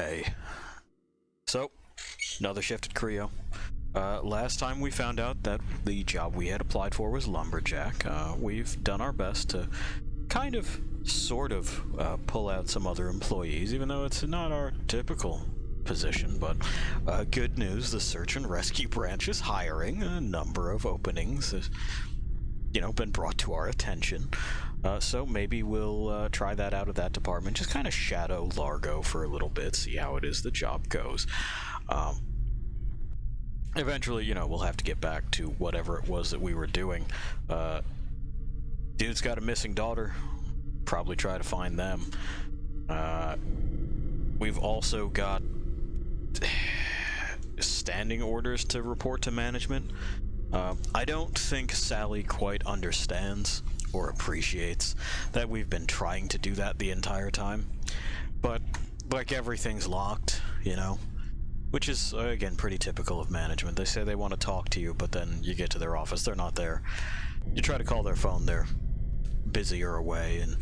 Hey. So, another shift at Creo. Last time we found out that the job we had applied for was lumberjack. We've done our best to kind of, sort of, pull out some other employees, even though it's not our typical position, but good news, the search and rescue branch is hiring. A number of openings have, been brought to our attention. So maybe we'll try that out of that department, just kind of shadow Largo for a little bit, see how it is the job goes. Eventually, we'll have to get back to whatever it was that we were doing. Dude's got a missing daughter. Probably try to find them. We've also got standing orders to report to management. I don't think Sally quite understands or appreciates that we've been trying to do that the entire time. But, like, everything's locked, Which is, again, pretty typical of management. They say they want to talk to you, but then you get to their office, they're not there. You try to call their phone, they're busy or away, and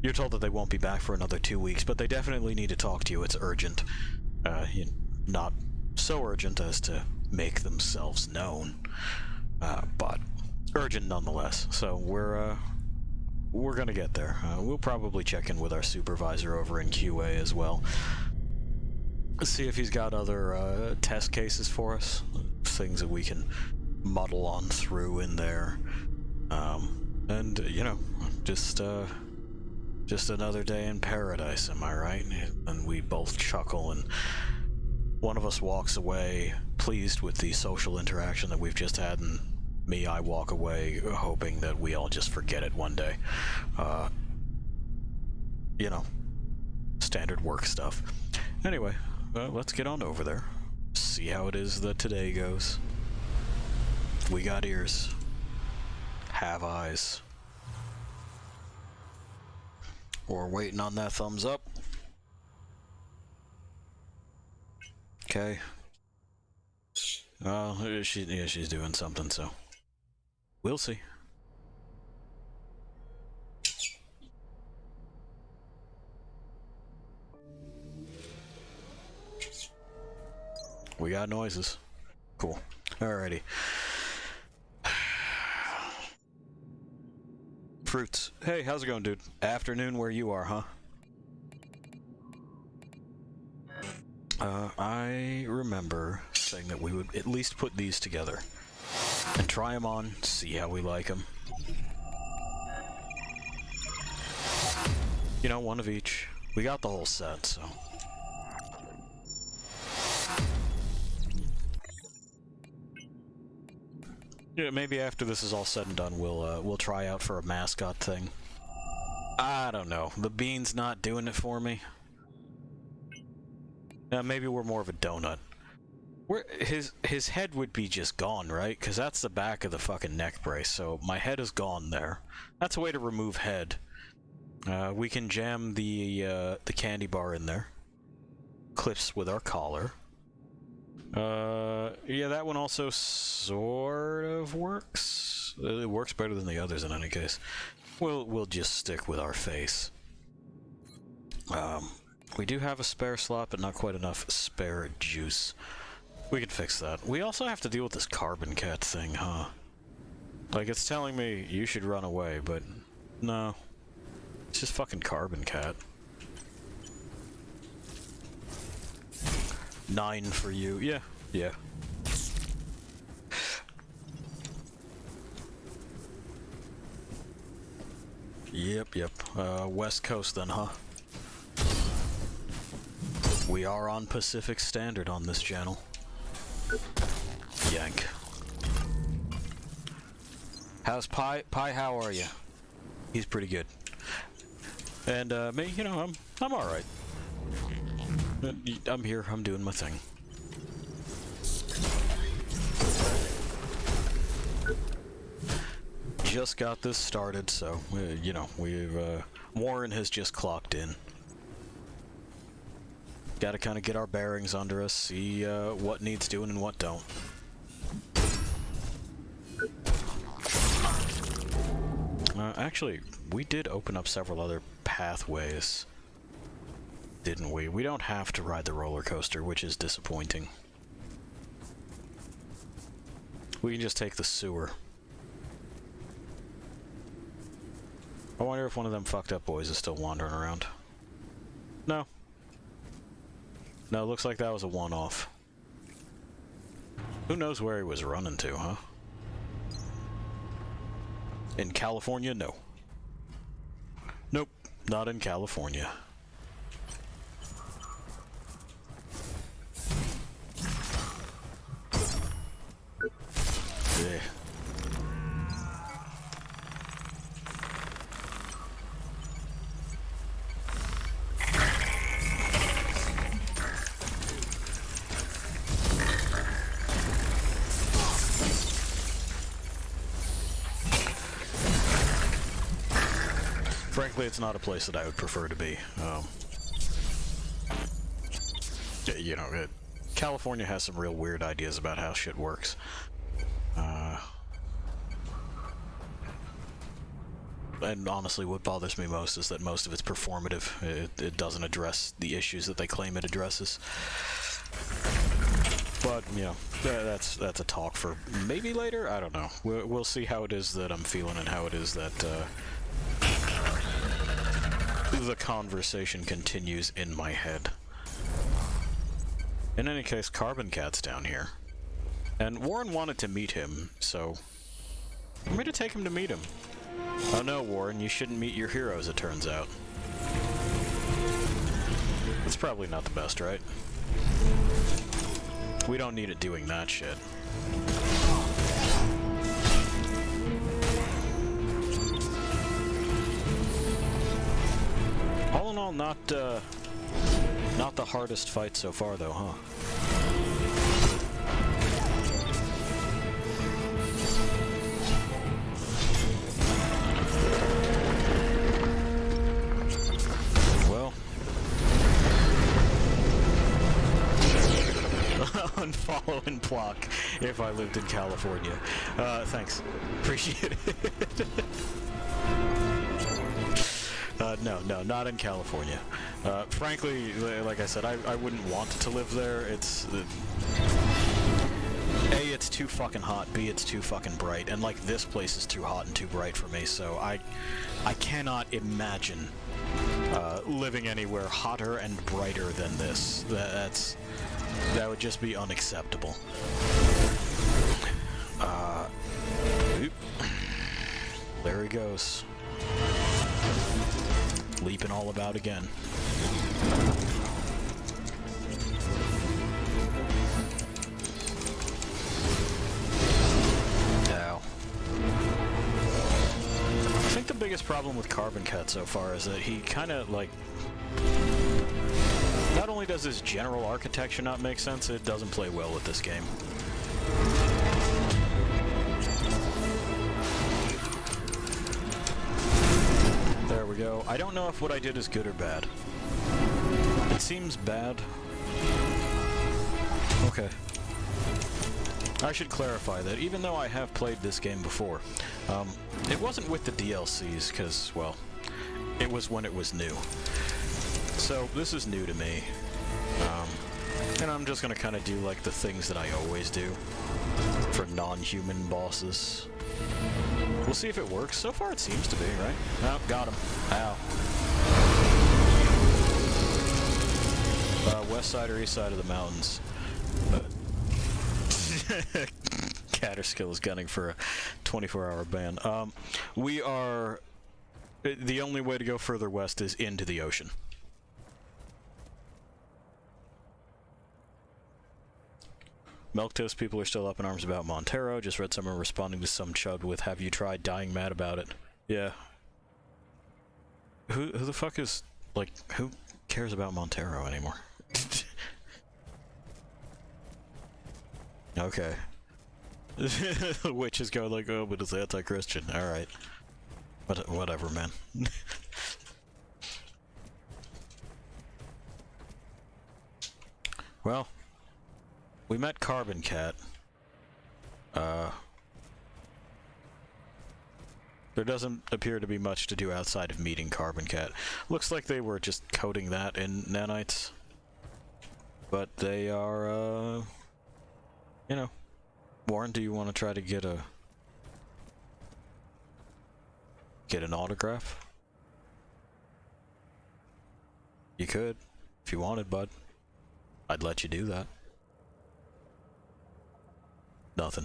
you're told that they won't be back for another 2 weeks, but they definitely need to talk to you. It's urgent. Not so urgent as to make themselves known, but urgent nonetheless. So we're gonna get there. We'll probably check in with our supervisor over in QA as well. See if he's got other test cases for us, things that we can muddle on through in there. And just another day in paradise, am I right? And we both chuckle, and one of us walks away pleased with the social interaction that we've just had, and I walk away hoping that we all just forget it one day. Standard work stuff. Anyway, let's get on over there. See how it is that today goes. We got ears. Have eyes. We're waiting on that thumbs up. Okay. Well, she's doing something, so we'll see. We got noises. Cool. Alrighty. Fruits. Hey, how's it going, dude? Afternoon where you are, huh? I remember saying that we would at least put these together and try them on, see how we like them. One of each. We got the whole set, so. Yeah, maybe after this is all said and done, we'll try out for a mascot thing. I don't know. The bean's not doing it for me. Maybe we're more of a donut. His head would be just gone, right? Because that's the back of the fucking neck brace, so my head is gone there. That's a way to remove head. We can jam the candy bar in there. Clips with our collar. Yeah, that one also sort of works. It works better than the others in any case. We'll just stick with our face. We do have a spare slot, but not quite enough spare juice. We can fix that. We also have to deal with this carbon cat thing, huh? Like, it's telling me you should run away, but no. It's just fucking carbon cat. 9 for you. Yeah. Yep. West Coast then, huh? We are on Pacific Standard on this channel. Yank. How's Pi? Pi, how are you? He's pretty good. And me, I'm all right. I'm here. I'm doing my thing. Just got this started, so we've Warren has just clocked in. Got to kind of get our bearings under us, see what needs doing and what don't. Actually, we did open up several other pathways. didn't we? We don't have to ride the roller coaster, which is disappointing. We can just take the sewer. I wonder if one of them fucked up boys is still wandering around. No. No, looks like that was a one-off. Who knows where he was running to, huh? In California? No. Nope, not in California. Yeah. Frankly, it's not a place that I would prefer to be. You know, California has some real weird ideas about how shit works. And honestly, what bothers me most is that most of it's performative. It doesn't address the issues that they claim it addresses. But, you know, that's a talk for maybe later? I don't know. We'll see how it is that I'm feeling and how it is that the conversation continues in my head. In any case, Carbon Cat's down here. And Warren wanted to meet him, so I'm going to take him to meet him. Oh no, Warren, you shouldn't meet your heroes, it turns out. That's probably not the best, right? We don't need it doing that shit. All in all, not the hardest fight so far, though, huh? Well, unfollow and block if I lived in California. Thanks. Appreciate it. No, not in California. Frankly, like I said, I wouldn't want to live there. It's... A, it's too fucking hot. B, it's too fucking bright. And, like, this place is too hot and too bright for me, so I cannot imagine living anywhere hotter and brighter than this. That would just be unacceptable. There he goes. Leaping all about again. Ow. I think the biggest problem with Carbon Cat so far is that he kind of, like... Not only does his general architecture not make sense, it doesn't play well with this game. There we go. I don't know if what I did is good or bad. It seems bad. Okay. I should clarify that even though I have played this game before, it wasn't with the DLCs, because, well, it was when it was new. So, this is new to me. And I'm just gonna kind of do, like, the things that I always do for non-human bosses. We'll see if it works. So far, it seems to be, right? Oh, got him. Ow. West side or east side of the mountains. Catterskill is gunning for a 24-hour ban. We are... The only way to go further west is into the ocean. Milquetoast people are still up in arms about Montero. Just read someone responding to some chud with, "Have you tried dying mad about it?" Yeah. Who the fuck is, like, who cares about Montero anymore? Okay. The witch is going like, oh, but it's anti-Christian. Alright. But whatever, man. Well, we met Carbon Cat. There doesn't appear to be much to do outside of meeting Carbon Cat. Looks like they were just coating that in nanites. But they are, you know. Warren, do you want to try to get an autograph? You could, if you wanted, bud. I'd let you do that. Nothing.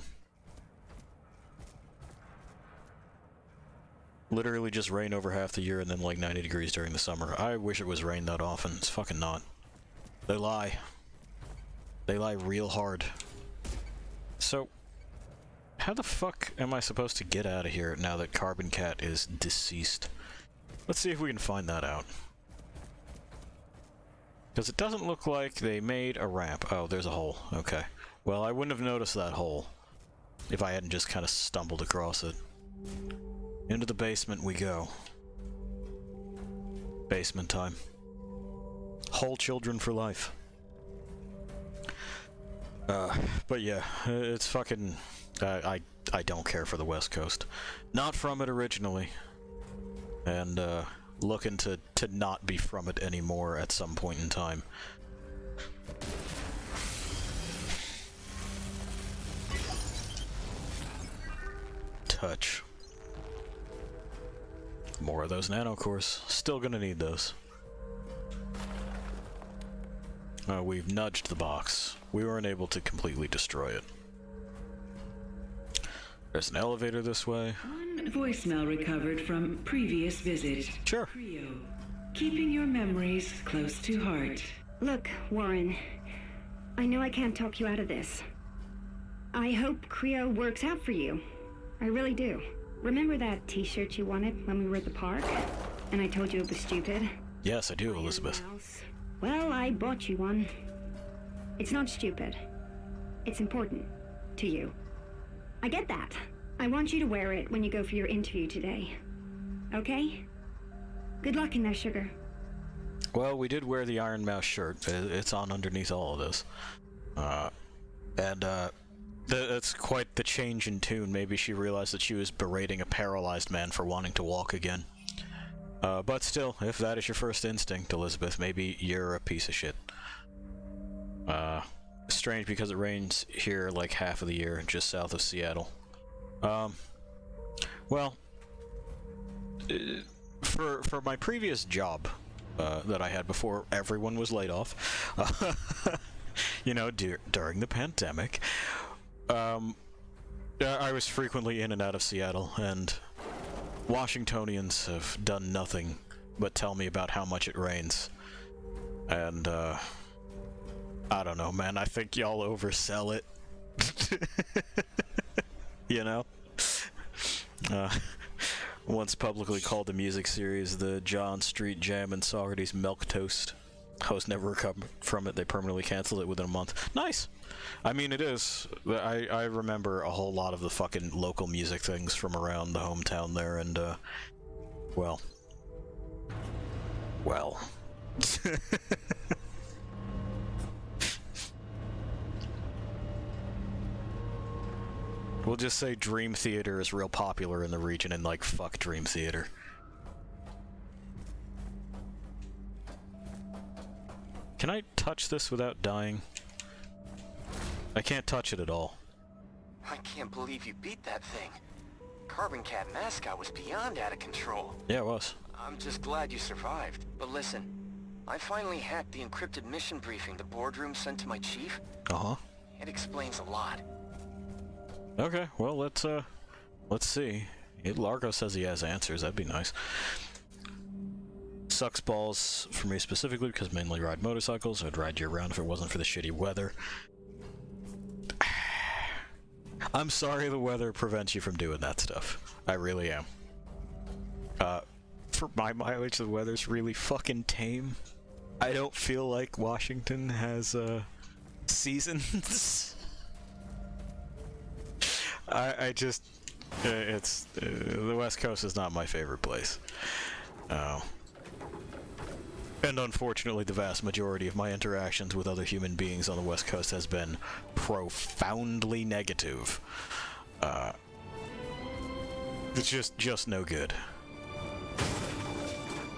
Literally just rain over half the year and then like 90 degrees during the summer. I wish it was rain that often. It's fucking not. They lie. They lie real hard. So, how the fuck am I supposed to get out of here now that Carbon Cat is deceased? Let's see if we can find that out. Because it doesn't look like they made a ramp. Oh, there's a hole. Okay. Well, I wouldn't have noticed that hole if I hadn't just kind of stumbled across it. Into the basement we go. Basement time. Hole children for life. But yeah, it's fucking... I don't care for the West Coast. Not from it originally. And, looking to not be from it anymore at some point in time. Touch. More of those nanocores. Still gonna need those. We've nudged the box. We weren't able to completely destroy it. There's an elevator this way. One voicemail recovered from previous visit. Sure. Creo, keeping your memories close to heart. Look, Warren, I know I can't talk you out of this. I hope Creo works out for you. I really do. Remember that t-shirt you wanted when we were at the park? And I told you it was stupid? Yes, I do, Elizabeth. Well, I bought you one. It's not stupid. It's important. To you. I get that. I want you to wear it when you go for your interview today. Okay? Good luck in there, sugar. Well, we did wear the Iron Mouse shirt. It's on underneath all of this. That's quite the change in tune. Maybe she realized that she was berating a paralyzed man for wanting to walk again. But still, if that is your first instinct, Elizabeth, maybe you're a piece of shit. Strange because it rains here like half of the year, just south of Seattle. Well, for my previous job that I had before everyone was laid off, you know, during the pandemic, I was frequently in and out of Seattle, and Washingtonians have done nothing but tell me about how much it rains. And, I don't know, man. I think y'all oversell it. You know? Once publicly called the music series the John Street Jam and Socrates Milk Toast. Host never recovered from it. They permanently canceled it within a month. Nice! I mean, it is. I remember a whole lot of the fucking local music things from around the hometown there, and, well. Well. We'll just say Dream Theater is real popular in the region, and, like, fuck Dream Theater. Can I touch this without dying? I can't touch it at all. I can't believe you beat that thing. Carbon Cat mascot was beyond out of control. Yeah, it was. I'm just glad you survived. But listen, I finally hacked the encrypted mission briefing the boardroom sent to my chief. Uh-huh. It explains a lot. Okay, well, let's see. Largo says he has answers. That'd be nice. Sucks balls for me specifically because I mainly ride motorcycles. I'd ride year-round if it wasn't for the shitty weather. I'm sorry the weather prevents you from doing that stuff. I really am. For my mileage, the weather's really fucking tame. I don't feel like Washington has, seasons. I just... it's... the West Coast is not my favorite place. And unfortunately, the vast majority of my interactions with other human beings on the West Coast has been profoundly negative. It's just no good.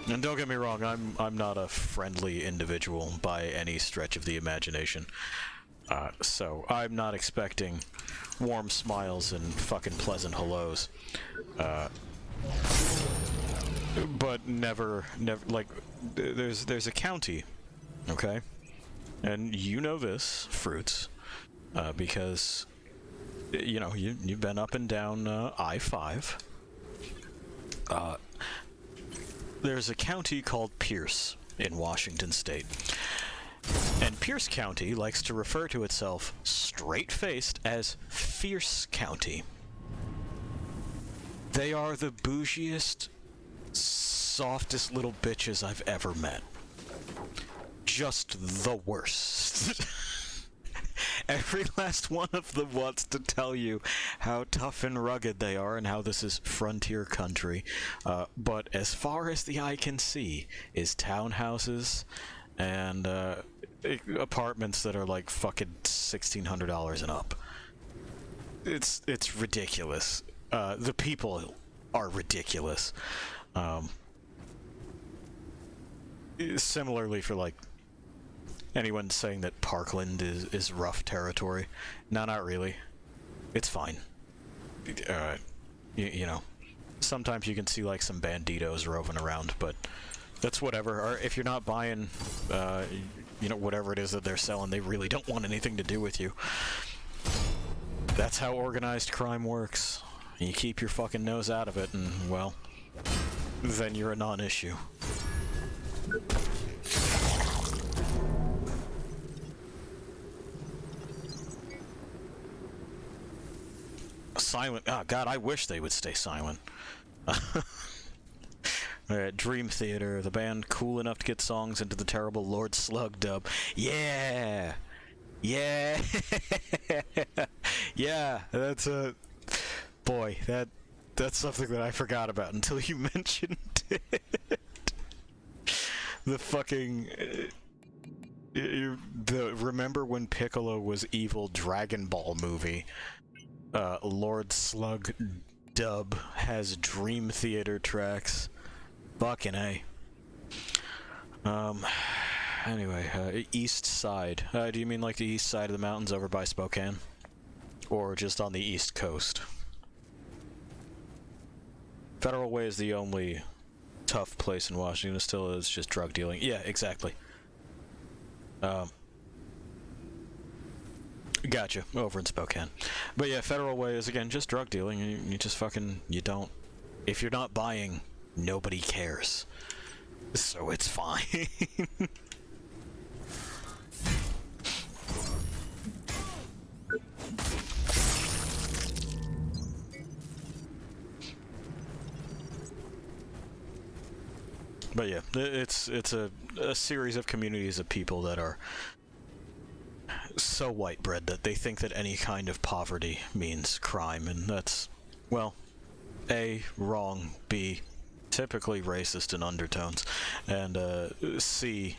And don't get me wrong, I'm not a friendly individual by any stretch of the imagination. So I'm not expecting warm smiles and fucking pleasant hellos. But never, like, there's a county, okay? And you know this, Fruits, because, you know, you've been up and down I-5. There's a county called Pierce in Washington State. And Pierce County likes to refer to itself straight-faced as Fierce County. They are the bougiest, softest little bitches I've ever met. Just the worst. Every last one of them wants to tell you how tough and rugged they are and how this is frontier country. But as far as the eye can see is townhouses and apartments that are like fucking $1,600 and up. It's ridiculous. The people are ridiculous. Similarly for like anyone saying that Parkland is rough territory. No, not really. It's fine. You know, sometimes you can see like some banditos roving around, but that's whatever. Or if you're not buying, you know, whatever it is that they're selling, they really don't want anything to do with you. That's how organized crime works. You keep your fucking nose out of it, and, well, then you're a non-issue. Silent. Oh, God, I wish they would stay silent. Dream Theater, the band cool enough to get songs into the terrible Lord Slug dub. Yeah! Yeah! Yeah, that's a... Boy, that's something that I forgot about until you mentioned it. The fucking... remember when Piccolo was evil Dragon Ball movie? Lord Slug dub has Dream Theater tracks. Fucking A. Anyway, East Side. Do you mean like the east side of the mountains over by Spokane? Or just on the East Coast? Federal Way is the only tough place in Washington. It still is just drug dealing. Yeah, exactly. Gotcha. Over in Spokane. But yeah, Federal Way is, again, just drug dealing. You just fucking... You don't... If you're not buying, nobody cares. So it's fine. But yeah, it's a series of communities of people that are so white bread that they think that any kind of poverty means crime, and that's, well, A, wrong, B, typically racist in undertones, and C,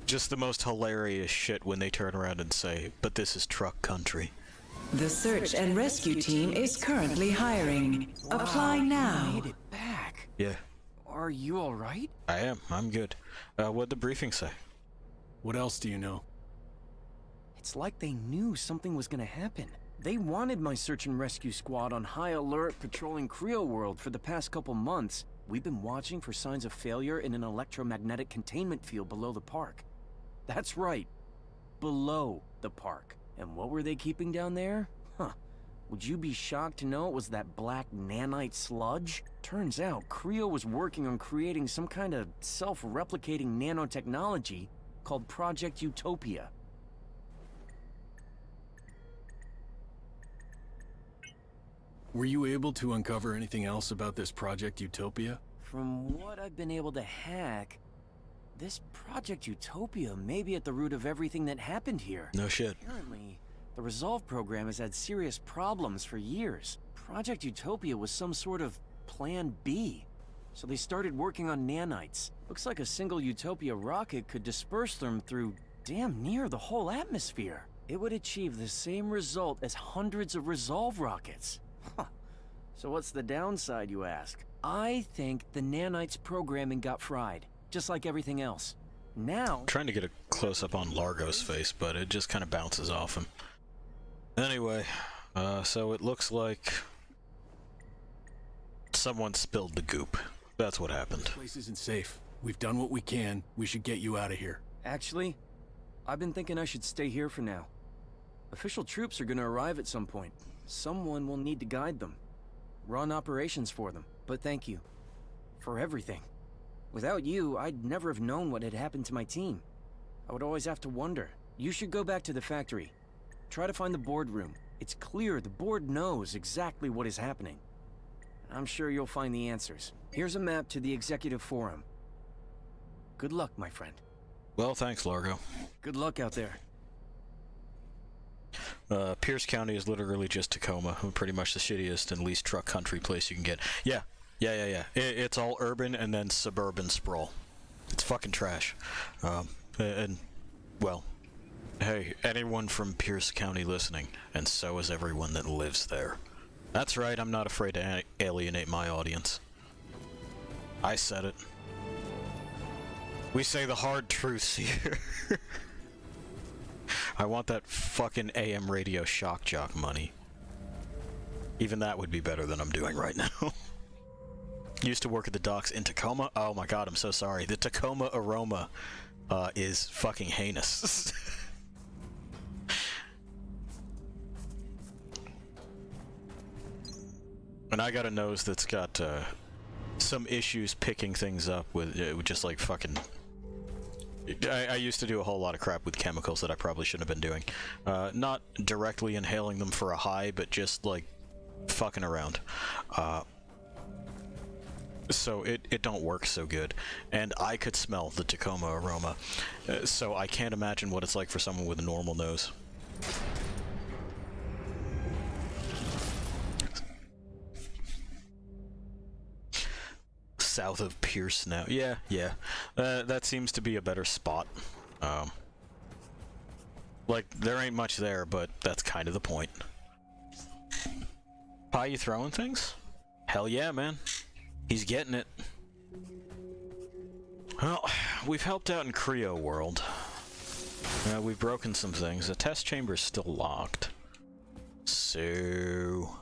just the most hilarious shit when they turn around and say, but this is truck country. The search and rescue team is currently hiring. Apply now. You made it back. Yeah. Are you all right? I am. I'm good. What'd the briefing say? What else do you know? It's like they knew something was gonna happen. They wanted my search and rescue squad on high alert patrolling Creo World for the past couple months. We've been watching for signs of failure in an electromagnetic containment field below the park. That's right. Below the park. And what were they keeping down there? Huh. Would you be shocked to know it was that black nanite sludge? Turns out Creo was working on creating some kind of self-replicating nanotechnology called Project Utopia. Were you able to uncover anything else about this Project Utopia? From what I've been able to hack, this Project Utopia may be at the root of everything that happened here. No shit. Apparently, the Resolve program has had serious problems for years. Project Utopia was some sort of Plan B. So they started working on nanites. Looks like a single Utopia rocket could disperse them through damn near the whole atmosphere. It would achieve the same result as hundreds of Resolve rockets. Huh. So what's the downside, you ask? I think the nanites' programming got fried, just like everything else. Now... I'm trying to get a close-up on Largo's face, but it just kind of bounces off him. Anyway, so it looks like someone spilled the goop. That's what happened. This place isn't safe. We've done what we can. We should get you out of here. Actually, I've been thinking I should stay here for now. Official troops are gonna arrive at some point. Someone will need to guide them. Run operations for them. But thank you. For everything. Without you, I'd never have known what had happened to my team. I would always have to wonder. You should go back to the factory. Try to find the boardroom. It's clear the board knows exactly what is happening. I'm sure you'll find the answers. Here's a map to the executive forum. Good luck, my friend. Well, thanks, Largo. Good luck out there. Pierce County is literally just Tacoma, pretty much the shittiest and least truck country place you can get. Yeah. It's all urban and then suburban sprawl. It's fucking trash. And, well, hey, anyone from Pierce County listening, and so is everyone that lives there. That's right, I'm not afraid to alienate my audience. I said it. We say the hard truths here. I want that fucking AM radio shock jock money. Even that would be better than I'm doing right now. Used to work at the docks in Tacoma. Oh my god, I'm so sorry. The Tacoma aroma is fucking heinous. And I got a nose that's got some issues picking things up with just like fucking... I used to do a whole lot of crap with chemicals that I probably shouldn't have been doing. Not directly inhaling them for a high, but just like fucking around. So it don't work so good. And I could smell the Tacoma aroma. So I can't imagine what it's like for someone with a normal nose. South of Pierce now. Yeah. That seems to be a better spot. Like, there ain't much there, but that's kind of the point. Pie, you throwing things? Hell yeah, man. He's getting it. Well, we've helped out in Creo World. We've broken some things. The test chamber's still locked. So...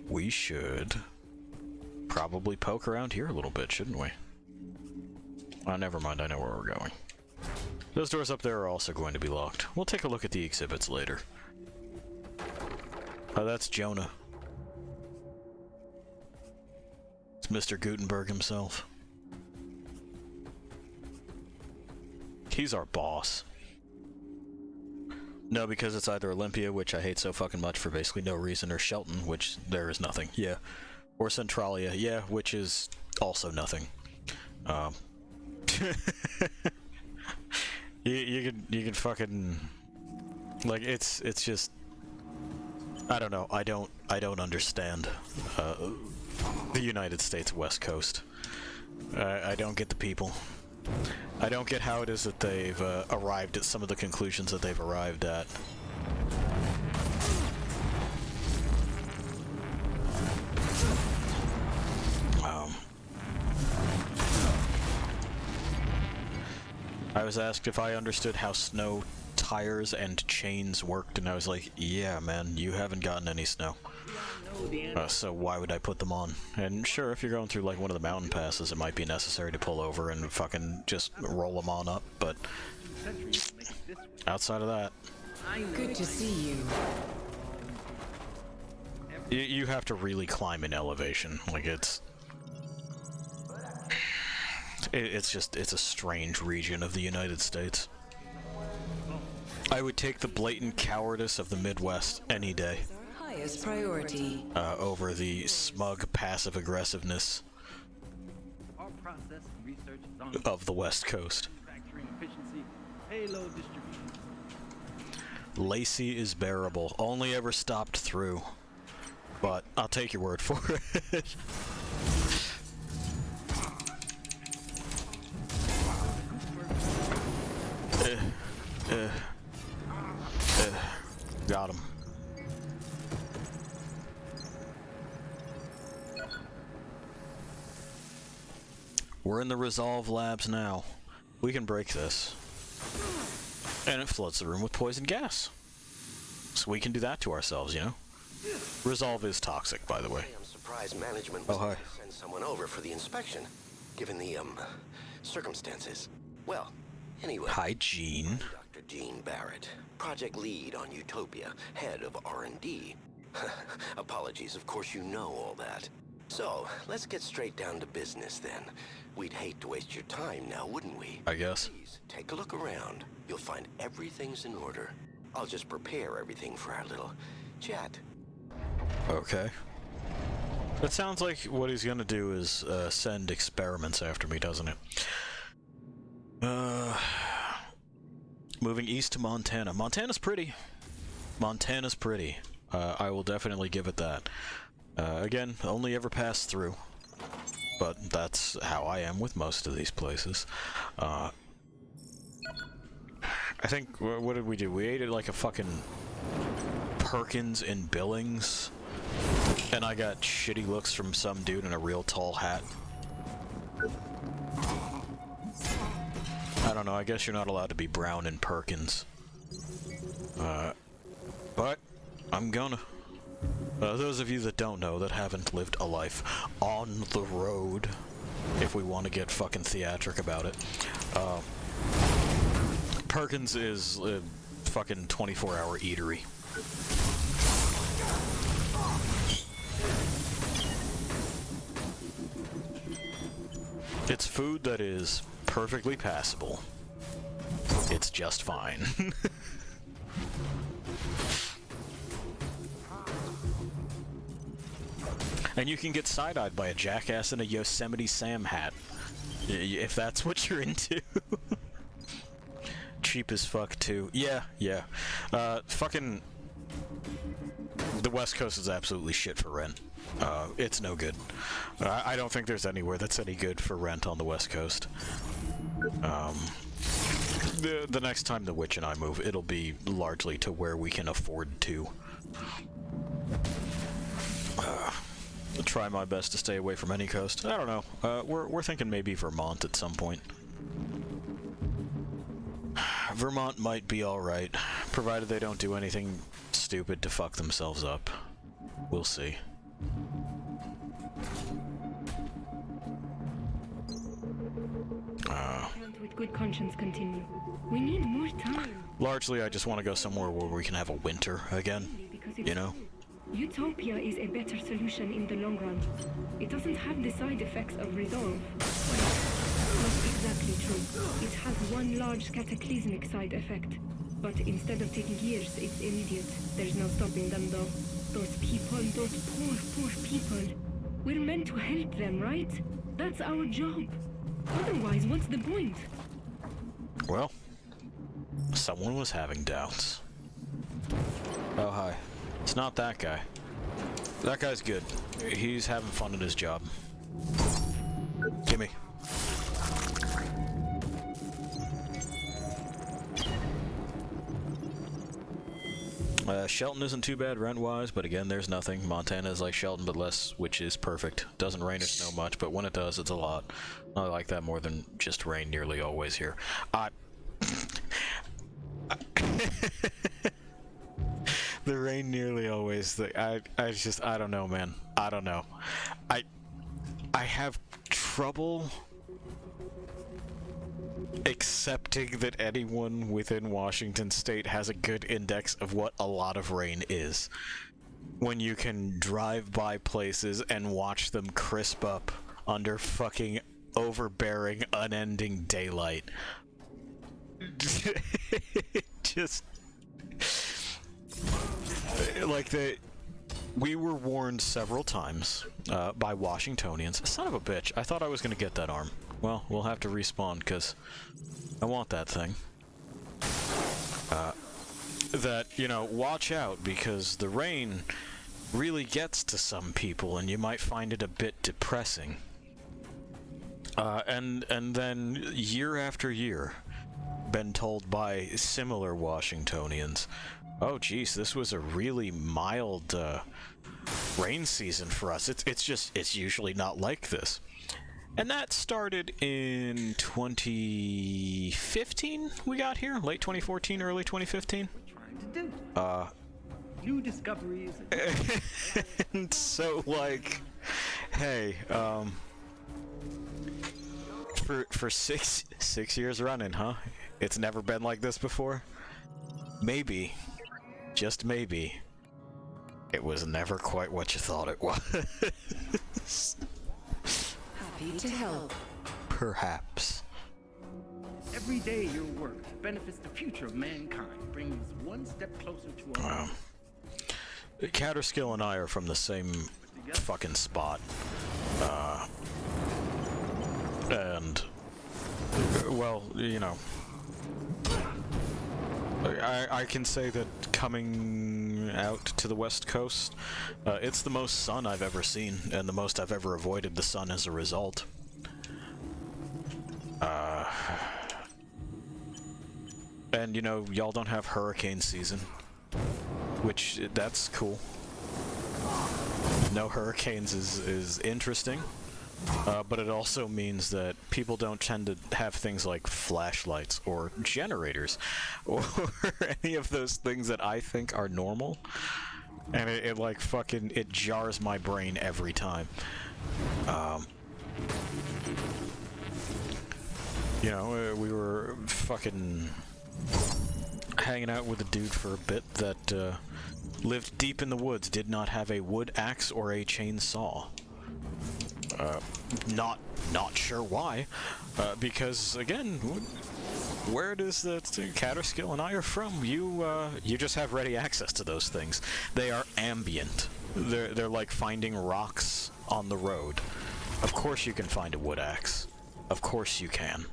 we should... probably poke around here a little bit, shouldn't we? Oh, never mind, I know where we're going. Those doors up there are also going to be locked. We'll take a look at the exhibits later. Oh, that's Jonah. It's Mr. Gutenberg himself. He's our boss. No, because it's either Olympia, which I hate so fucking much for basically no reason, or Shelton, which there is nothing. Yeah. Or Centralia, yeah, which is also nothing. You can fucking, like, it's just, I don't know. I don't understand the United States West Coast. I don't get the people. I don't get how it is that they've arrived at some of the conclusions that they've arrived at. I was asked if I understood how snow tires and chains worked, and I was like, yeah, man, you haven't gotten any snow. So why would I put them on? And sure, if you're going through like one of the mountain passes, it might be necessary to pull over and fucking just roll them on up, but outside of that... Good to see you. You have to really climb in elevation. Like, it's a strange region of the United States. I would take the blatant cowardice of the Midwest any day. Highest priority. Over the smug passive aggressiveness of the West Coast. Lacey is bearable. Only ever stopped through. But I'll take your word for it. Got him. We're in the Resolve labs now. We can break this. And it floods the room with poison gas. So we can do that to ourselves, you know? Resolve is toxic, by the way. I'm surprised management was able to send someone over for the inspection, given the, circumstances. Well, anyway. Hi, Gene. Dr. Gene Barrett, project lead on Utopia, head of R&D. Apologies, of course you know all that. So, let's get straight down to business then. We'd hate to waste your time now, wouldn't we? I guess. Please, take a look around. You'll find everything's in order. I'll just prepare everything for our little chat. Okay. It sounds like what he's gonna do is send experiments after me, doesn't it? Moving east to Montana. Montana's pretty. Montana's pretty. I will definitely give it that. Again, only ever passed through. But that's how I am with most of these places. I think, what did we do? We ate at like a fucking Perkins in Billings. And I got shitty looks from some dude in a real tall hat. I don't know, I guess you're not allowed to be brown in Perkins. But I'm gonna. Those of you that don't know, that haven't lived a life on the road, if we want to get fucking theatric about it, Perkins is a fucking 24-hour eatery. It's food that is perfectly passable. It's just fine. And you can get side-eyed by a jackass in a Yosemite Sam hat, if that's what you're into. Cheap as fuck, too. Yeah. Fucking... The West Coast is absolutely shit for rent. It's no good. I don't think there's anywhere that's any good for rent on the West Coast. The next time the Witch and I move, it'll be largely to where we can afford to. I'll try my best to stay away from any coast. I don't know. We're thinking maybe Vermont at some point. Vermont might be alright, provided they don't do anything stupid to fuck themselves up. We'll see. With good conscience continue. We need more time. Largely, I just want to go somewhere where we can have a winter again. You know? Utopia is a better solution in the long run. It doesn't have the side effects of Resolve. Not exactly true. It has one large cataclysmic side effect. But instead of taking years, it's immediate. There's no stopping them though. Those people, those poor people. We're meant to help them, right? That's our job. Otherwise, what's the point? Well, someone was having doubts. Oh, hi. It's not that guy. That guy's good. He's having fun at his job. Gimme. Shelton isn't too bad rent-wise, but again, there's nothing. Montana is like Shelton, but less, which is perfect. Doesn't rain or snow much, but when it does, it's a lot. I like that more than just rain nearly always here. The rain nearly always. I don't know, man. I don't know. I have trouble accepting that anyone within Washington State has a good index of what a lot of rain is. When you can drive by places and watch them crisp up under fucking overbearing, unending daylight. Just... like, we were warned several times by Washingtonians. Son of a bitch, I thought I was gonna get that arm. Well, we'll have to respawn, because I want that thing. That, you know, watch out, because the rain really gets to some people, and you might find it a bit depressing. And then, year after year, been told by similar Washingtonians, oh geez, this was a really mild rain season for us. It's usually not like this. And that started in 2015, we got here? Late 2014, early 2015? New discoveries. And so, like, hey, for six years running, huh? It's never been like this before? Maybe, just maybe, it was never quite what you thought it was. Happy to help. Perhaps. Every day your work benefits the future of mankind, bringing us one step closer to our Counterskill and I are from the same fucking spot. And, well, you know, I can say that coming out to the West Coast, it's the most sun I've ever seen, and the most I've ever avoided the sun as a result. And, you know, y'all don't have hurricane season, which, that's cool. No hurricanes is interesting, but it also means that people don't tend to have things like flashlights or generators or any of those things that I think are normal, and it like fucking, it jars my brain every time. You know, we were fucking hanging out with a dude for a bit that lived deep in the woods, did not have a wood axe or a chainsaw. Not sure why, because again, where does the Counterskill and I are from? You just have ready access to those things. They are ambient. They're like finding rocks on the road. Of course you can find a wood axe. Of course you can.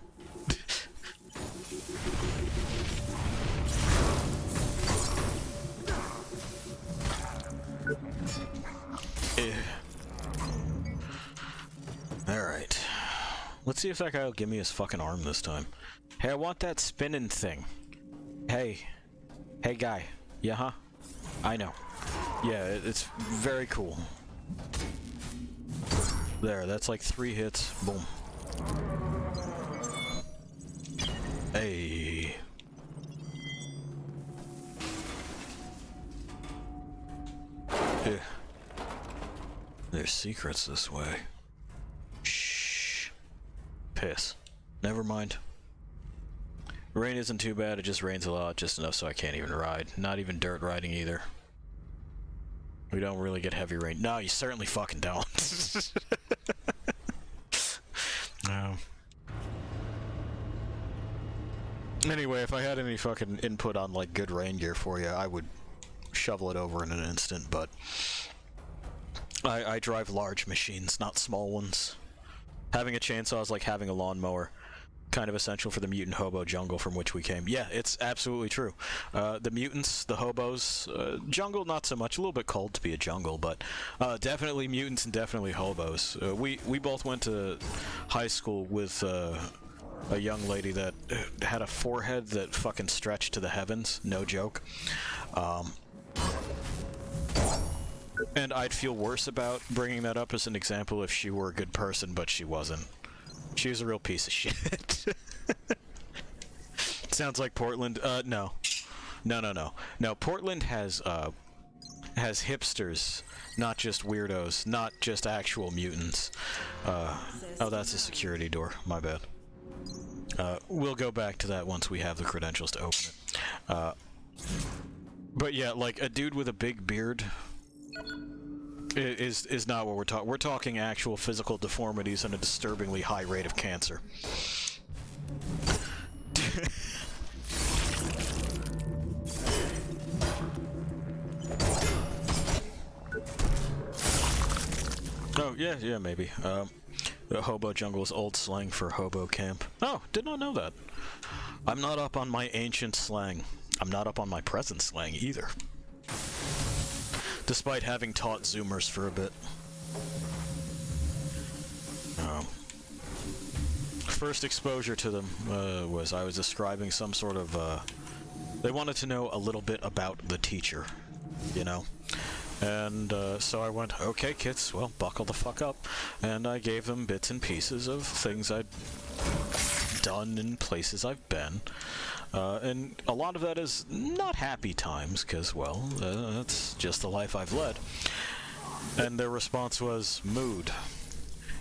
Alright. Let's see if that guy will give me his fucking arm this time. Hey, I want that spinning thing. Hey. Hey, guy. Yeah, huh? I know. Yeah, it's very cool. There, that's like 3 hits. Boom. Hey. Yeah. There's secrets this way. Shh. Piss. Never mind. Rain isn't too bad, it just rains a lot, just enough so I can't even ride. Not even dirt riding either. We don't really get heavy rain. No, you certainly fucking don't. No. Anyway, if I had any fucking input on, like, good rain gear for you, I would shovel it over in an instant, but I drive large machines, not small ones. Having a chainsaw is like having a lawnmower. Kind of essential for the mutant hobo jungle from which we came. Yeah, it's absolutely true. The mutants, the hobos, jungle not so much, a little bit cold to be a jungle, but definitely mutants and definitely hobos. We both went to high school with a young lady that had a forehead that fucking stretched to the heavens, no joke. And I'd feel worse about bringing that up as an example if she were a good person, but she wasn't. She was a real piece of shit. Sounds like Portland. No. No, Portland has hipsters, not just weirdos, not just actual mutants. Oh, that's a security door. My bad. We'll go back to that once we have the credentials to open it. But yeah, like, a dude with a big beard is not what we're talking. We're talking actual physical deformities and a disturbingly high rate of cancer. Oh, yeah, maybe. The hobo jungle is old slang for hobo camp. Oh, did not know that. I'm not up on my ancient slang. I'm not up on my present slang either. Despite having taught Zoomers for a bit. First exposure to them was I was describing some sort of... they wanted to know a little bit about the teacher, you know? And so I went, okay, kids, well, buckle the fuck up. And I gave them bits and pieces of things I'd done in places I've been. And a lot of that is not happy times, because, well, that's just the life I've led. And their response was mood.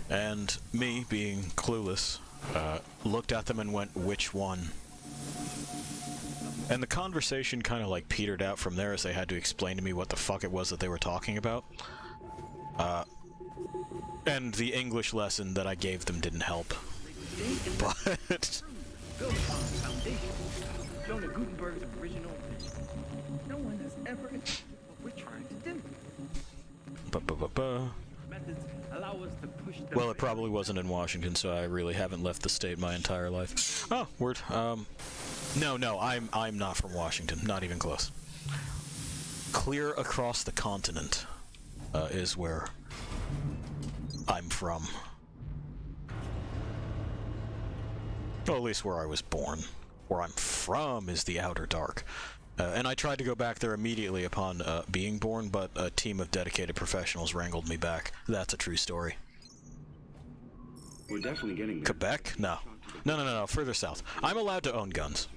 And me, being clueless, looked at them and went, which one? And the conversation kind of like petered out from there as they had to explain to me what the fuck it was that they were talking about. And the English lesson that I gave them didn't help. But... Built upon the foundation, Jonah Gutenberg's original vision. No one has ever achieved what we're trying to do. Methods allow us to push the... Well, it probably wasn't in Washington, so I really haven't left the state my entire life. Oh, word. No, I'm not from Washington. Not even close. Clear across the continent is where I'm from. Well, at least where I was born. Where I'm from is the Outer Dark. And I tried to go back there immediately upon being born, but a team of dedicated professionals wrangled me back. That's a true story. We're definitely getting there. Quebec? No. No. Further south. I'm allowed to own guns.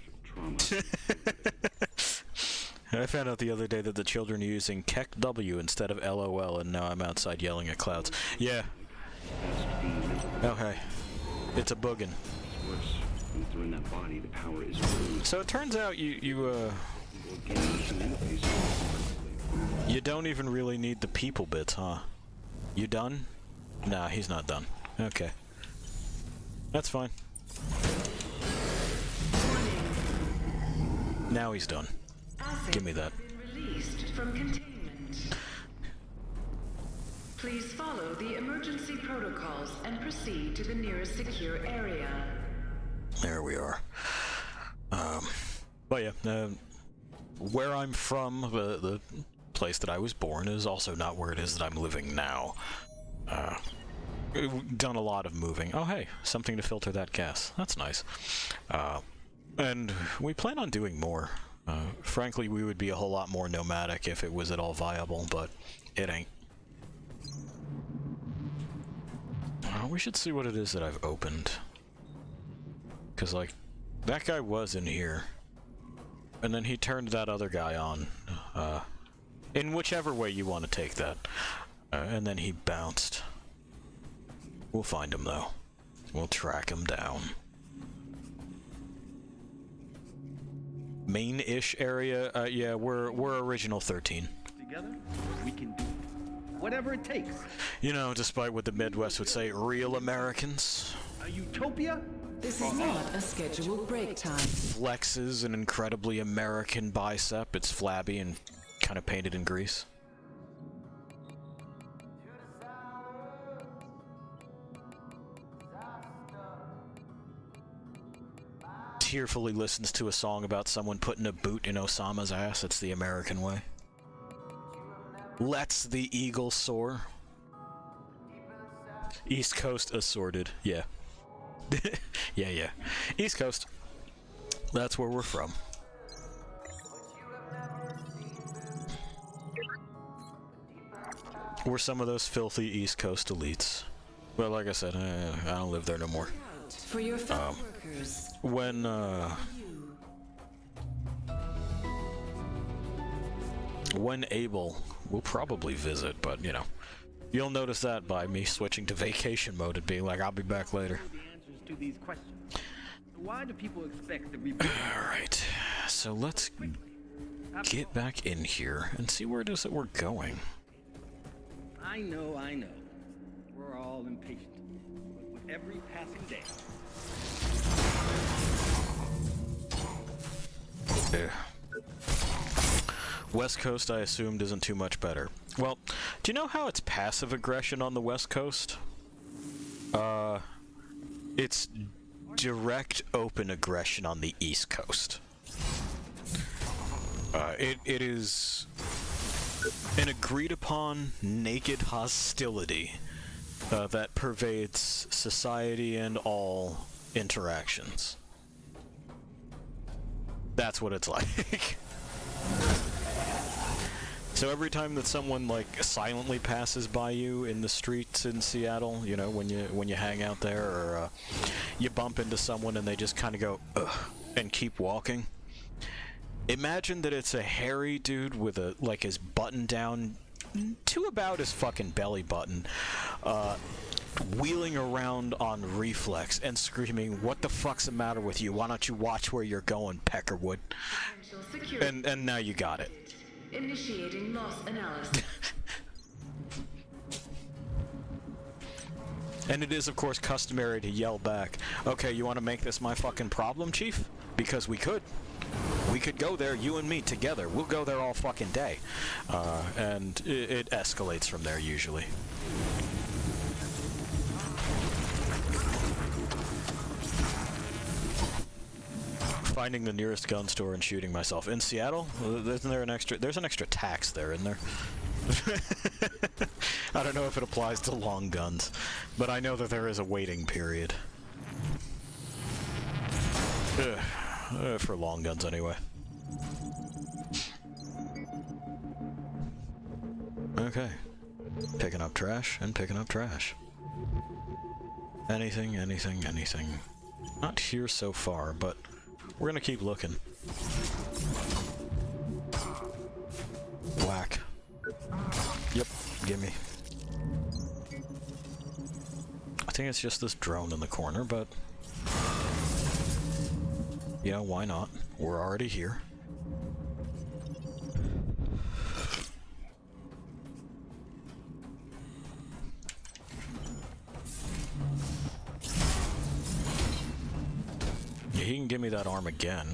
I found out the other day that the children are using Kek W instead of LOL, and now I'm outside yelling at clouds. Yeah. Okay. It's a boogin. So it turns out you don't even really need the people bits, huh? You done? Nah, he's not done. Okay. That's fine. Now he's done. Give me that. Released from containment. Please follow the emergency protocols and proceed to the nearest secure area. There we are. But yeah, where I'm from, the place that I was born, is also not where it is that I'm living now. We've done a lot of moving. Oh hey, something to filter that gas. That's nice. And we plan on doing more. Frankly, we would be a whole lot more nomadic if it was at all viable, but it ain't. We should see what it is that I've opened. Because, like, that guy was in here. And then he turned that other guy on. In whichever way you want to take that. And then he bounced. We'll find him, though. We'll track him down. Main-ish area? Yeah, we're original 13. Together, we can do it. Whatever it takes. You know, despite what the Midwest would say, real Americans. A utopia? This is not a scheduled break time. Flexes an incredibly American bicep. It's flabby and kind of painted in grease. Tearfully listens to a song about someone putting a boot in Osama's ass. It's the American way. Lets the eagle soar. East Coast assorted. Yeah. Yeah. East Coast. That's where we're from. We're some of those filthy East Coast elites. Well, like I said, I don't live there no more. For your fellow workers. When able, we'll probably visit, but, you know, you'll notice that by me switching to vacation mode and being like, I'll be back later. The answers to these questions. Why do people expect the Alright, so let's get back in here and see where it is that we're going. I know. We're all impatient. But with every passing day... Yeah. West Coast, I assumed, isn't too much better. Well, do you know how it's passive aggression on the West Coast? It's direct open aggression on the East Coast. It is an agreed upon naked hostility that pervades society and all interactions. That's what it's like. So every time that someone like silently passes by you in the streets in Seattle, you know, when you hang out there, or you bump into someone and they just kind of go ugh, and keep walking. Imagine that it's a hairy dude with a like his button down to about his fucking belly button, wheeling around on reflex and screaming, "What the fuck's the matter with you? Why don't you watch where you're going, Peckerwood?" And now you got it. Initiating loss analysis. And it is, of course, customary to yell back, "Okay, you want to make this my fucking problem, Chief? Because we could. We could go there, you and me, together. We'll go there all fucking day." And it escalates from there, usually. Finding the nearest gun store and shooting myself. In Seattle? Isn't there an extra... There's an extra tax there, isn't there? I don't know if it applies to long guns, but I know that there is a waiting period. For long guns, anyway. Okay. Picking up trash and picking up trash. Anything, anything, anything. Not here so far, but we're gonna keep looking. Whack. Yep, gimme. I think it's just this drone in the corner, but... yeah, why not? We're already here. Yeah, he can give me that arm again.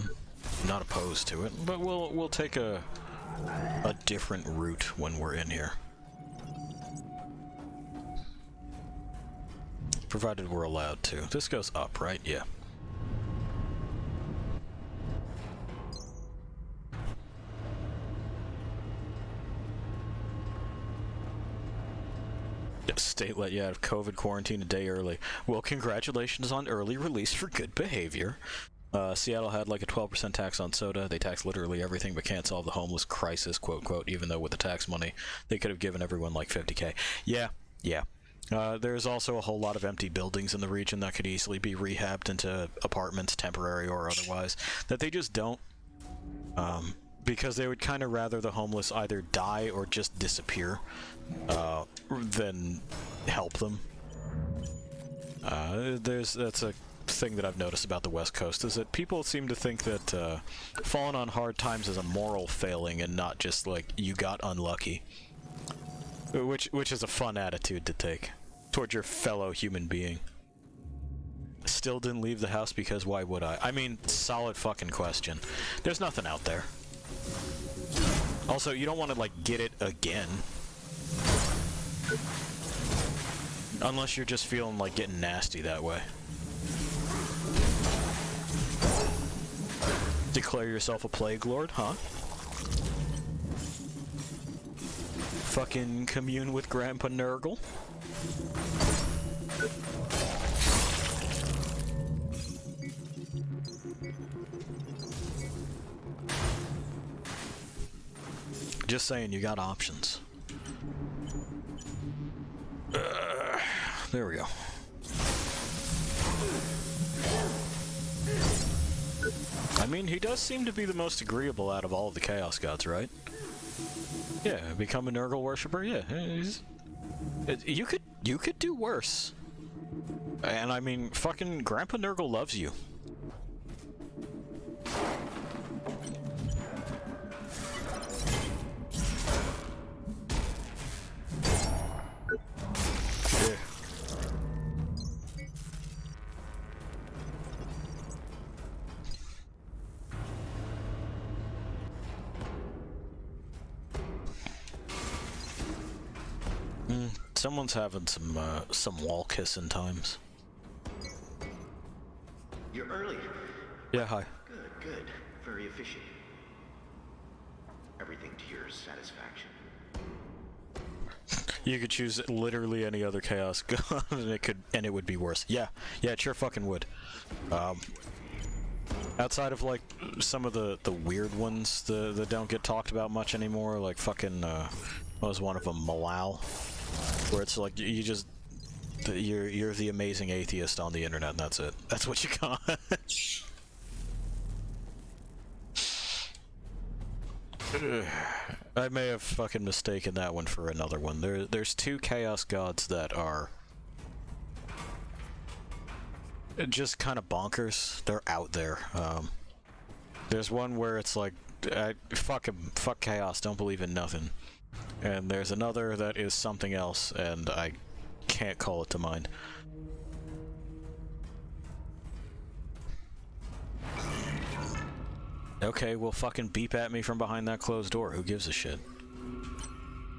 Not opposed to it, but we'll take a different route when we're in here. Provided we're allowed to. This goes up, right? Yeah. State let you out of COVID quarantine a day early. Well, congratulations on early release for good behavior. Seattle had like a 12% tax on soda. They tax literally everything but can't solve the homeless crisis, quote, quote, even though with the tax money, they could have given everyone like $50K. Yeah, yeah. There's also a whole lot of empty buildings in the region that could easily be rehabbed into apartments, temporary or otherwise, that they just don't. Because they would kind of rather the homeless either die or just disappear than help them. That's a thing that I've noticed about the West Coast, is that people seem to think that falling on hard times is a moral failing and not just like you got unlucky. Which is a fun attitude to take towards your fellow human being. Still didn't leave the house because why would I? I mean, solid fucking question. There's nothing out there. Also, you don't want to, like, get it again. Unless you're just feeling like getting nasty that way. Declare yourself a plague lord, huh? Fucking commune with Grandpa Nurgle? Just saying, you got options. There we go. I mean, he does seem to be the most agreeable out of all of the Chaos Gods, right? Yeah, become a Nurgle worshiper. Yeah, you could do worse. And I mean, fucking Grandpa Nurgle loves you. Someone's having some wall kissing times. You're early. Yeah, hi. Good. Very efficient. Everything to your satisfaction. You could choose literally any other Chaos God, and it would be worse. Yeah, it sure fucking would. Outside of, like, some of the weird ones that don't get talked about much anymore, like fucking, what was one of them? Malal? Where it's like, you just... You're the amazing atheist on the internet, and that's it. That's what you got. I may have fucking mistaken that one for another one. There's two Chaos Gods that are just kind of bonkers. They're out there. There's one where it's like, fuck him, fuck Chaos, don't believe in nothing. And there's another that is something else, and I can't call it to mind. Okay, well fucking beep at me from behind that closed door. Who gives a shit?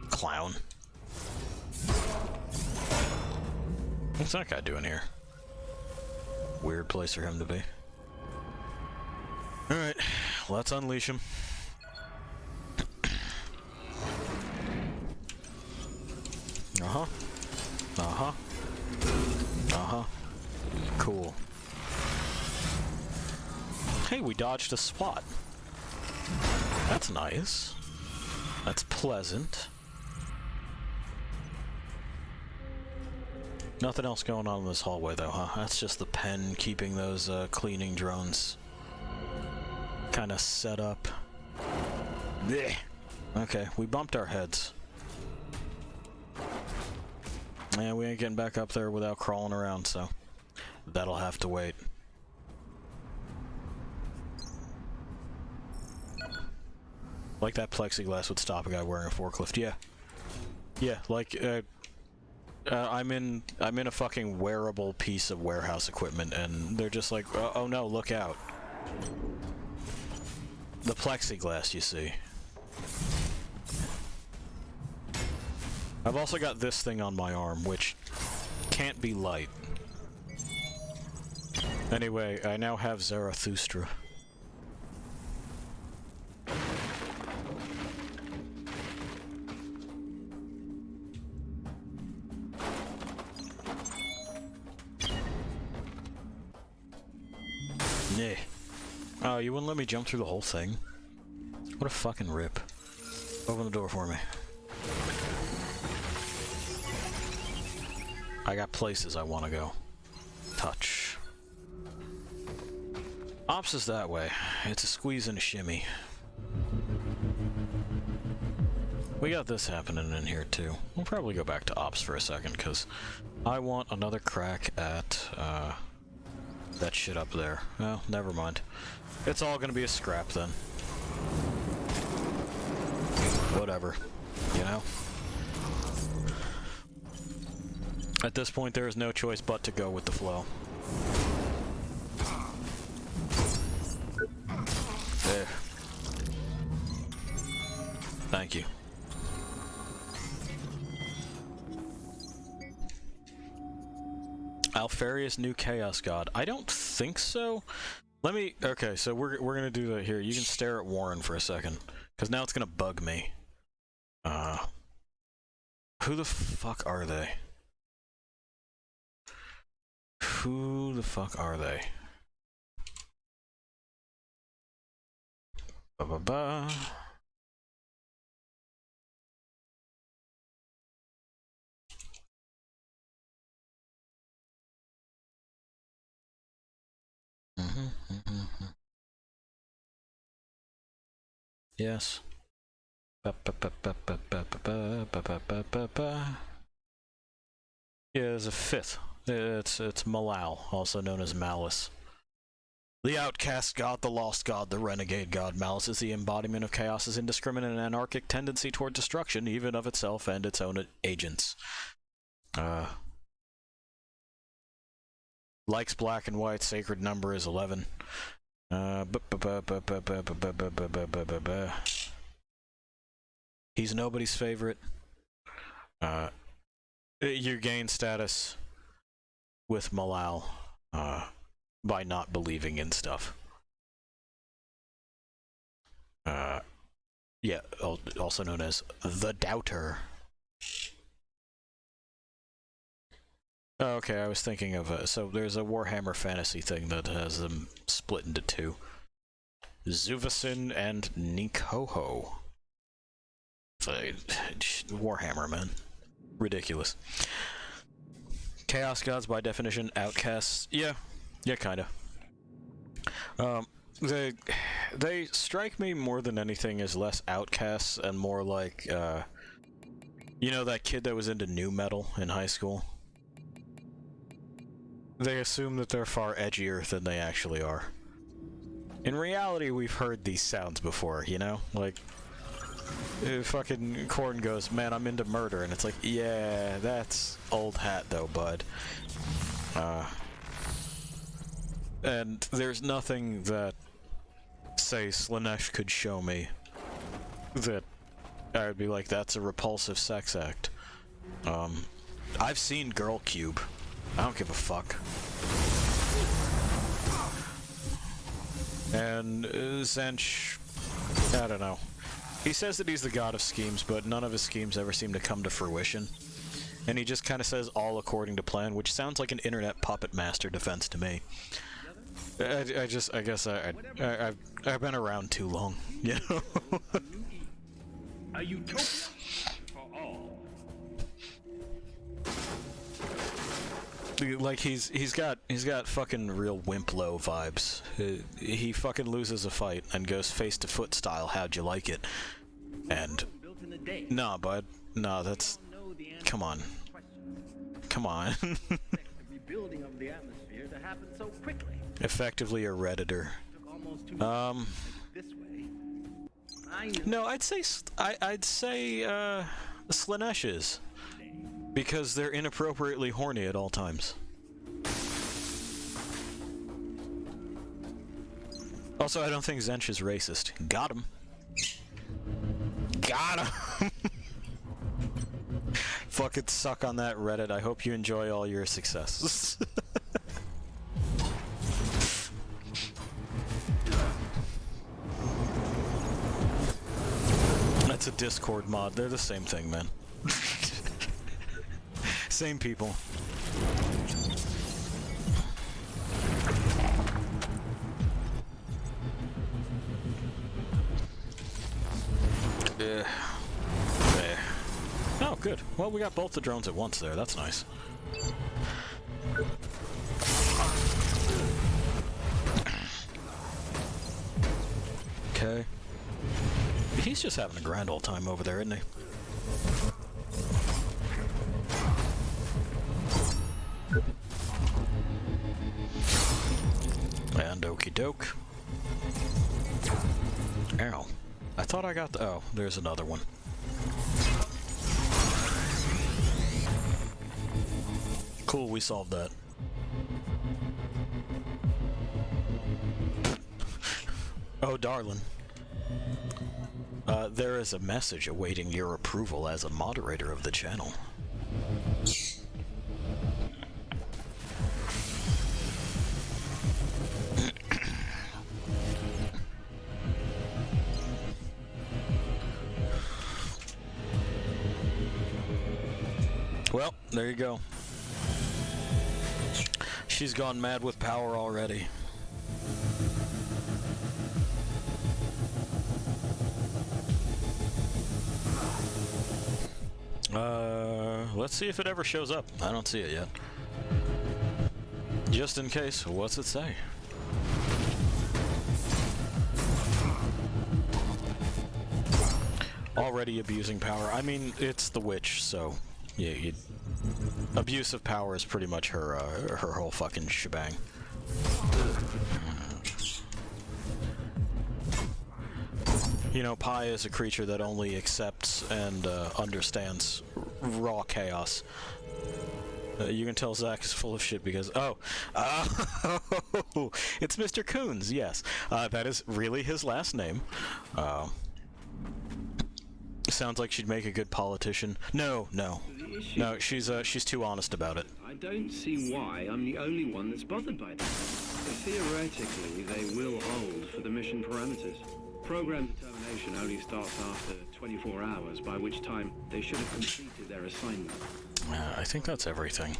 Clown. What's that guy doing here? Weird place for him to be. Alright, let's unleash him. Uh-huh. Uh-huh. Uh-huh. Cool. Hey, we dodged a SWAT. That's nice. That's pleasant. Nothing else going on in this hallway, though, huh? That's just the pen keeping those cleaning drones kind of set up. Blech. Okay, we bumped our heads. Yeah, we ain't getting back up there without crawling around, so that'll have to wait. Like that plexiglass would stop a guy wearing a forklift. Yeah. Yeah, like, I'm in a fucking wearable piece of warehouse equipment, and they're just like, oh no, look out. The plexiglass, you see. I've also got this thing on my arm, which can't be light. Anyway, I now have Zarathustra. Nah. Oh, you wouldn't let me jump through the whole thing? What a fucking rip. Open the door for me. I got places I want to go. Touch. Ops is that way. It's a squeeze and a shimmy. We got this happening in here too. We'll probably go back to Ops for a second, because I want another crack at that shit up there. Well, never mind. It's all gonna be a scrap then. Whatever. You know? At this point, there is no choice but to go with the flow. There. Thank you. Alfarius new Chaos God. I don't think so. Let me... Okay, so we're gonna do that here. You can stare at Warren for a second, because now it's gonna bug me. Who the fuck are they? Who the fuck are they? Ba-ba-ba. Yes. Yeah, there's a fifth. It's Malal, also known as Malice. The outcast god, the lost god, the renegade god. Malice is the embodiment of Chaos's indiscriminate and anarchic tendency toward destruction, even of itself and its own agents. Likes black and white, sacred number is 11. He's nobody's favorite. You gain status with Malal by not believing in stuff. Yeah, also known as the Doubter. Oh, okay, I was thinking of so there's a Warhammer Fantasy thing that has them split into two. Zuvasin and Nikoho. Warhammer, man. Ridiculous. Chaos gods, by definition, outcasts. Yeah, kinda. They strike me more than anything as less outcasts and more like, you know that kid that was into nu metal in high school? They assume that they're far edgier than they actually are. In reality, we've heard these sounds before, you know? Like, fucking Korn goes, man, I'm into murder, and it's like, yeah, that's old hat though, bud. And there's nothing that, say, Slanesh could show me that I would be like, that's a repulsive sex act. I've seen Girl Cube. I don't give a fuck. And Zench, I don't know. He says that he's the god of schemes, but none of his schemes ever seem to come to fruition. And he just kind of says all according to plan, which sounds like an internet puppet master defense to me. I guess I've been around too long, you know? A utopia for all. Like he's got fucking real Wimplo vibes. He fucking loses a fight and goes face to foot style. How'd you like it? And nah, bud, nah, that's come on. The rebuilding of the atmosphere that happened so quickly. Effectively a Redditor. This way. No, I'd say Slanesh is. Because they're inappropriately horny at all times. Also, I don't think Zench is racist. Got him. Got him! Fucking suck on that, Reddit. I hope you enjoy all your success. That's a Discord mod. They're the same thing, man. Same people. Oh, good. Well, we got both the drones at once there. That's nice. Okay. He's just having a grand old time over there, isn't he? And okie doke. Ow. I thought I got the... Oh, there's another one. Cool, we solved that. Oh, darling. There is a message awaiting your approval as a moderator of the channel. Well, there you go. She's gone mad with power already. Let's see if it ever shows up. I don't see it yet. Just in case, what's it say? Already abusing power. I mean, it's the witch, so yeah, abuse of power is pretty much her her whole fucking shebang. You know, Pi is a creature that only accepts and understands raw chaos. You can tell Zach is full of shit because... Oh! It's Mr. Coons, yes. That is really his last name. Sounds like she'd make a good politician. No, she's too honest about it. I don't see why I'm the only one that's bothered by that. Theoretically, they will hold for the mission parameters. Program determination only starts after 24 hours, by which time they should have completed their assignment. I think that's everything.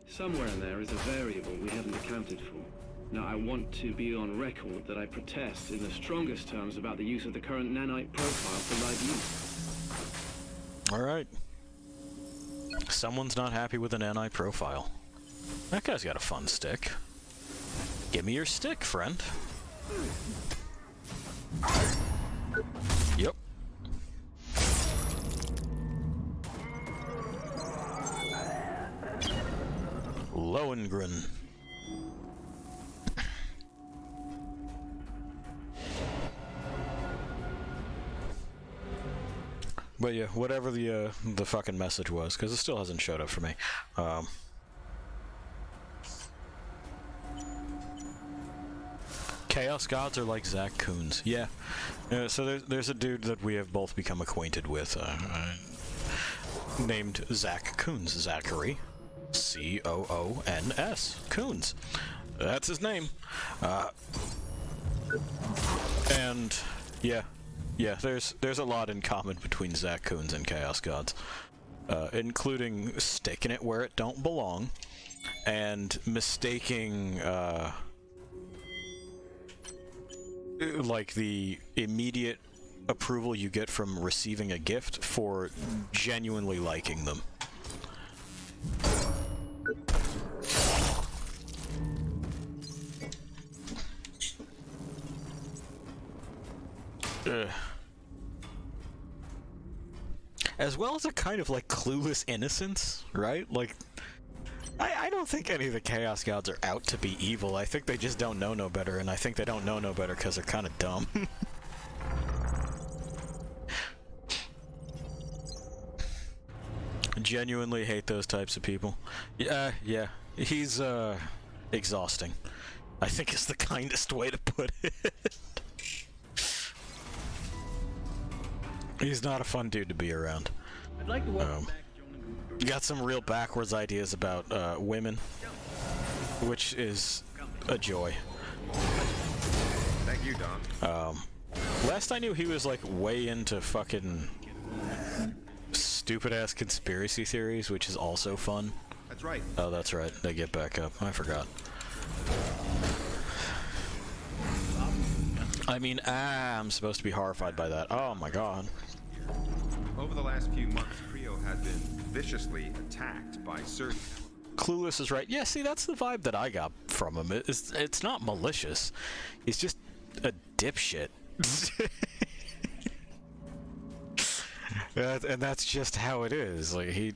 Somewhere in there is a variable we haven't accounted for. Now, I want to be on record that I protest in the strongest terms about the use of the current nanite profile for live use. Alright. Someone's not happy with an nanite profile. That guy's got a fun stick. Give me your stick, friend. Yep. Lohengrin. But yeah, whatever the fucking message was, because it still hasn't showed up for me. Chaos gods are like Zach Coons. Yeah. So there's a dude that we have both become acquainted with, named Zach Coons. Zachary. C-O-O-N-S. Coons. That's his name. And yeah, there's a lot in common between Zach Coons and Chaos Gods, including sticking it where it don't belong, and mistaking like the immediate approval you get from receiving a gift for genuinely liking them. As well as a kind of like clueless innocence, right? Like, I don't think any of the Chaos Gods are out to be evil. I think they just don't know no better, and I think they don't know no better because they're kind of dumb. Genuinely hate those types of people. Yeah, he's exhausting, I think is the kindest way to put it. He's not a fun dude to be around. I'd like to welcome back Jonah. Got some real backwards ideas about women, which is a joy. Thank you, Dom. Last I knew, he was like way into fucking stupid-ass conspiracy theories, which is also fun. That's right. Oh, that's right. They get back up. I forgot. I mean, I'm supposed to be horrified by that. Oh my god. Over the last few months, Creo has been viciously attacked by certain... Clueless is right. Yeah, see, that's the vibe that I got from him. It's not malicious. He's just a dipshit. And that's just how it is. Like, he's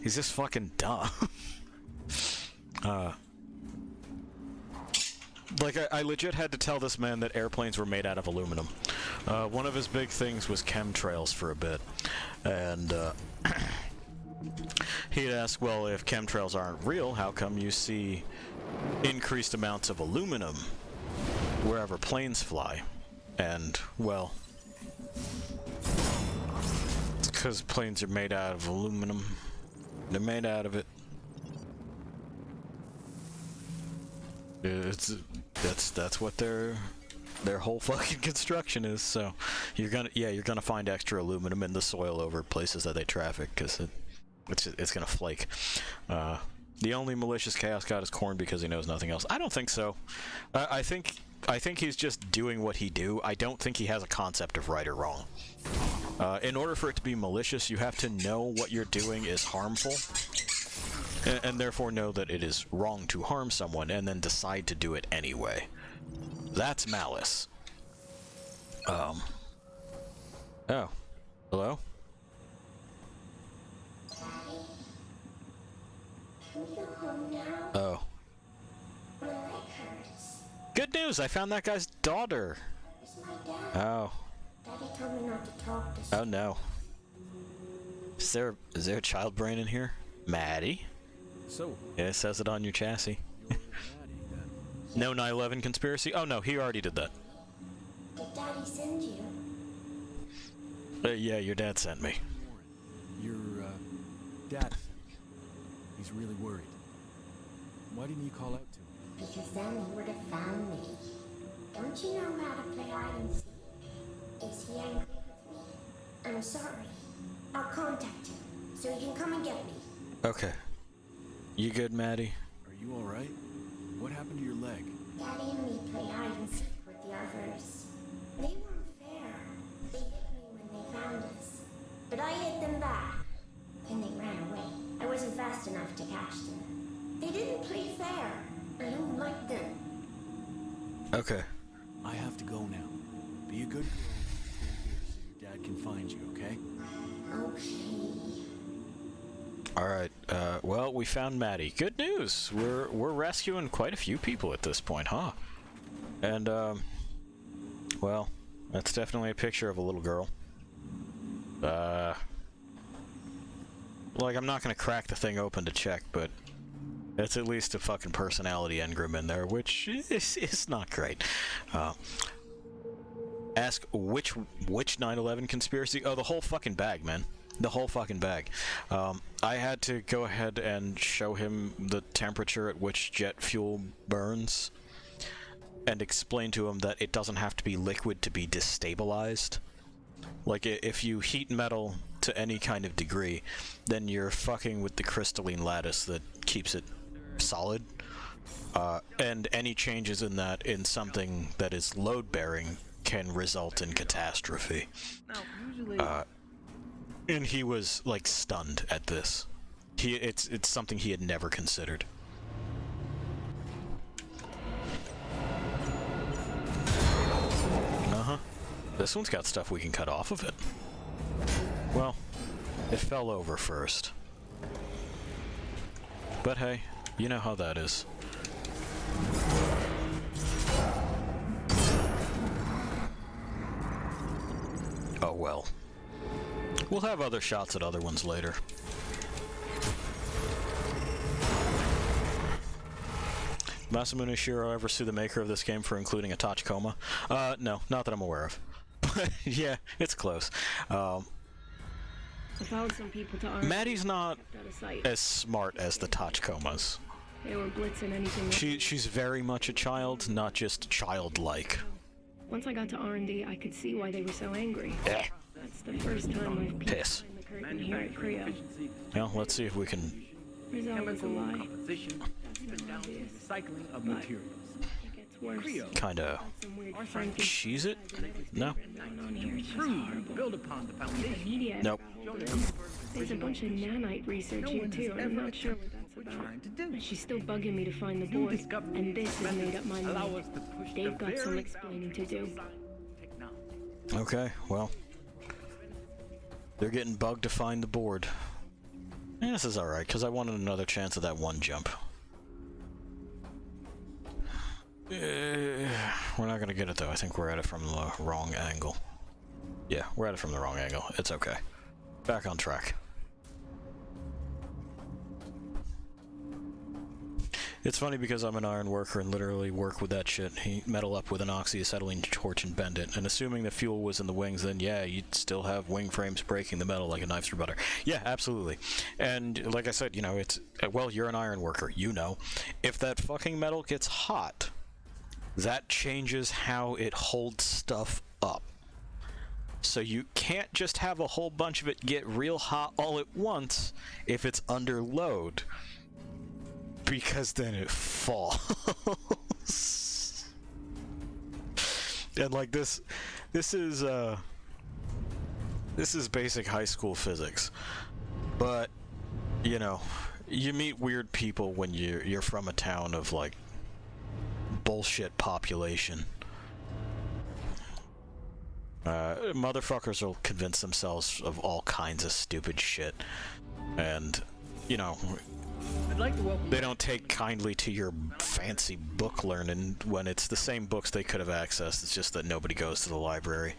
just fucking dumb. Like, I legit had to tell this man that airplanes were made out of aluminum. One of his big things was chemtrails for a bit. And, he'd ask, well, if chemtrails aren't real, how come you see increased amounts of aluminum wherever planes fly? And, well, it's because planes are made out of aluminum. They're made out of it. That's what their whole fucking construction is. So you're gonna find extra aluminum in the soil over places that they traffic, because it's gonna flake. The only malicious Chaos God is Korn because he knows nothing else. I don't think so. I think he's just doing what he do. I don't think he has a concept of right or wrong. In order for it to be malicious, you have to know what you're doing is harmful, and therefore know that it is wrong to harm someone, and then decide to do it anyway. That's malice. Oh. Hello? Oh. Good news! I found that guy's daughter! Oh. Daddy told me not to talk to Oh no. Is there a child brain in here? Maddie? So, Yeah, it says it on your chassis. No 9/11 conspiracy? Oh no, he already did that. Did Daddy send you? Yeah, your dad sent me. your, dad, he's really worried. Why didn't you call out to him? Because then he would have found me. Don't you know how to play hide and seek? Is he angry with me? I'm sorry. I'll contact him, so he can come and get me. Okay. You good, Maddie? Are you alright? What happened to your leg? Daddy and me played hide and seek with the others. They weren't fair. They hit me when they found us. But I hit them back. And they ran away. I wasn't fast enough to catch them. They didn't play fair. I don't like them. Okay. I have to go now. Be a good girl. Stay here so your dad can find you, okay? Okay. Alright, well, we found Maddie. Good news! We're rescuing quite a few people at this point, huh? And, well, that's definitely a picture of a little girl. Like, I'm not gonna crack the thing open to check, but it's at least a fucking personality engram in there, which is not great. Ask which 9/11 conspiracy? Oh, the whole fucking bag, man. The whole fucking bag. I had to go ahead and show him the temperature at which jet fuel burns and explain to him that it doesn't have to be liquid to be destabilized. Like, if you heat metal to any kind of degree, then you're fucking with the crystalline lattice that keeps it solid. And any changes in that in something that is load-bearing can result in catastrophe. Now, usually... And he was, like, stunned at this. It's something he had never considered. Uh-huh. This one's got stuff we can cut off of it. Well, it fell over first. But hey, you know how that is. Oh well. We'll have other shots at other ones later. Masamune Shiro ever sue the maker of this game for including a Tachikoma? No, not that I'm aware of. But yeah, it's close. I followed some people to Maddie's not as smart as the Tachikomas. They were blitzing anything. She's very much a child, not just childlike. Once I got to R&D, I could see why they were so angry. Yeah. That's the first time I've peeked Piss. behind the curtain here at Creo. Well, let's see if we can... There's always a lie. Composition, even down to the recycling of materials. It gets worse. Kinda... cheese it? No? Build upon the foundation. Nope. There's a bunch of nanite research here too, and I'm not sure what that's about. She's still bugging me to find the board, and this has made up my mind. They've got some explaining to do. Okay, well... they're getting bugged to find the board. Yeah, this is alright, because I wanted another chance at that one jump. We're not gonna get it though. I think we're at it from the wrong angle. Yeah, we're at it from the wrong angle. It's okay. Back on track. It's funny because I'm an iron worker and literally work with that shit. Heat metal up with an oxyacetylene torch and bend it. And assuming the fuel was in the wings, then yeah, you'd still have wing frames breaking the metal like a knife through butter. Yeah, absolutely. And like I said, you know, it's... well, you're an iron worker, you know. If that fucking metal gets hot, that changes how it holds stuff up. So you can't just have a whole bunch of it get real hot all at once if it's under load. Because then it falls. And like this is basic high school physics. But you know, you meet weird people when you're from a town of like bullshit population. Motherfuckers will convince themselves of all kinds of stupid shit. And you know, I'd like to welcome they don't take kindly to your fancy book learning when it's the same books they could have accessed. It's just that nobody goes to the library.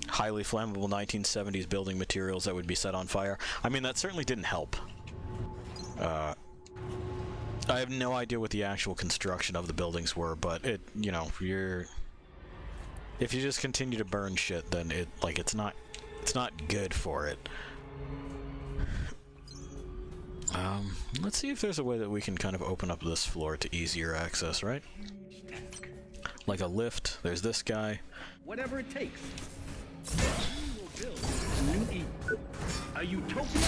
Highly flammable 1970s building materials that would be set on fire. I mean, that certainly didn't help. I have no idea what the actual construction of the buildings were, but it, you know, if you just continue to burn shit, then it's not good for it. Let's see if there's a way that we can kind of open up this floor to easier access, right? Like a lift. There's this guy. whatever it takes. We will build a new Eden. A utopia?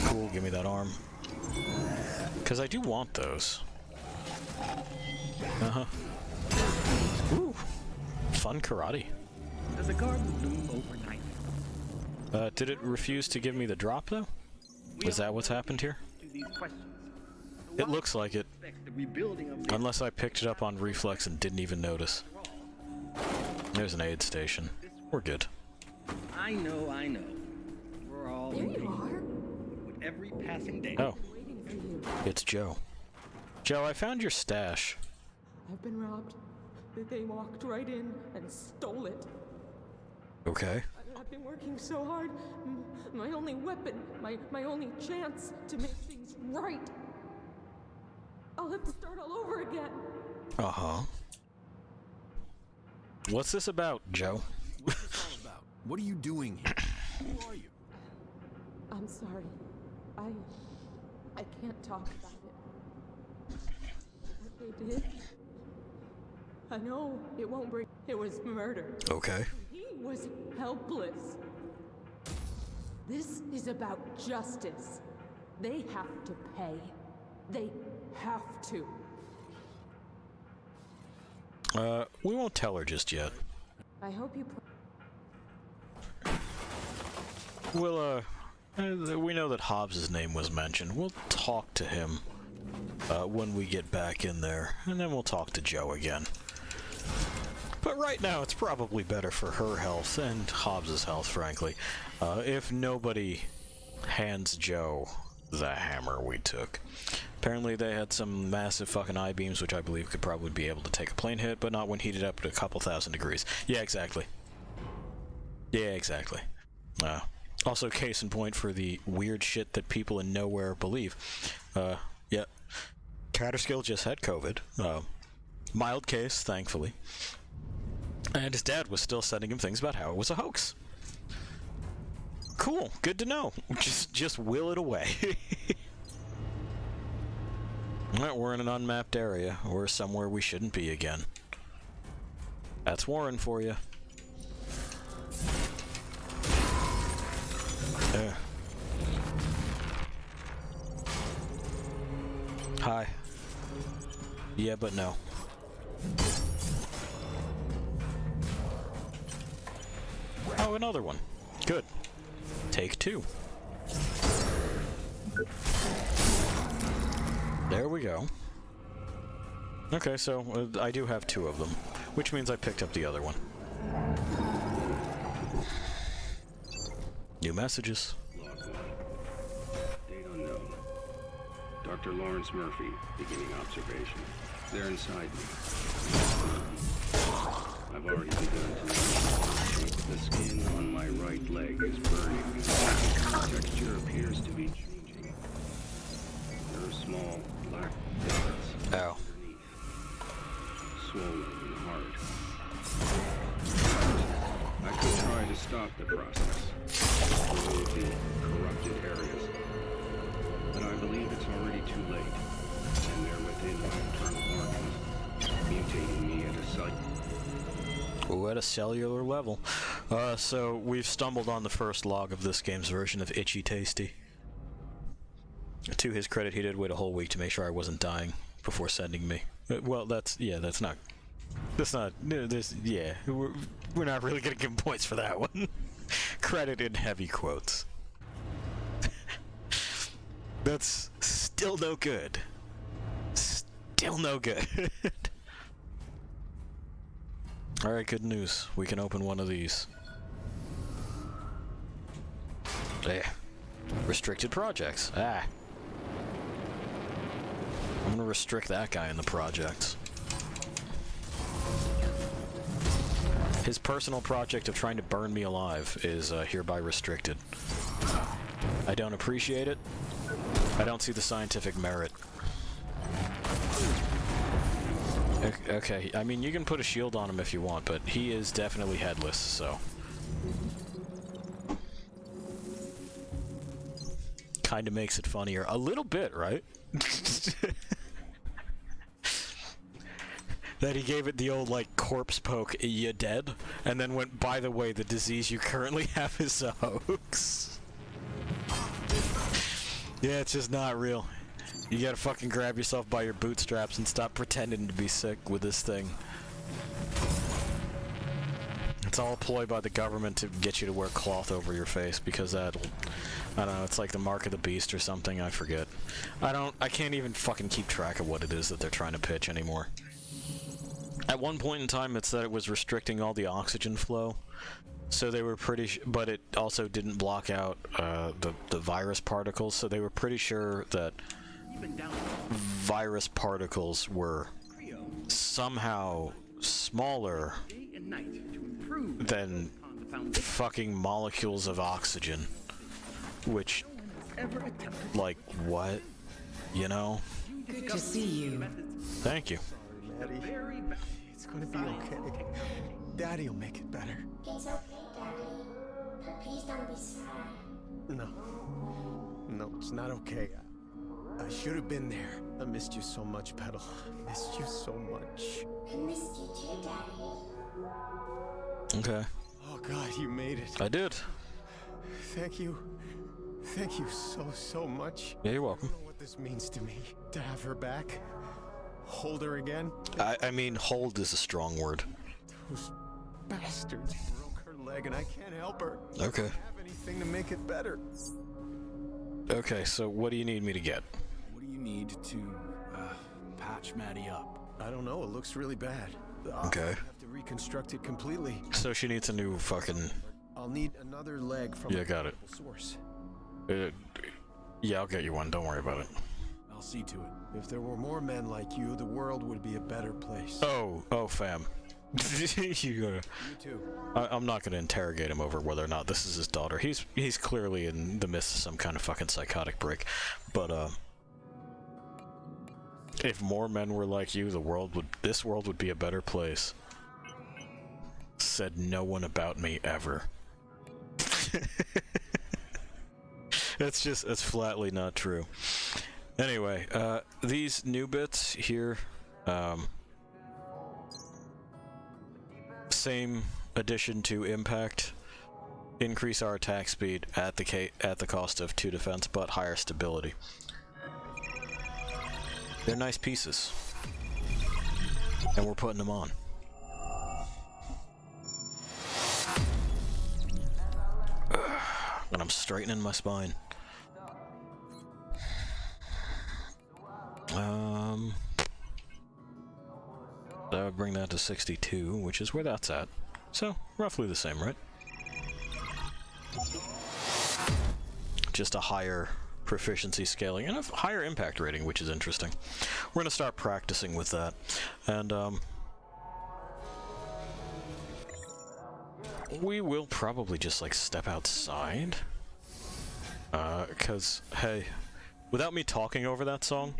Cool, give me that arm. Because I do want those. Uh-huh. Ooh. Fun karate. Does a garden bloom overnight? Did it refuse to give me the drop, though? Is that what's happened here? To these questions. It looks like it. The rebuilding of the Unless I picked it up on reflex and didn't even notice. There's an aid station. We're good. I know. We're all There you are. with every passing day. Oh. It's Joe. Joe, I found your stash. I've been robbed. They walked right in and stole it. Okay. I've been working so hard. My only weapon, my only chance to make things right. I'll have to start all over again. Uh-huh. What's this about, Joe? What's this all about? What are you doing here? Who are you? I'm sorry. I can't talk about it. What they did, I know it won't bring. It was murder. Okay. He was helpless. This is about justice. They have to pay. They have to. We won't tell her just yet. I hope you. We'll, we know that Hobbs's name was mentioned. We'll talk to him, when we get back in there, and then we'll talk to Joe again. But right now, it's probably better for her health, and Hobbs's health, frankly, if nobody hands Joe the hammer we took. Apparently they had some massive fucking I-beams, which I believe could probably be able to take a plane hit, but not when heated up to a couple thousand degrees. Yeah, exactly. Yeah, exactly. Also, case in point for the weird shit that people in nowhere believe. Yeah. Catterskill just had COVID. Mild case, thankfully. And his dad was still sending him things about how it was a hoax. Cool, good to know. Just will it away. Well, we're in an unmapped area. We're somewhere we shouldn't be again. That's Warren for you. Hi. Yeah, but no. Oh, another one. Good. Take two. There we go. Okay, so I do have two of them, which means I picked up the other one. New messages. Log 1. Date unknown. Dr. Lawrence Murphy, beginning observation. They're inside me. I've already begun to notice. The skin on my right leg is burning. The texture appears to be changing. There are small black dots underneath. Swollen and hard. I could try to stop the process. Remove the corrupted areas. But I believe it's already too late. And they're within my internal organs, mutating me at a site. Ooh, at a cellular level. So we've stumbled on the first log of this game's version of Itchy Tasty. To his credit, he did wait a whole week to make sure I wasn't dying before sending me. Well, we're not really gonna give him points for that one. Credit in heavy quotes. That's still no good. Still no good. Alright, good news. We can open one of these. Restricted projects. I'm gonna restrict that guy in the projects. His personal project of trying to burn me alive is hereby restricted. I don't appreciate it. I don't see the scientific merit. Okay, I mean, you can put a shield on him if you want, but he is definitely headless, so... Kinda makes it funnier. A little bit, right? That he gave it the old, like, corpse poke, you dead? And then went, by the way, the disease you currently have is a hoax. Yeah, it's just not real. You gotta fucking grab yourself by your bootstraps and stop pretending to be sick with this thing. It's all a ploy by the government to get you to wear cloth over your face because that'll... I don't know, it's like the mark of the beast or something, I forget. I can't even fucking keep track of what it is that they're trying to pitch anymore. At one point in time, it said it was restricting all the oxygen flow. So they were pretty but it also didn't block out the virus particles, so they were pretty sure that virus particles were somehow smaller than fucking molecules of oxygen. Which, like, what? You know? Good to see you. Thank you. Maddie, it's gonna be okay. Daddy'll make it better. It's okay, Daddy. But please don't be sad. No, it's not okay. I should have been there. I missed you so much, Petal. I missed you so much. I missed you too, Daddy. Okay. Oh God, you made it. I did. Thank you. Thank you so much. Yeah, you're welcome. I don't know what this means to me. To have her back. Hold her again. I mean, hold is a strong word. Those bastards broke her leg and I can't help her. Okay. I don't have anything to make it better. Okay, so what do you need me to get? What do you need to patch Maddie up? I don't know. It looks really bad. Okay. I'll have to reconstruct it completely. So she needs a new fucking... I'll need another leg from Yeah, got it. source. Yeah, I'll get you one. Don't worry about it. I'll see to it. If there were more men like you, the world would be a better place. Oh, fam. You gotta... You too. I'm not gonna interrogate him over whether or not this is his daughter. He's clearly in the midst of some kind of fucking psychotic break. But, if more men were like you, this world would be a better place. Said no one about me ever. That's flatly not true. Anyway, these new bits here, same addition to impact, increase our attack speed at the cost of 2 defense, but higher stability. They're nice pieces, and we're putting them on. And I'm straightening my spine. That would bring that to 62, which is where that's at. So, roughly the same, right? Just a higher proficiency scaling and a higher impact rating, which is interesting. We're gonna start practicing with that. And, we will probably just, like, step outside. 'Cause, hey, without me talking over that song,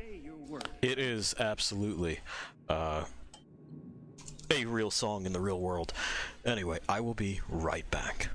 it is absolutely, a real song in the real world. Anyway, I will be right back.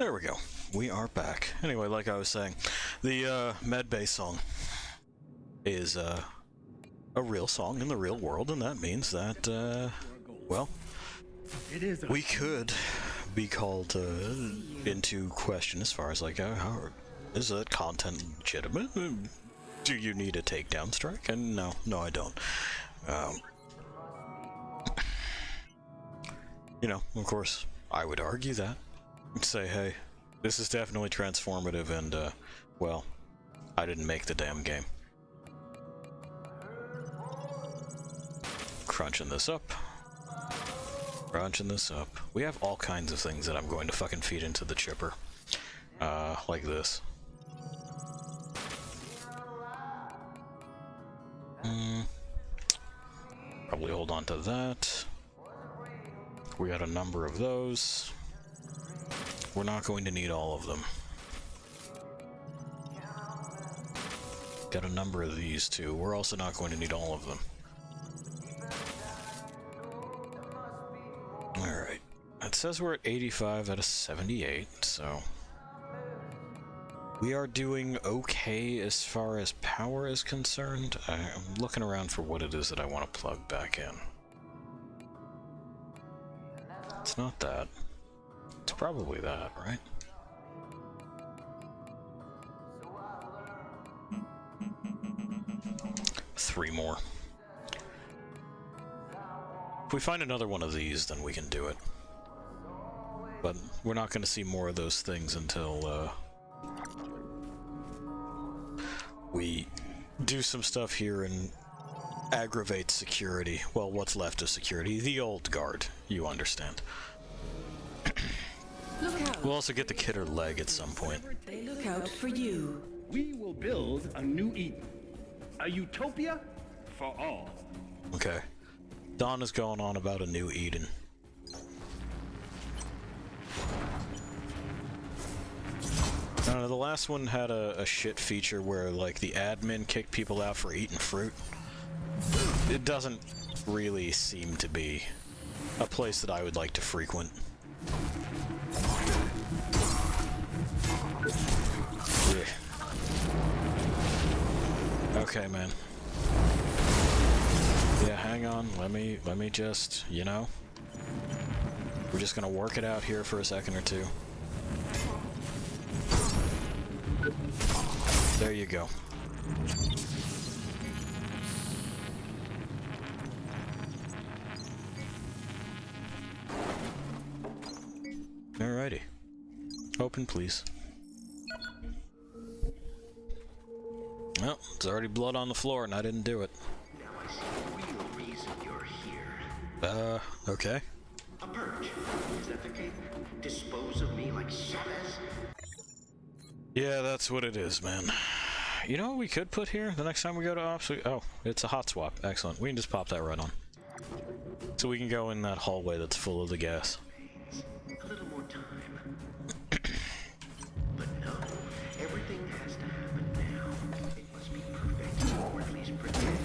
There we go. We are back. Anyway, like I was saying, the medbay song is a real song in the real world, and that means that, well, we could be called into question as far as like, how is that content legitimate? Do you need a takedown strike? And no, I don't. You know, of course, I would argue that. Say, hey, this is definitely transformative, and, well, I didn't make the damn game. Crunching this up. Crunching this up. We have all kinds of things that I'm going to fucking feed into the chipper. Like this. Probably hold on to that. We got a number of those. We're not going to need all of them. Got a number of these too. We're also not going to need all of them. Alright. It says we're at 85 out of 78, so... we are doing okay as far as power is concerned. I'm looking around for what it is that I want to plug back in. It's not that. It's probably that, right? Three more. If we find another one of these, then we can do it. But we're not going to see more of those things until, we do some stuff here and aggravate security. Well, what's left of security? The old guard, you understand. We'll also get the kidder leg at some point. They look out for you. We will build a new Eden. A utopia for all. Okay. Don is going on about a new Eden. The last one had a shit feature where, like, the admin kicked people out for eating fruit. It doesn't really seem to be a place that I would like to frequent. Yeah. Okay, man. Yeah, hang on. Let me just, you know, we're just gonna work it out here for a second or two. There you go. Alrighty. Open, please. Well, there's already blood on the floor and I didn't do it. Now I see the real reason you're here. Okay. A purge. Is that the case? Dispose of me like Chavez? Yeah, that's what it is, man. You know what we could put here the next time we go to ops? Oh, it's a hot swap. Excellent. We can just pop that right on. So we can go in that hallway that's full of the gas. A little more time. But no, everything has to happen now. It must be perfect, or at least pretend.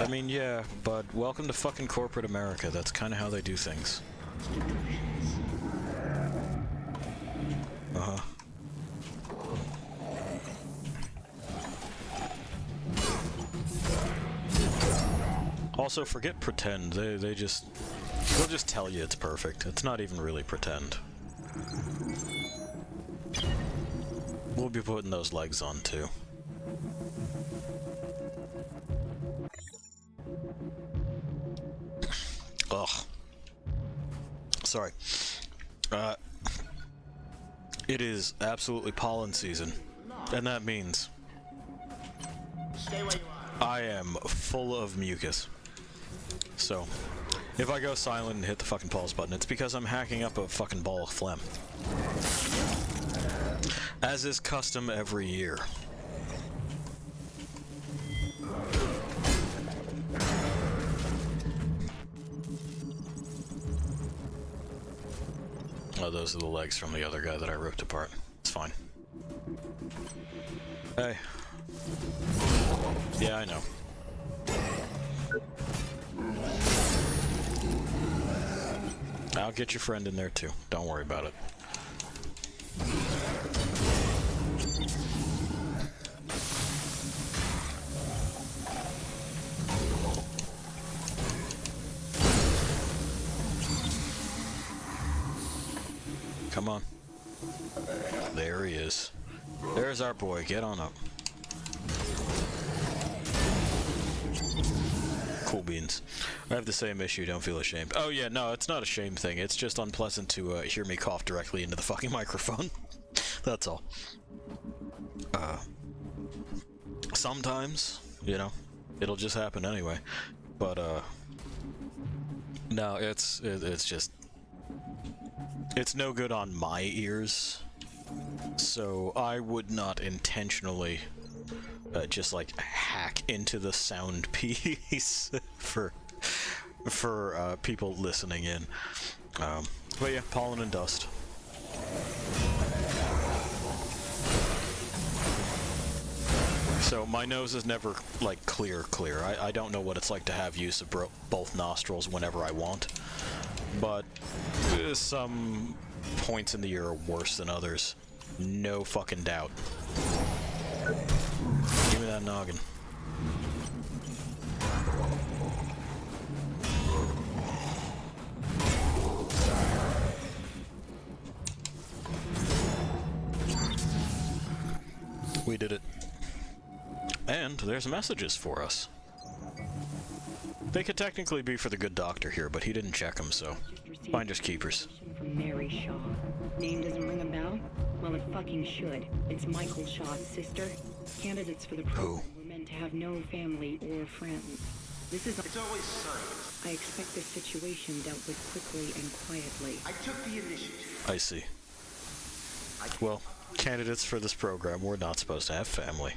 I mean, yeah, but welcome to fucking corporate America. That's kind of how they do things. Uh-huh. Also, forget pretend. They'll just tell you it's perfect. It's not even really pretend. We'll be putting those legs on too. Ugh. Sorry. It is absolutely pollen season, and that means Stay where you are. I am full of mucus. So, if I go silent and hit the fucking pause button, it's because I'm hacking up a fucking ball of phlegm. As is custom every year. Oh, those are the legs from the other guy that I ripped apart. It's fine. Hey. Yeah, I know. I'll get your friend in there too. Don't worry about it. Come on. There he is. There's our boy. Get on up. Cool beans. I have the same issue, don't feel ashamed. Oh yeah, no, it's not a shame thing. It's just unpleasant to hear me cough directly into the fucking microphone. That's all. Sometimes, you know, it'll just happen anyway. But, no, it's just... It's no good on my ears. So I would not intentionally just like hack into the sound piece for people listening in. But yeah, pollen and dust. So my nose is never like clear. I don't know what it's like to have use of both nostrils whenever I want, but some points in the year are worse than others. No fucking doubt. Give me that noggin. We did it. And there's messages for us. They could technically be for the good doctor here, but he didn't check them, so finders keepers. From Mary Shaw. Name doesn't ring a bell? Well, it fucking should. It's Michael Shaw's sister. Candidates for the program were meant to have no family or friends. This is... It's always science. I expect this situation dealt with quickly and quietly. I took the initiative. I see. Well, candidates for this program were not supposed to have family.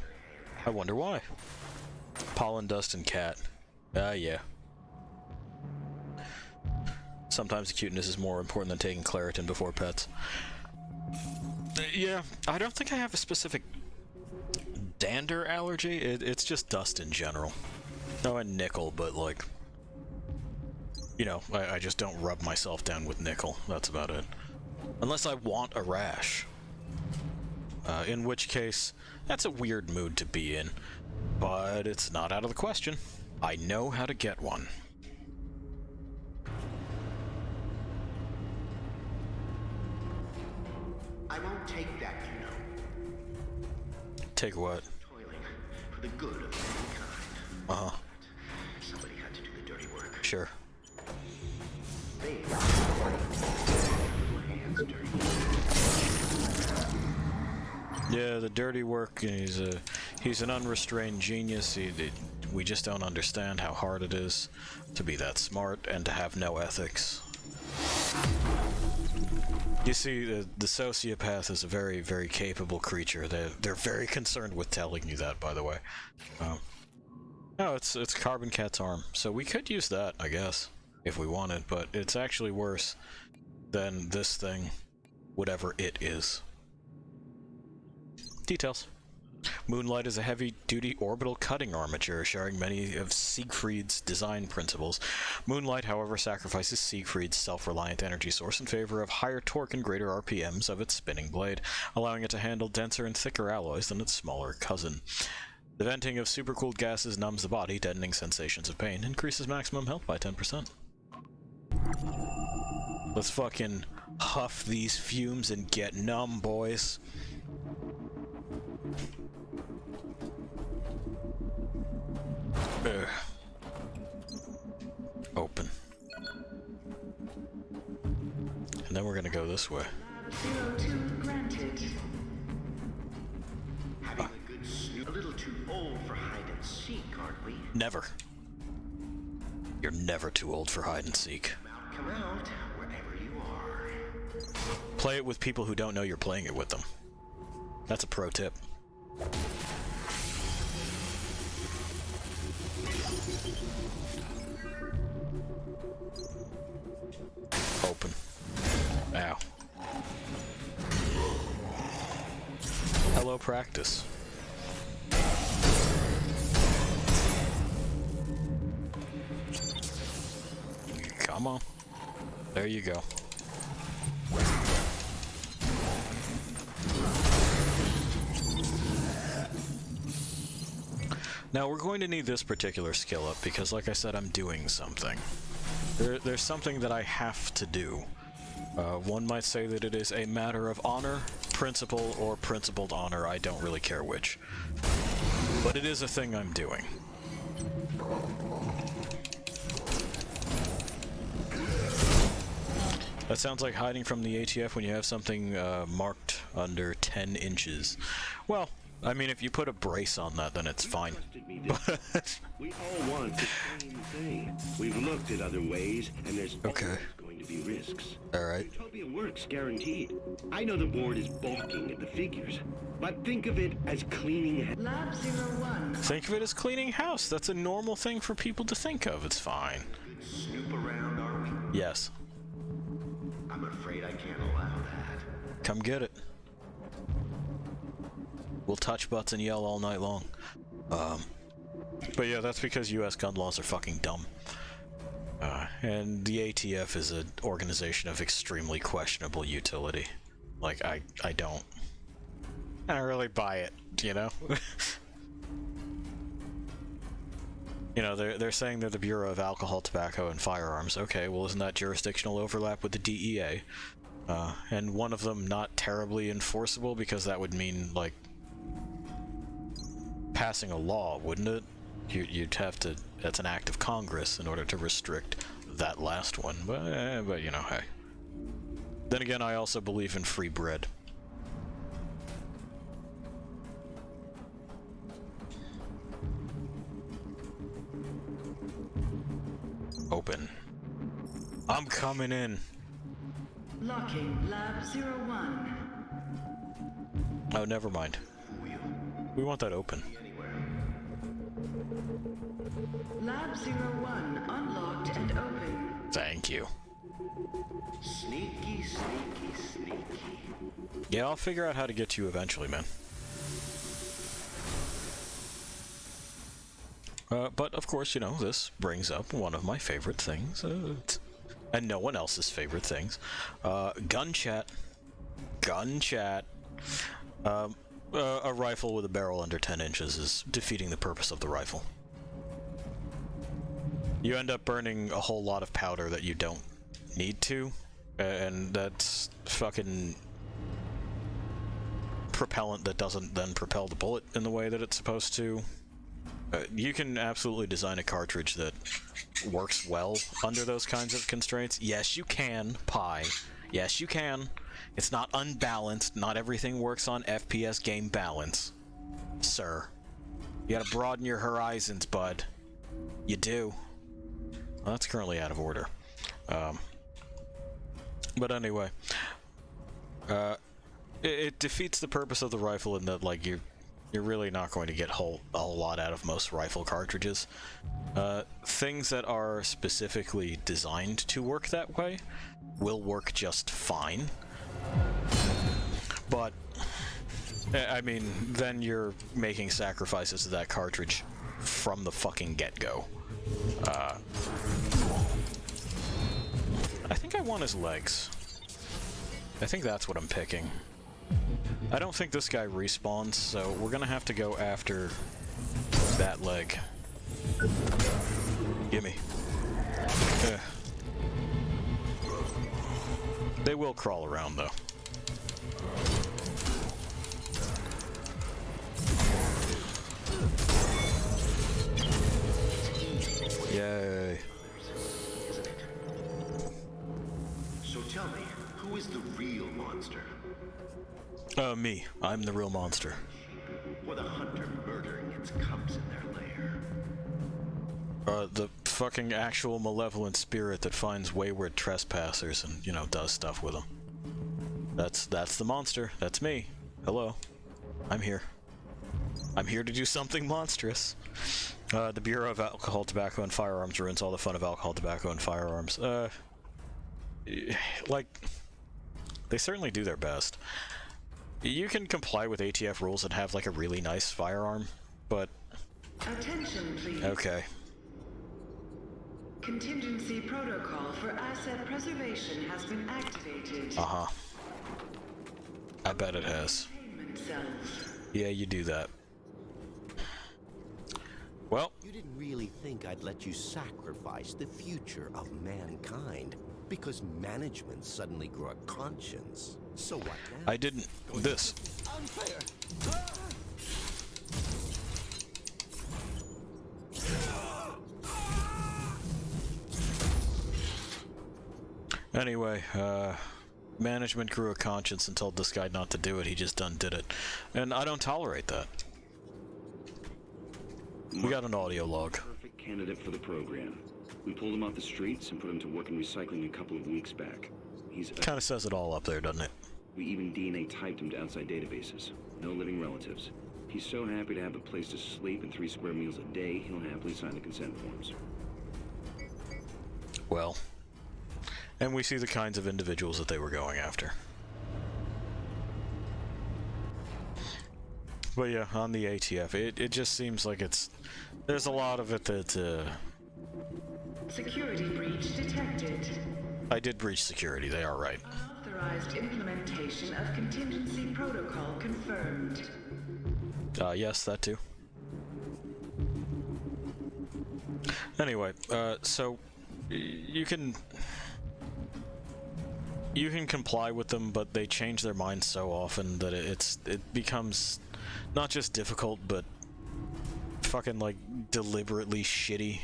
I wonder why. Pollen, dust, and cat. Yeah. Sometimes cuteness is more important than taking Claritin before pets. Yeah, I don't think I have a specific dander allergy. It's just dust in general. Oh, and nickel, but like... You know, I just don't rub myself down with nickel. That's about it. Unless I want a rash. In which case, that's a weird mood to be in. But it's not out of the question. I know how to get one. I won't take that, you know. Take what? Toiling for the good of mankind. Uh-huh. Somebody had to do the dirty work. Sure. They hands dirty. Yeah, the dirty work. He's an unrestrained genius. We just don't understand how hard it is to be that smart and to have no ethics. You see, the sociopath is a very, very capable creature. They're very concerned with telling you that, by the way. No, it's Carbon Cat's arm, so we could use that, I guess, if we wanted, but it's actually worse than this thing, whatever it is. Details. Moonlight is a heavy-duty orbital cutting armature, sharing many of Siegfried's design principles. Moonlight, however, sacrifices Siegfried's self-reliant energy source in favor of higher torque and greater RPMs of its spinning blade, allowing it to handle denser and thicker alloys than its smaller cousin. The venting of supercooled gases numbs the body, deadening sensations of pain, increases maximum health by 10%. Let's fucking huff these fumes and get numb, boys. Open. And then we're gonna go this way. 02 granted. Having a good snoop. A little too old for hide and seek, aren't we? Never. You're never too old for hide and seek. Come out wherever you are. Play it with people who don't know you're playing it with them. That's a pro tip. Open. Ow. Hello, practice. Come on. There you go. Now, we're going to need this particular skill up because, like I said, I'm doing something. There's something that I have to do. One might say that it is a matter of honor, principle, or principled honor. I don't really care which. But it is a thing I'm doing. That sounds like hiding from the ATF when you have something marked under 10 inches. Well, I mean, if you put a brace on that, then it's fine. We all want the same thing. We've looked at other ways, and there's always going to be risks. Alright. Utopia works, guaranteed. I know the board is balking at the figures, but think of it as cleaning... Lab 01. Think of it as cleaning house. That's a normal thing for people to think of. It's fine. Snoop around, are we? Yes. I'm afraid I can't allow that. Come get it. We'll touch butts and yell all night long. But yeah, that's because US gun laws are fucking dumb. And the ATF is an organization of extremely questionable utility. Like, I don't really buy it, you know? You know, they're saying they're the Bureau of Alcohol, Tobacco, and Firearms. Okay, well, isn't that jurisdictional overlap with the DEA? And one of them not terribly enforceable because that would mean, like, passing a law, wouldn't it? You'd have to... That's an act of Congress in order to restrict that last one. But you know, hey. Then again, I also believe in free bread. Open. I'm coming in. Locking Lab 01. Oh, never mind. We want that open. Lab 01 unlocked and open. Thank you. Sneaky, sneaky, sneaky. Yeah, I'll figure out how to get to you eventually, man. But of course, you know, this brings up one of my favorite things, and no one else's favorite things. Gun chat. Gun chat. A rifle with a barrel under 10 inches is defeating the purpose of the rifle. You end up burning a whole lot of powder that you don't need to, and that's fucking propellant that doesn't then propel the bullet in the way that it's supposed to. You can absolutely design a cartridge that works well under those kinds of constraints. Yes, you can, Pi. Yes, you can. It's not unbalanced. Not everything works on FPS game balance, sir. You gotta broaden your horizons, bud. You do. Well, that's currently out of order. But anyway, it defeats the purpose of the rifle in that, like, you're really not going to get a whole lot out of most rifle cartridges. Things that are specifically designed to work that way will work just fine. But, I mean, then you're making sacrifices to that cartridge from the fucking get-go. I think I want his legs. I think that's what I'm picking. I don't think this guy respawns, so we're gonna have to go after that leg. Gimme. They will crawl around, though. Yay. So tell me, who is the real monster? Me. I'm the real monster. Or the hunter murdering its cubs in their lair? The fucking actual malevolent spirit that finds wayward trespassers and, you know, does stuff with them. That's the monster. That's me. Hello. I'm here. I'm here to do something monstrous. The Bureau of Alcohol, Tobacco, and Firearms ruins all the fun of alcohol, tobacco, and firearms. Like, they certainly do their best. You can comply with ATF rules and have, like, a really nice firearm, but... Attention, please. Okay. Contingency protocol for asset preservation has been activated. Uh-huh. I bet it has. Yeah, you do that. Well, You didn't really think I'd let you sacrifice the future of mankind because management suddenly grew a conscience. So what now? I didn't. This. Unfair! Anyway, management grew a conscience and told this guy not to do it. He just undid it. And I don't tolerate that. We got an audio log. Perfect candidate for the program. We pulled him off the streets and put him to work in recycling a couple of weeks back. He's kind of says it all up there, doesn't it? We even DNA typed him to outside databases. No living relatives. He's so happy to have a place to sleep and 3 square meals a day, he'll happily sign the consent forms. Well, and we see the kinds of individuals that they were going after. But yeah, on the ATF, it just seems like there's a lot of it that, Security breach detected. I did breach security, they are right. Unauthorized implementation of contingency protocol confirmed. Yes, that too. Anyway, so you can comply with them, but they change their minds so often that it becomes not just difficult, but fucking like deliberately shitty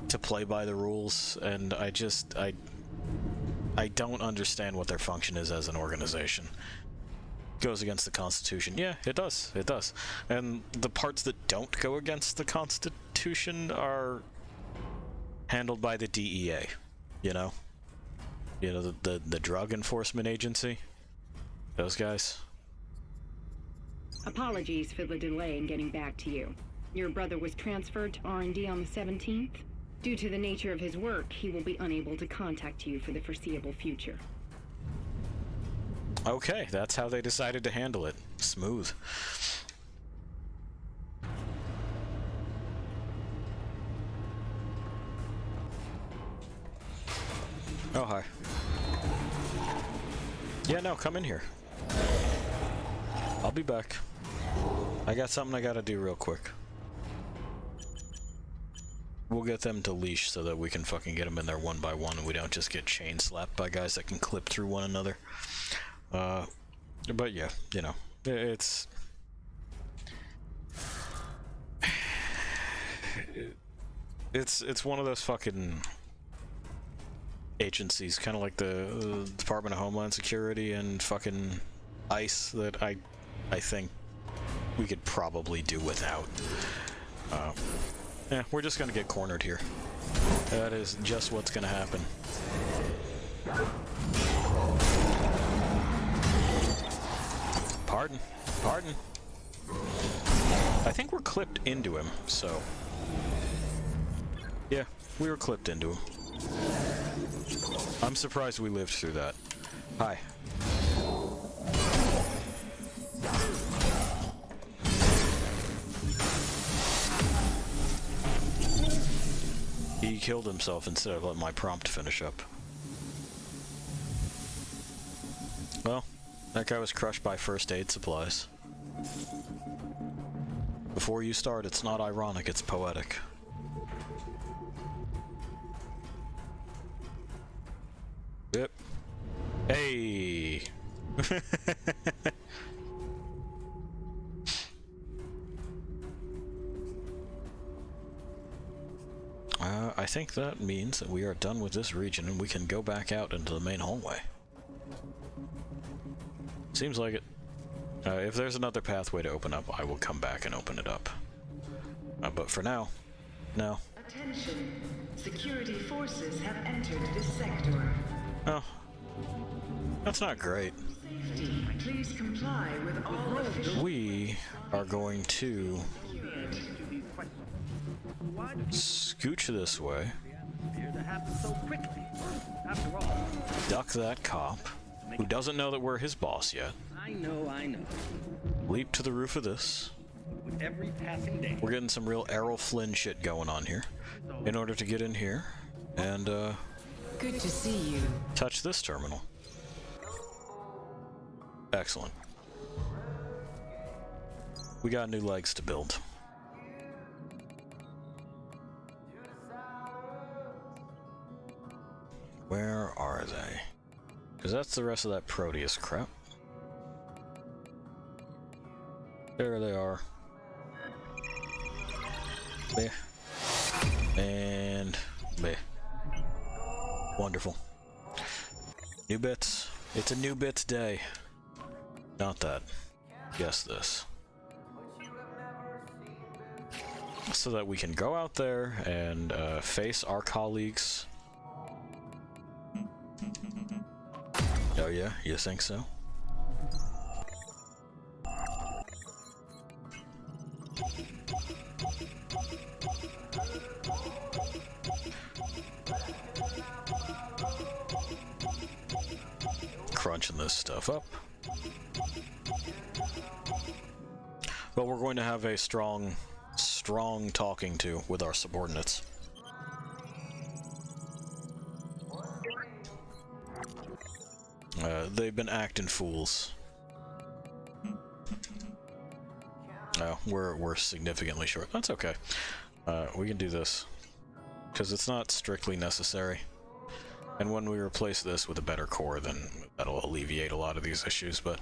to play by the rules, and I don't understand what their function is as an organization. Goes against the Constitution. Yeah, it does. It does. And the parts that don't go against the Constitution are handled by the DEA, you know? You know, the Drug Enforcement Agency? Those guys? Apologies for the delay in getting back to you. Your brother was transferred to R&D on the 17th. Due to the nature of his work, he will be unable to contact you for the foreseeable future. Okay, that's how they decided to handle it. Smooth. Oh, hi. Yeah, no, come in here. I'll be back. I got something I gotta do real quick. We'll get them to leash so that we can fucking get them in there one by one and we don't just get chain slapped by guys that can clip through one another. But yeah, you know, it's one of those fucking agencies, kind of like the Department of Homeland Security and fucking ICE, that I think we could probably do without. Yeah, we're just gonna get cornered here. That is just what's gonna happen. Pardon. Pardon. I think we're clipped into him, so... Yeah, we were clipped into him. I'm surprised we lived through that. Hi. He killed himself instead of letting my prompt finish up. Well, that guy was crushed by first aid supplies. Before you start, it's not ironic, it's poetic. Yep. Hey! I think that means that we are done with this region and we can go back out into the main hallway. Seems like it. If there's another pathway to open up, I will come back and open it up. But for now, no. Attention. Security forces have entered this sector. Oh. That's not great. Safety. Please comply with all official... We are going to scooch this way. Duck that cop, who doesn't know that we're his boss yet. I know. Leap to the roof of this. With every passing day. We're getting some real Errol Flynn shit going on here. In order to get in here and, Good to see you. touch this terminal. Excellent. We got new legs to build. Where are they? Because that's the rest of that Proteus crap. There they are. Meh. And meh. Wonderful. New bits. It's a new bits day. Not that. Yes, this. So that we can go out there and face our colleagues. Oh yeah? You think so? Crunching this stuff up. But we're going to have a strong talking to with our subordinates. They've been acting fools. Oh, we're significantly short. That's okay. We can do this because it's not strictly necessary. And when we replace this with a better core, then that'll alleviate a lot of these issues, but...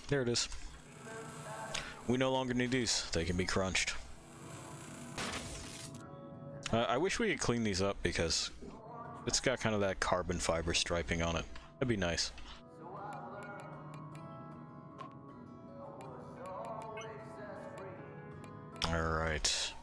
There it is. We no longer need these. They can be crunched. I wish we could clean these up because it's got kind of that carbon fiber striping on it. That'd be nice. Alright.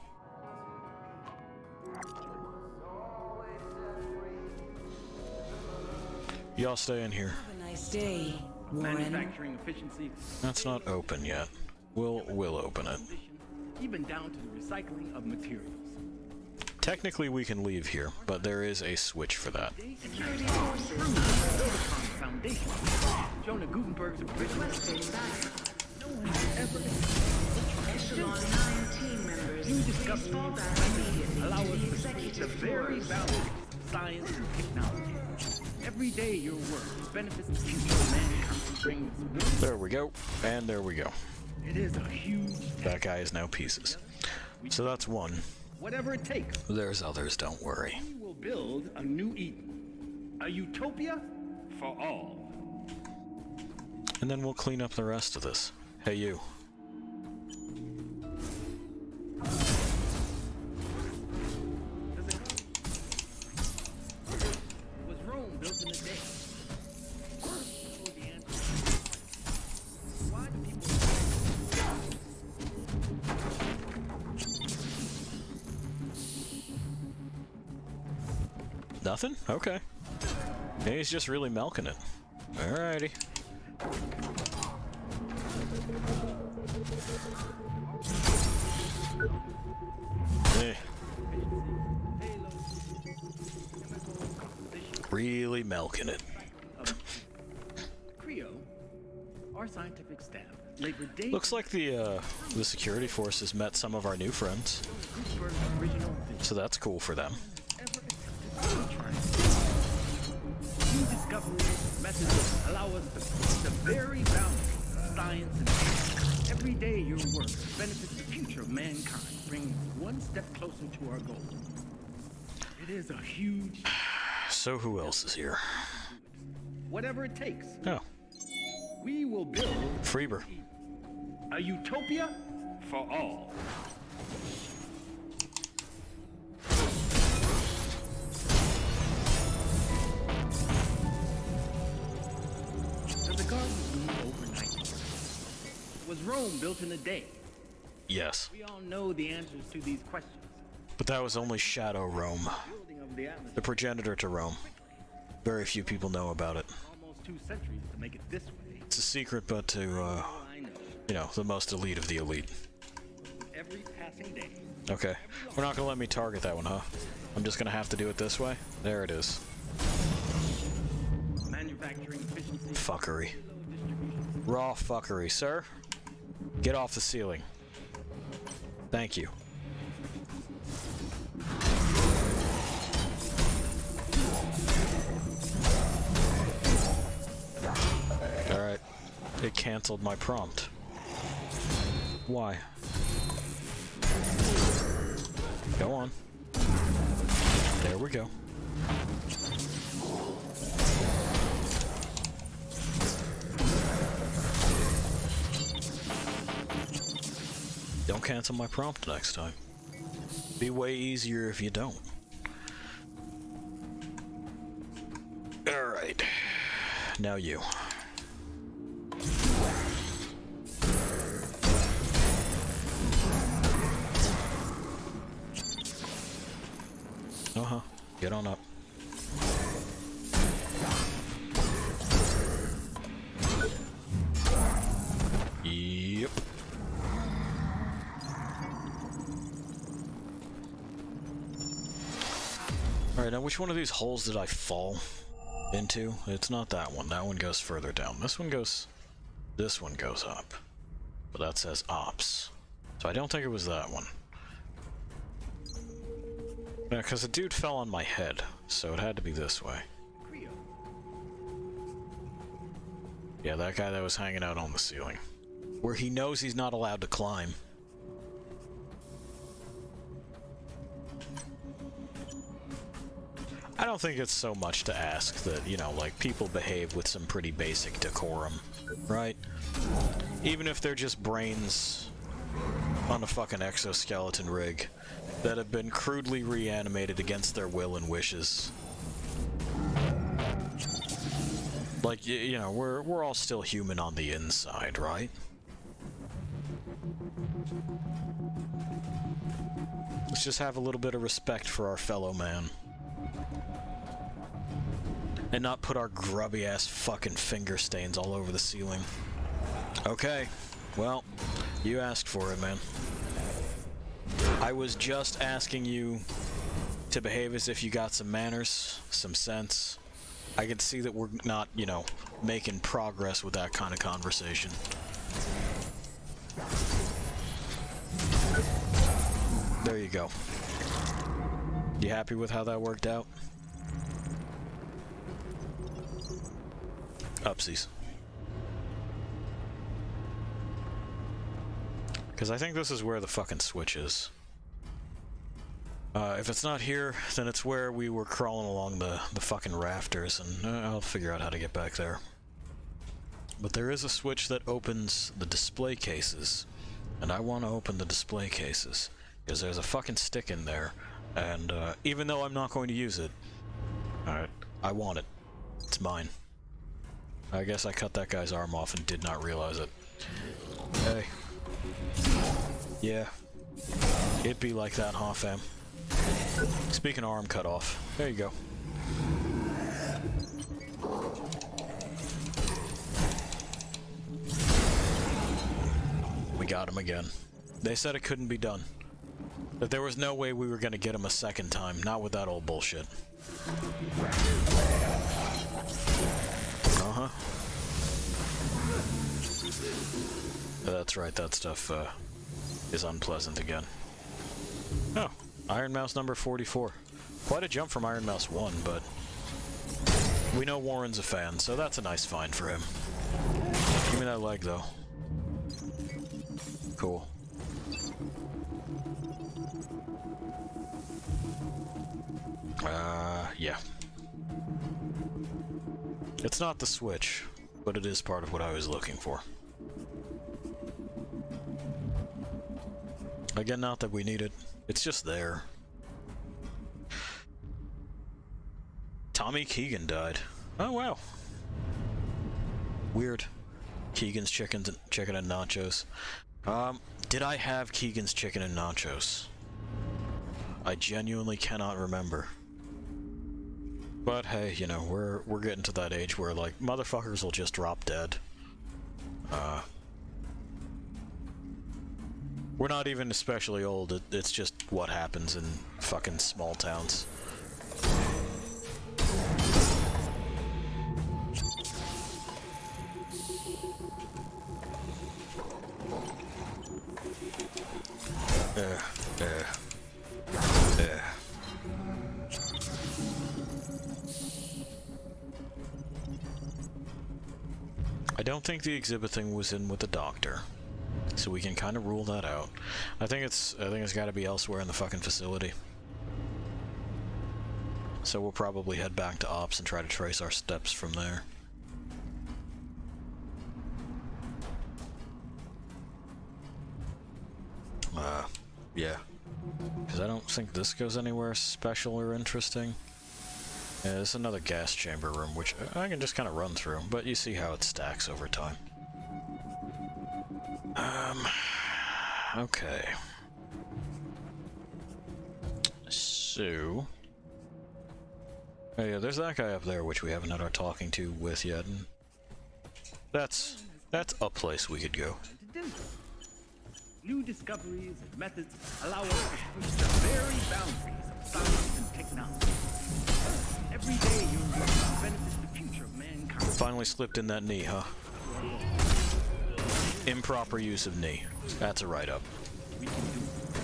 Y'all stay in here. Have a nice day, Warren. Manufacturing efficiency. That's not open yet. We'll open it. Even down to the recycling of materials. Technically we can leave here, but there is a switch for that. Foundation. Jonah Gutenberg's original. No one has ever Echelon 9 team members. new discoveries allow us to see the very value of science and technology. Every day your work benefits the future of mankind. There we go, and there we go. It is a huge That guy is now pieces. So that's one. whatever it takes. There's others, don't worry. We will build a new Eden. A utopia for all. And then we'll clean up the rest of this. Hey, you. Was Rome built in a day? Why do people... Nothing? Okay. Yeah, he's just really milking it. Alrighty. Eh. Really milking it. Creo, our scientific staff, labored days. Looks like the security forces met some of our new friends. So that's cool for them. New discoveries, methods allow us to see the very balance of science and technology. Every day your work benefits the future of mankind, bringing us one step closer to our goal. It is a huge... So who else is here? Whatever it takes. Oh. We will build... Freeber. A utopia for all. The garden grew overnight. Was Rome built in a day? Yes. We all know the answers to these questions. But that was only Shadow Rome. Building of the atmosphere. The progenitor to Rome. Very few people know about it. Almost 2 centuries to make it this way. It's a secret, but to, I know. you know, the most elite of the elite. Every passing day. Okay. We're not gonna let me target that one, huh? I'm just gonna have to do it this way? There it is. Manufacturing efficiency. Fuckery. Raw fuckery. Sir? Get off the ceiling. Thank you. Alright. It canceled my prompt. Why? Go on. There we go. Don't cancel my prompt next time. Be way easier if you don't. Alright. Now you. Uh-huh. Get on up. Yep. Alright, now which one of these holes did I fall into? It's not that one. That one goes further down. This one goes up. But that says ops. So I don't think it was that one. Yeah, because the dude fell on my head, so it had to be this way. Yeah, that guy that was hanging out on the ceiling. Where he knows he's not allowed to climb. I don't think it's so much to ask that, you know, like, people behave with some pretty basic decorum, right? Even if they're just brains on a fucking exoskeleton rig that have been crudely reanimated against their will and wishes. Like, you know, we're all still human on the inside, right? Let's just have a little bit of respect for our fellow man. And not put our grubby ass fucking finger stains all over the ceiling. Okay, well, you asked for it, man. I was just asking you to behave as if you got some manners, some sense. I can see that we're not, you know, making progress with that kind of conversation. There you go. You happy with how that worked out? Upsies. Because I think this is where the fucking switch is. If it's not here, then it's where we were crawling along the fucking rafters, and I'll figure out how to get back there. But there is a switch that opens the display cases, and I want to open the display cases, because there's a fucking stick in there, and even though I'm not going to use it, I want it. It's mine. I guess I cut that guy's arm off and did not realize it. Hey. Yeah. It'd be like that, huh, fam? Speaking of arm cut off, there you go. We got him again. They said it couldn't be done. That there was no way we were gonna get him a second time, not with that old bullshit. Uh-huh. That's right, that stuff is unpleasant again. Oh, Iron Mouse number 44. Quite a jump from Iron Mouse 1, but we know Warren's a fan, so that's a nice find for him. Give me that leg, though. Cool. Yeah. It's not the switch, but it is part of what I was looking for. Again, not that we need it. It's just there. Tommy Keegan died. Oh, wow. Weird. Keegan's chicken and nachos. Did I have Keegan's chicken and nachos? I genuinely cannot remember. But hey, you know, we're getting to that age where, like, motherfuckers will just drop dead. We're not even especially old, it's just what happens in fucking small towns. I don't think the exhibit thing was in with the doctor. So we can kind of rule that out. I think it's got to be elsewhere in the fucking facility. So we'll probably head back to Ops and try to trace our steps from there. Yeah. Because I don't think this goes anywhere special or interesting. Yeah, there's another gas chamber room, which I can just kind of run through, but you see how it stacks over time. Okay. So... oh yeah, there's that guy up there, which we haven't had our talking to with yet, and that's a place we could go. New discoveries and methods allow us to push the very boundaries of science and technology. Every day your work benefits the future of mankind. Finally slipped in that knee, huh? Improper use of knee. That's a write-up. We can do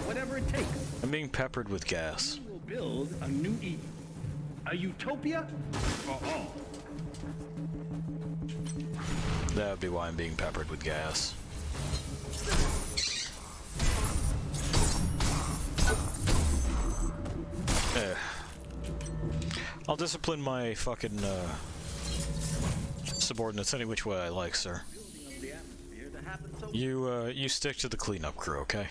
whatever it takes. I'm being peppered with gas. We will build a new Eden. A utopia for all. That would be why I'm being peppered with gas. I'll discipline my fucking subordinates any which way I like, sir. You stick to the cleanup crew, okay?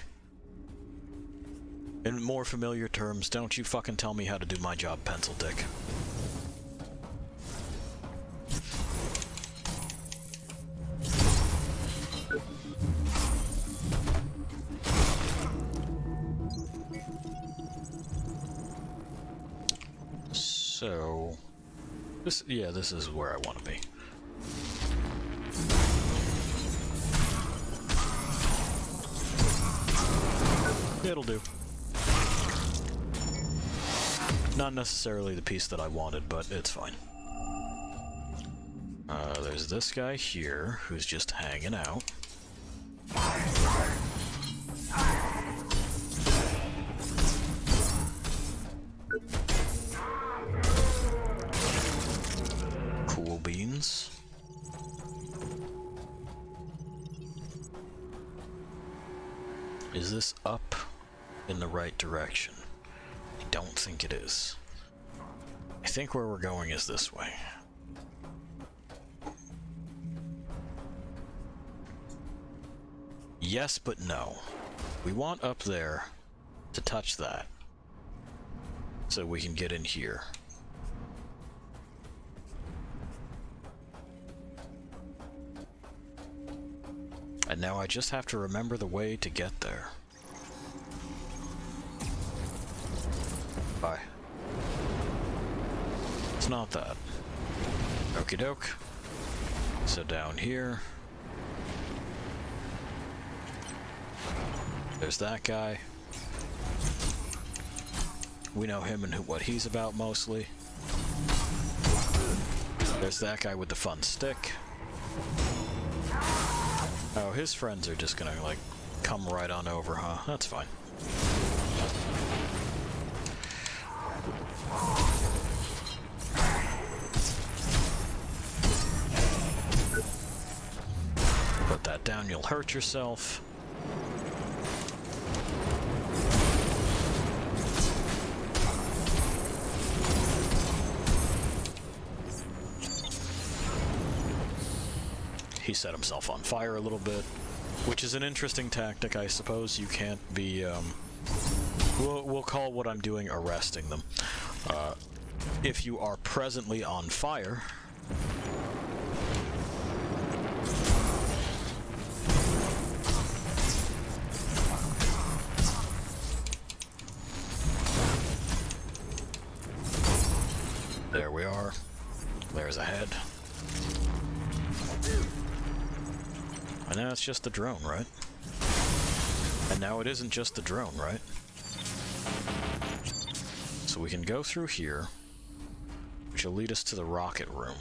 In more familiar terms, don't you fucking tell me how to do my job, pencil dick. So, this is where I want to be. It'll do. Not necessarily the piece that I wanted, but it's fine. There's this guy here who's just hanging out. Cool beans. Is this up in the right direction? I don't think it is. I think where we're going is this way. Yes, but no. We want up there to touch that, so we can get in here. And now I just have to remember the way to get there. Bye. It's not that. Okie doke. So down here. There's that guy. We know him and what he's about mostly. There's that guy with the fun stick. Oh, his friends are just gonna, like, come right on over, huh? That's fine. Put that down, you'll hurt yourself. He set himself on fire a little bit, which is an interesting tactic, I suppose. You can't be, we'll call what I'm doing arresting them. If you are presently on fire, there we are. There's a head. And now it's just the drone, right? And now it isn't just the drone, right? So we can go through here, which will lead us to the rocket room.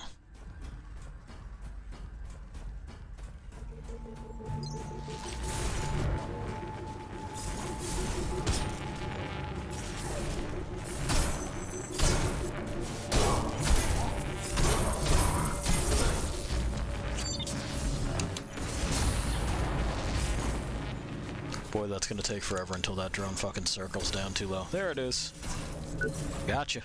Boy, that's gonna take forever until that drone fucking circles down too low. There it is. Gotcha.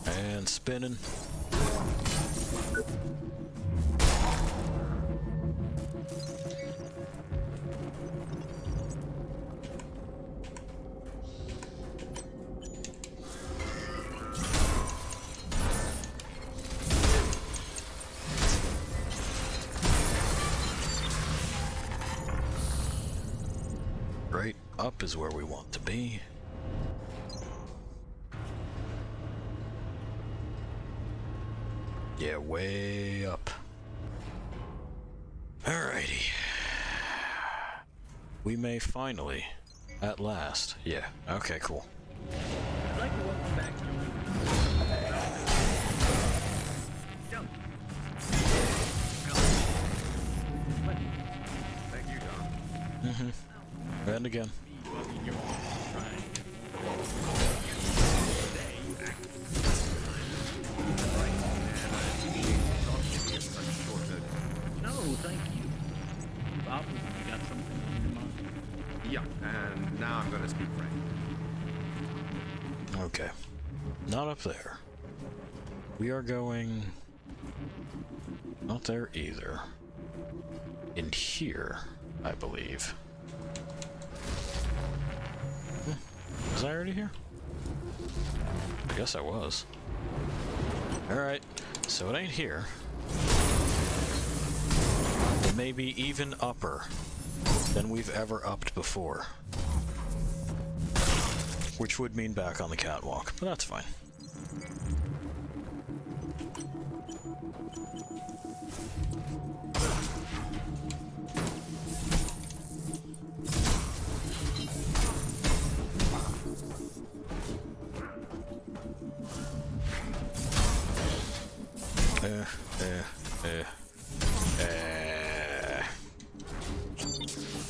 And spinning. Right up is where we want to be. Yeah, way up. Alrighty. We may finally, at last. Yeah, okay, cool. I'd like to welcome back to the Thank you, Don. Mm-hmm. And again. No, thank you. You've obviously got something on your mind. Yeah, and now I'm gonna speak frank. Okay. Not up there. We are going... not there either. In here, I believe. Was I already here? I guess I was. Alright, so it ain't here. It may be even upper than we've ever upped before. Which would mean back on the catwalk, but that's fine.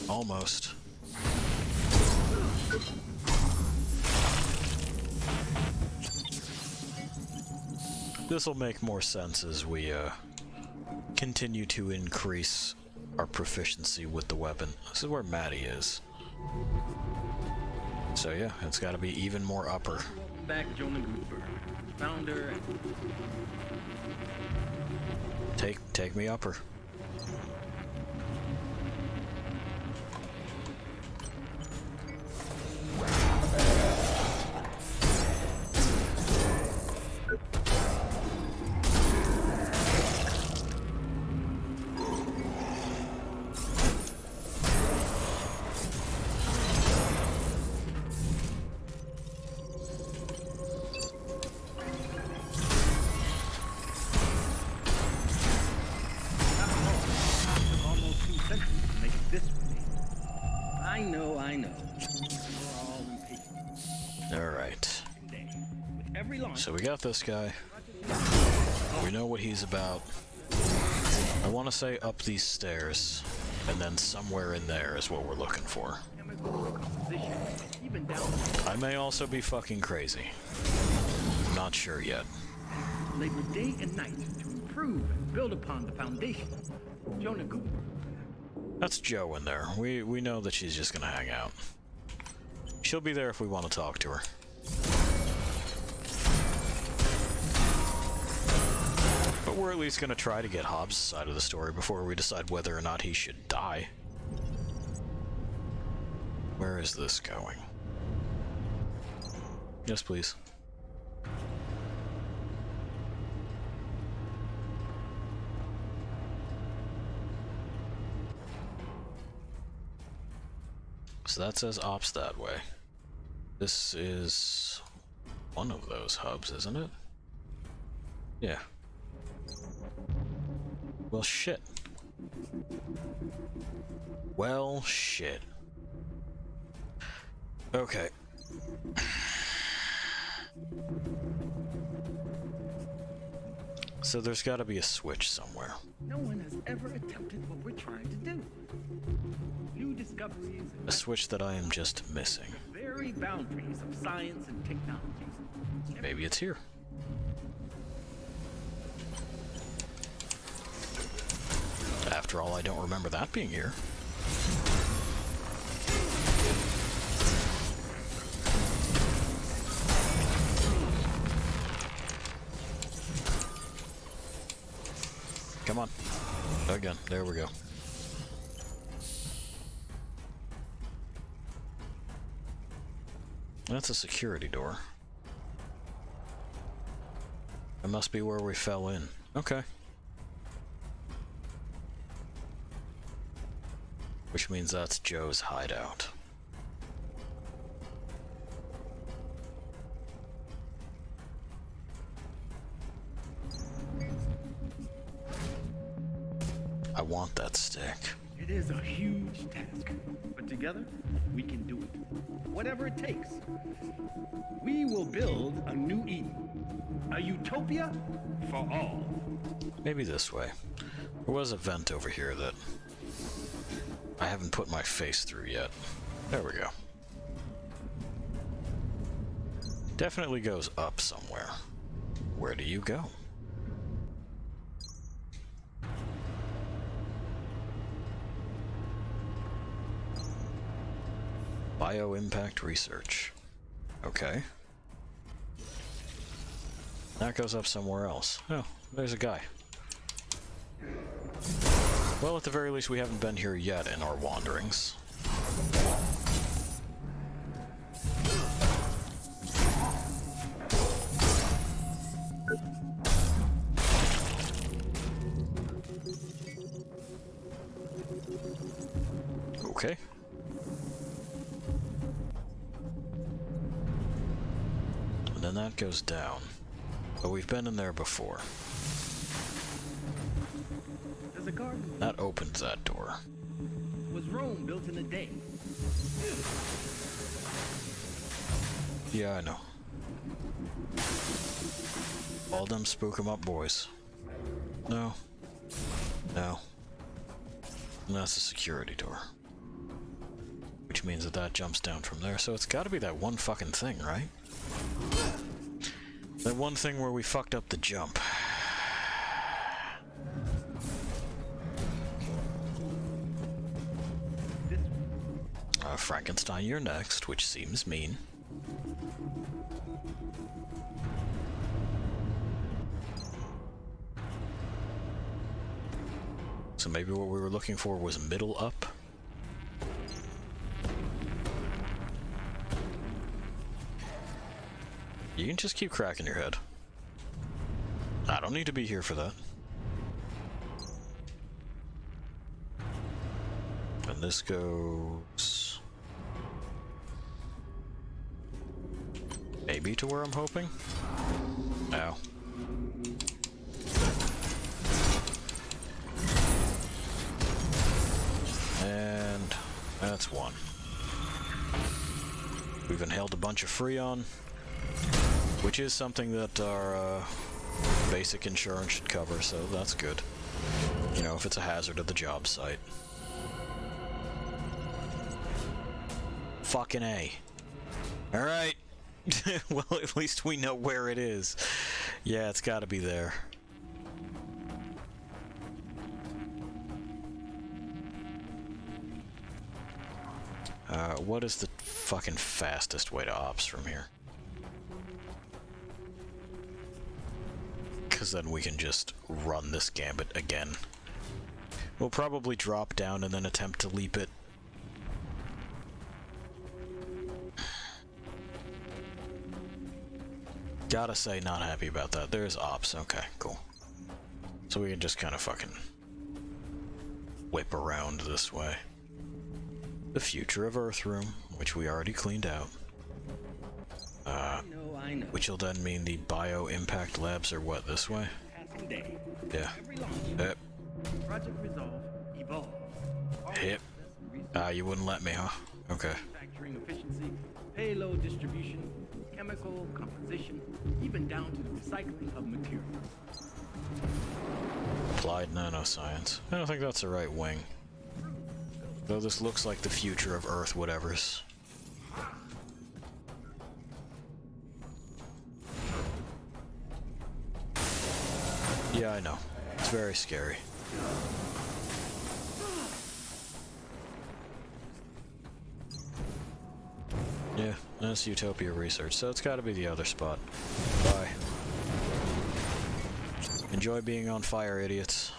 Almost. This'll make more sense as we continue to increase our proficiency with the weapon. This is where Maddie is. So yeah, it's gotta be even more upper. Back Jonah Cooper, founder and... Take me upper. I know. We're all impatient. Alright. With every launch, So we got this guy. We know what he's about. I want to say up these stairs, and then somewhere in there is what we're looking for. I may also be fucking crazy. Not sure yet. Labor day and night to improve and build upon the foundation. Jonah Cooper. That's Joe in there. We know that she's just gonna hang out. She'll be there if we want to talk to her. But we're at least gonna try to get Hobbs' side of the story before we decide whether or not he should die. Where is this going? Yes, please. So that says ops that way. This is one of those hubs, isn't it? Yeah. Well, shit. Well, shit. Okay. so there's got to be a switch somewhere. No one has ever attempted what we're trying to do. New discoveries. A switch that I am just missing. The very boundaries of science and technology. Maybe it's here. After all, I don't remember that being here. Come on. Again, there we go. That's a security door. It must be where we fell in. Okay. Which means that's Joe's hideout. I want that stick. It is a huge task, but together we can do it. Whatever it takes. We will build a new Eden. A utopia for all. Maybe this way. There was a vent over here that I haven't put my face through yet. There we go. Definitely goes up somewhere. Where do you go? Bio-impact research. Okay. That goes up somewhere else. Oh, there's a guy. Well, at the very least, we haven't been here yet in our wanderings. Okay. And then that goes down. But we've been in there before. There's a garden. That opens that door. Was Rome built in a day? Yeah, I know. All them spook 'em up boys. No. No. And that's a security door. Which means that that jumps down from there, so it's gotta be that one fucking thing, right? That one thing where we fucked up the jump. Frankenstein, you're next, which seems mean. So maybe what we were looking for was middle up? You can just keep cracking your head. I don't need to be here for that. And this goes... maybe to where I'm hoping? No. And that's one. We've inhaled a bunch of Freon, which is something that our basic insurance should cover, so that's good. You know, if it's a hazard at the job site. Fucking A. Alright. Well, at least we know where it is. Yeah, it's gotta be there. What is the fucking fastest way to ops from here? Because then we can just run this gambit again. We'll probably drop down and then attempt to leap it. Gotta say, not happy about that. There's ops. Okay, cool. So we can just kind of fucking whip around this way. The future of Earth room, which we already cleaned out. I know. Which will then mean the bio-impact labs are what, this way? Passing day. Yeah. Yep. Project Resolve, Evolve. Yep. You wouldn't let me, huh? Okay. Manufacturing efficiency, payload distribution, chemical composition, even down to the recycling of materials. Applied nanoscience. I don't think that's the right wing. Though this looks like the future of Earth whatevers. Yeah, I know. It's very scary. Yeah, that's Utopia Research, so it's gotta be the other spot. Bye. Enjoy being on fire, idiots.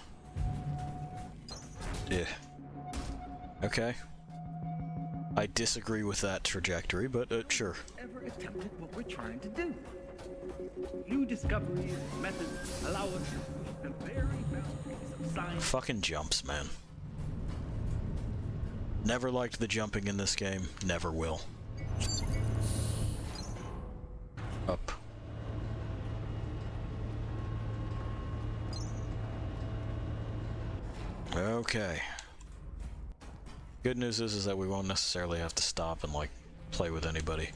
Yeah. Okay. I disagree with that trajectory, but sure. Ever attempted what we're trying to do? New discoveries and methods allow us to push the very boundaries of science. Fucking jumps, man. Never liked the jumping in this game. Never will. Up. Okay. Good news is that we won't necessarily have to stop and, like, play with anybody.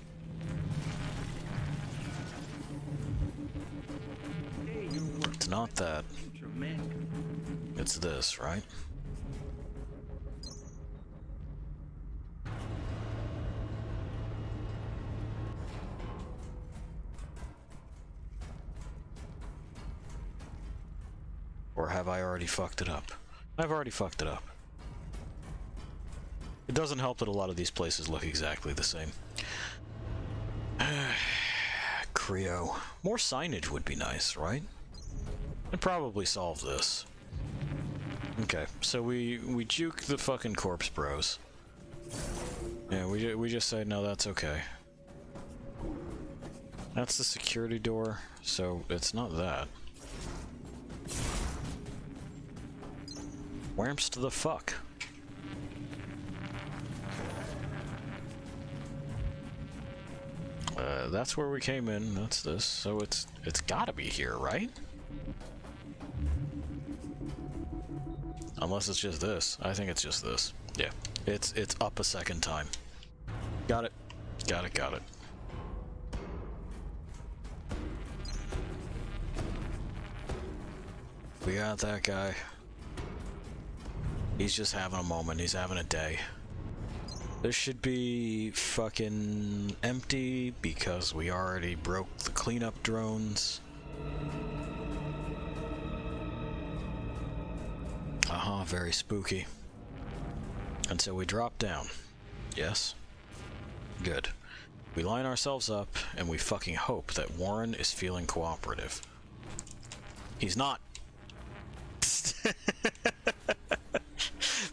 It's not that. It's this, right? Or have I already fucked it up? I've already fucked it up. It doesn't help that a lot of these places look exactly the same. Creo. More signage would be nice, right? I'd probably solve this. Okay, so we juke the fucking corpse bros. Yeah, we just say, no, that's okay. That's the security door, so it's not that. Whamps to the fuck. That's where we came in. That's this. So it's gotta be here, right? Unless it's just this. I think it's just this. Yeah. It's up a second time. Got it. Got it, got it. We got that guy. He's just having a moment. He's having a day. This should be fucking empty because we already broke the cleanup drones. Very spooky. And so we drop down. Yes? Good. We line ourselves up and we fucking hope that Warren is feeling cooperative. He's not.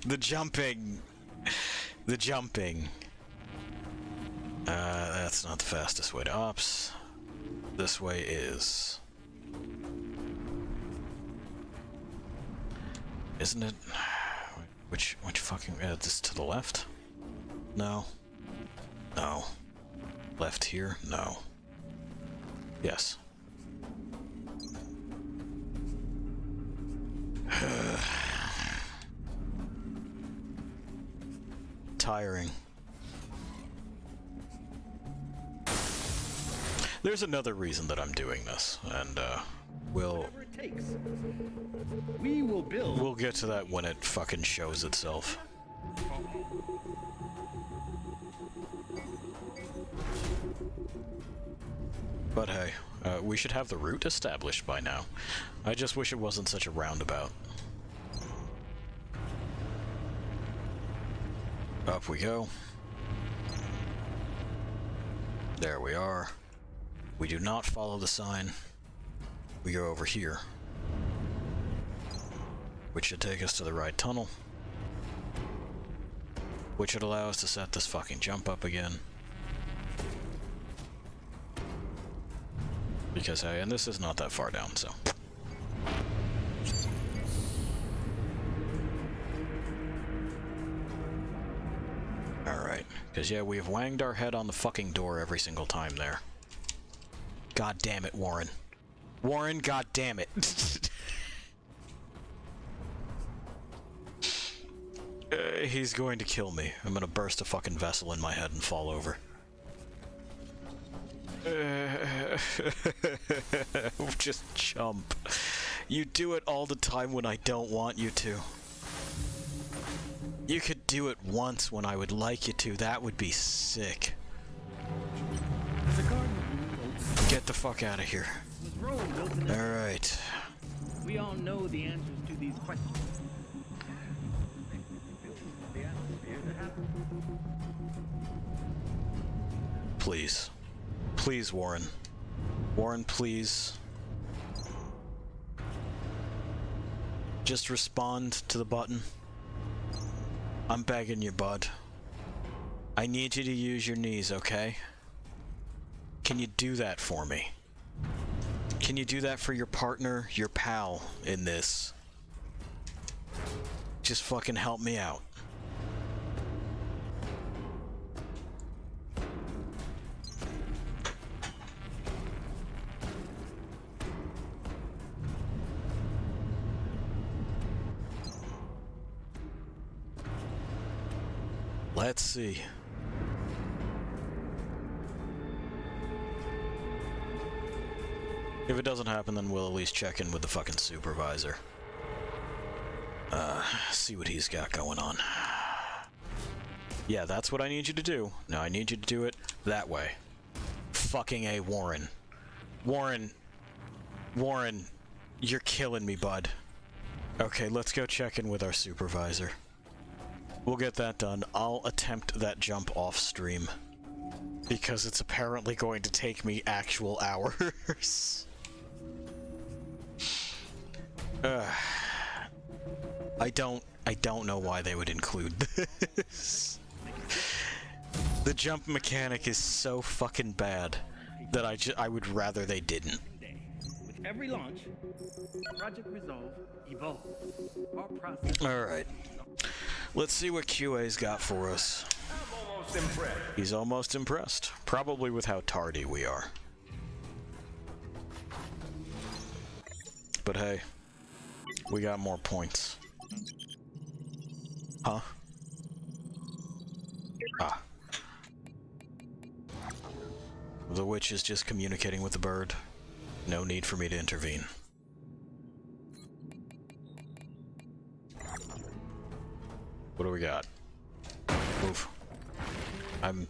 The jumping. The jumping. That's not the fastest way to ops. This way is. Isn't it? Which fucking... this to the left? No. No. Left here? No. Yes. Tiring. There's another reason that I'm doing this, and we'll get to that when it fucking shows itself. But hey, we should have the route established by now. I just wish it wasn't such a roundabout. Up we go. There we are. We do not follow the sign. We go over here, which should take us to the right tunnel, which should allow us to set this fucking jump up again. Because, hey, and this is not that far down, so. Alright, because, yeah, we have wanged our head on the fucking door every single time there. God damn it, Warren. Warren, god damn it. He's going to kill me. I'm gonna burst a fucking vessel in my head and fall over. Just jump. You do it all the time when I don't want you to. You could do it once when I would like you to. That would be sick. The garden Get the fuck out of here. was Rome built in the... Alright. We all know the answers to these questions. The atmosphere to happen. Please. Please, Warren. Warren, please. Just respond to the button. I'm begging you, bud. I need you to use your knees, okay? Can you do that for me? Can you do that for your partner, your pal in this? Just fucking help me out. Let's see. If it doesn't happen, then we'll at least check in with the fucking supervisor. See what he's got going on. Yeah, that's what I need you to do. Now I need you to do it that way. Fucking A, Warren. Warren, you're killing me, bud. Okay, let's go check in with our supervisor. We'll get that done. I'll attempt that jump off stream. Because it's apparently going to take me actual hours. I don't know why they would include this. The jump mechanic is so fucking bad that I would rather they didn't. With every launch, Project Resolve evolves. Our process. Alright. Let's see what QA's got for us. I'm almost impressed. He's almost impressed. Probably with how tardy we are. But hey, we got more points. Huh? Ah. The witch is just communicating with the bird. No need for me to intervene. What do we got? Move. I'm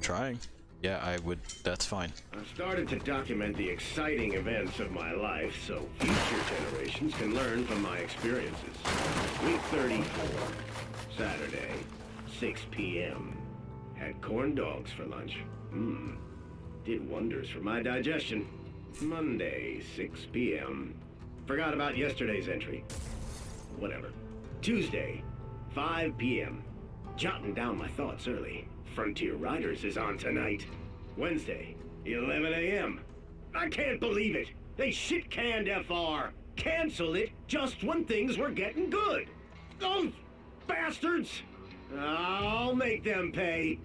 trying. Yeah, I would. That's fine. I've started to document the exciting events of my life so future generations can learn from my experiences. Week 34. Saturday, 6 p.m. Had corn dogs for lunch. Did wonders for my digestion. Monday, 6 p.m. Forgot about yesterday's entry. Whatever. Tuesday, 5 p.m. Jotting down my thoughts early. Frontier Riders is on tonight. Wednesday, 11 a.m. I can't believe it. They shit-canned FR. Canceled it just when things were getting good. Those bastards. I'll make them pay.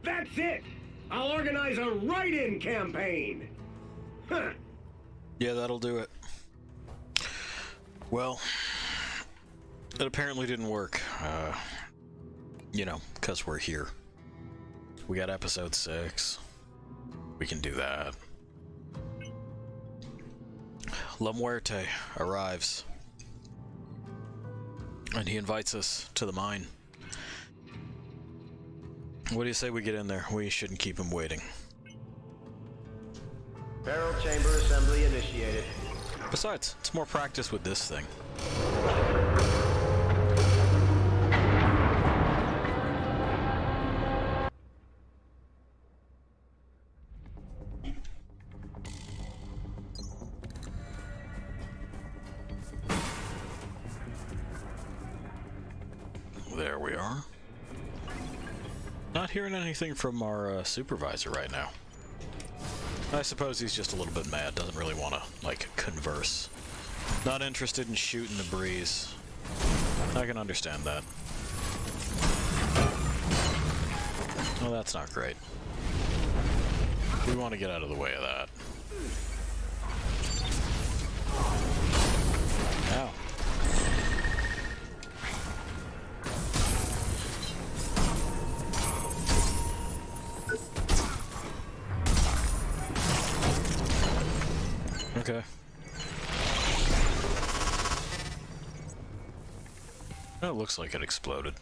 That's it. I'll organize a write-in campaign. Huh. Yeah, that'll do it. Well, it apparently didn't work. You know, because we're here. We got episode 6. We can do that. La Muerte arrives. And he invites us to the mine. What do you say we get in there? We shouldn't keep him waiting. Barrel chamber assembly initiated. Besides, it's more practice with this thing. There we are. Not hearing anything from our supervisor right now. I suppose he's just a little bit mad, doesn't really want to, like, converse. Not interested in shooting the breeze. I can understand that. Well, that's not great. We want to get out of the way of that. Ow. Okay. It looks like it exploded.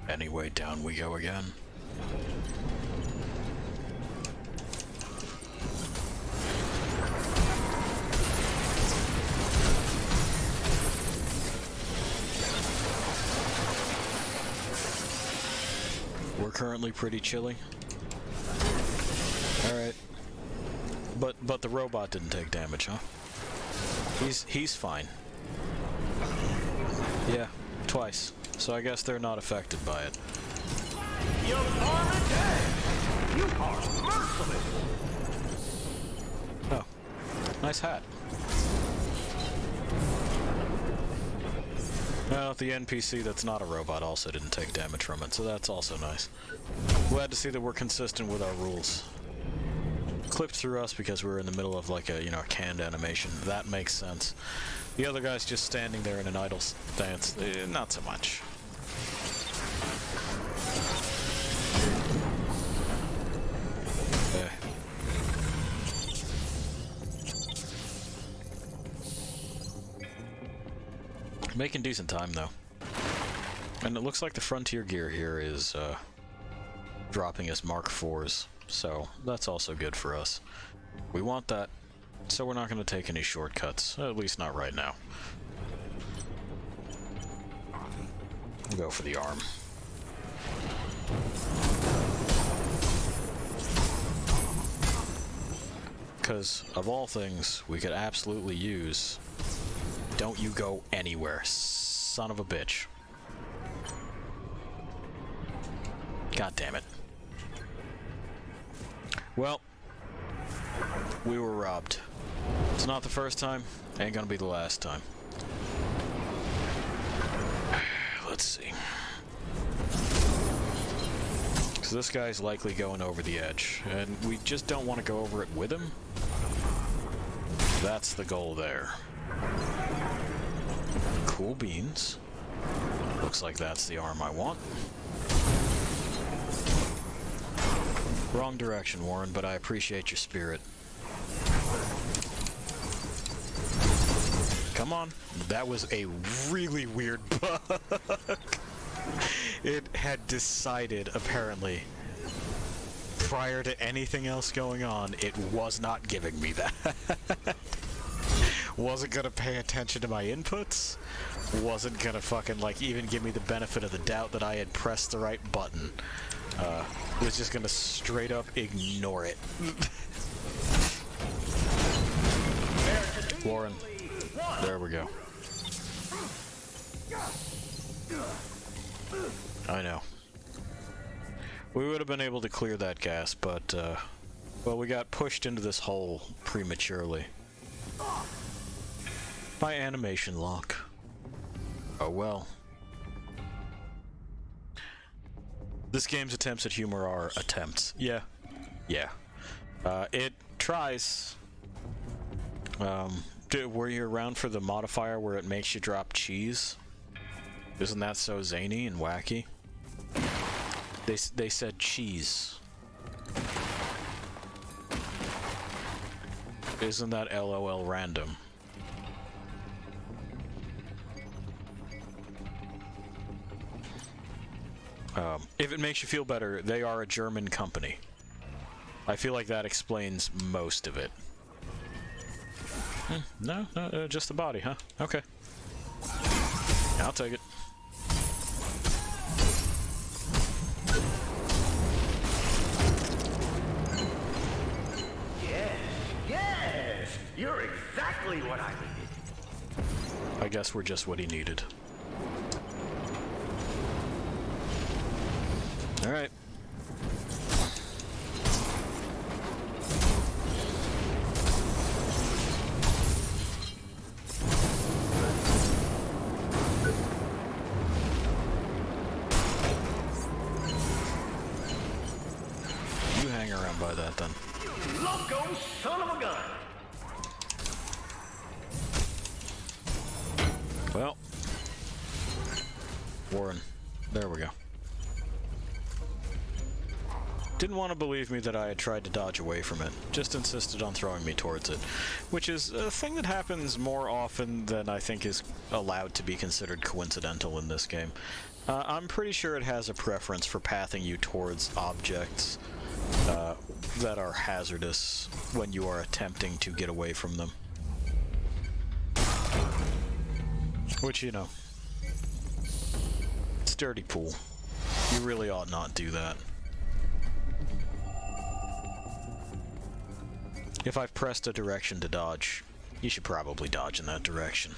Anyway, down we go again. We're currently pretty chilly. Alright. But the robot didn't take damage, huh? He's fine. Yeah, twice. So I guess they're not affected by it. You are dead! You are merciless! Oh. Nice hat. Well, the NPC that's not a robot also didn't take damage from it, so that's also nice. Glad to see that we're consistent with our rules. Clipped through us because we were in the middle of like a, you know, canned animation. That makes sense. The other guy's just standing there in an idle stance. Not so much. Making decent time though. And it looks like the frontier gear here is dropping us Mark IVs, so that's also good for us. We want that, so we're not going to take any shortcuts, at least not right now. We'll go for the arm. Because, of all things, we could absolutely use... Don't you go anywhere, son of a bitch. God damn it. Well, we were robbed. It's not the first time, ain't gonna be the last time. Let's see. So this guy's likely going over the edge, and we just don't want to go over it with him. That's the goal there. Cool beans. Looks like that's the arm I want. Wrong direction, Warren, but I appreciate your spirit. Come on. That was a really weird bug. It had decided, apparently, prior to anything else going on, it was not giving me that. Wasn't gonna pay attention to my inputs. Wasn't gonna fucking, like, even give me the benefit of the doubt that I had pressed the right button. Was just gonna straight up ignore it. Warren. There we go. I know. We would have been able to clear that gas, but, well, we got pushed into this hole prematurely. By animation lock. Oh well. This game's attempts at humor are attempts. Yeah. Yeah. It tries. Were you around for the modifier where it makes you drop cheese? Isn't that so zany and wacky? They said cheese. Isn't that LOL random? If it makes you feel better, they are a German company. I feel like that explains most of it. No, just the body, huh? Okay. I'll take it. Yes! You're exactly what I needed. I guess we're just what he needed. All right. You hang around by that then. You loco son of a gun! Well, Warren, there we go. Didn't want to believe me that I had tried to dodge away from it, just insisted on throwing me towards it, which is a thing that happens more often than I think is allowed to be considered coincidental in this game. I'm pretty sure it has a preference for pathing you towards objects that are hazardous when you are attempting to get away from them. Which, you know, it's dirty pool. You really ought not do that. If I've pressed a direction to dodge, you should probably dodge in that direction.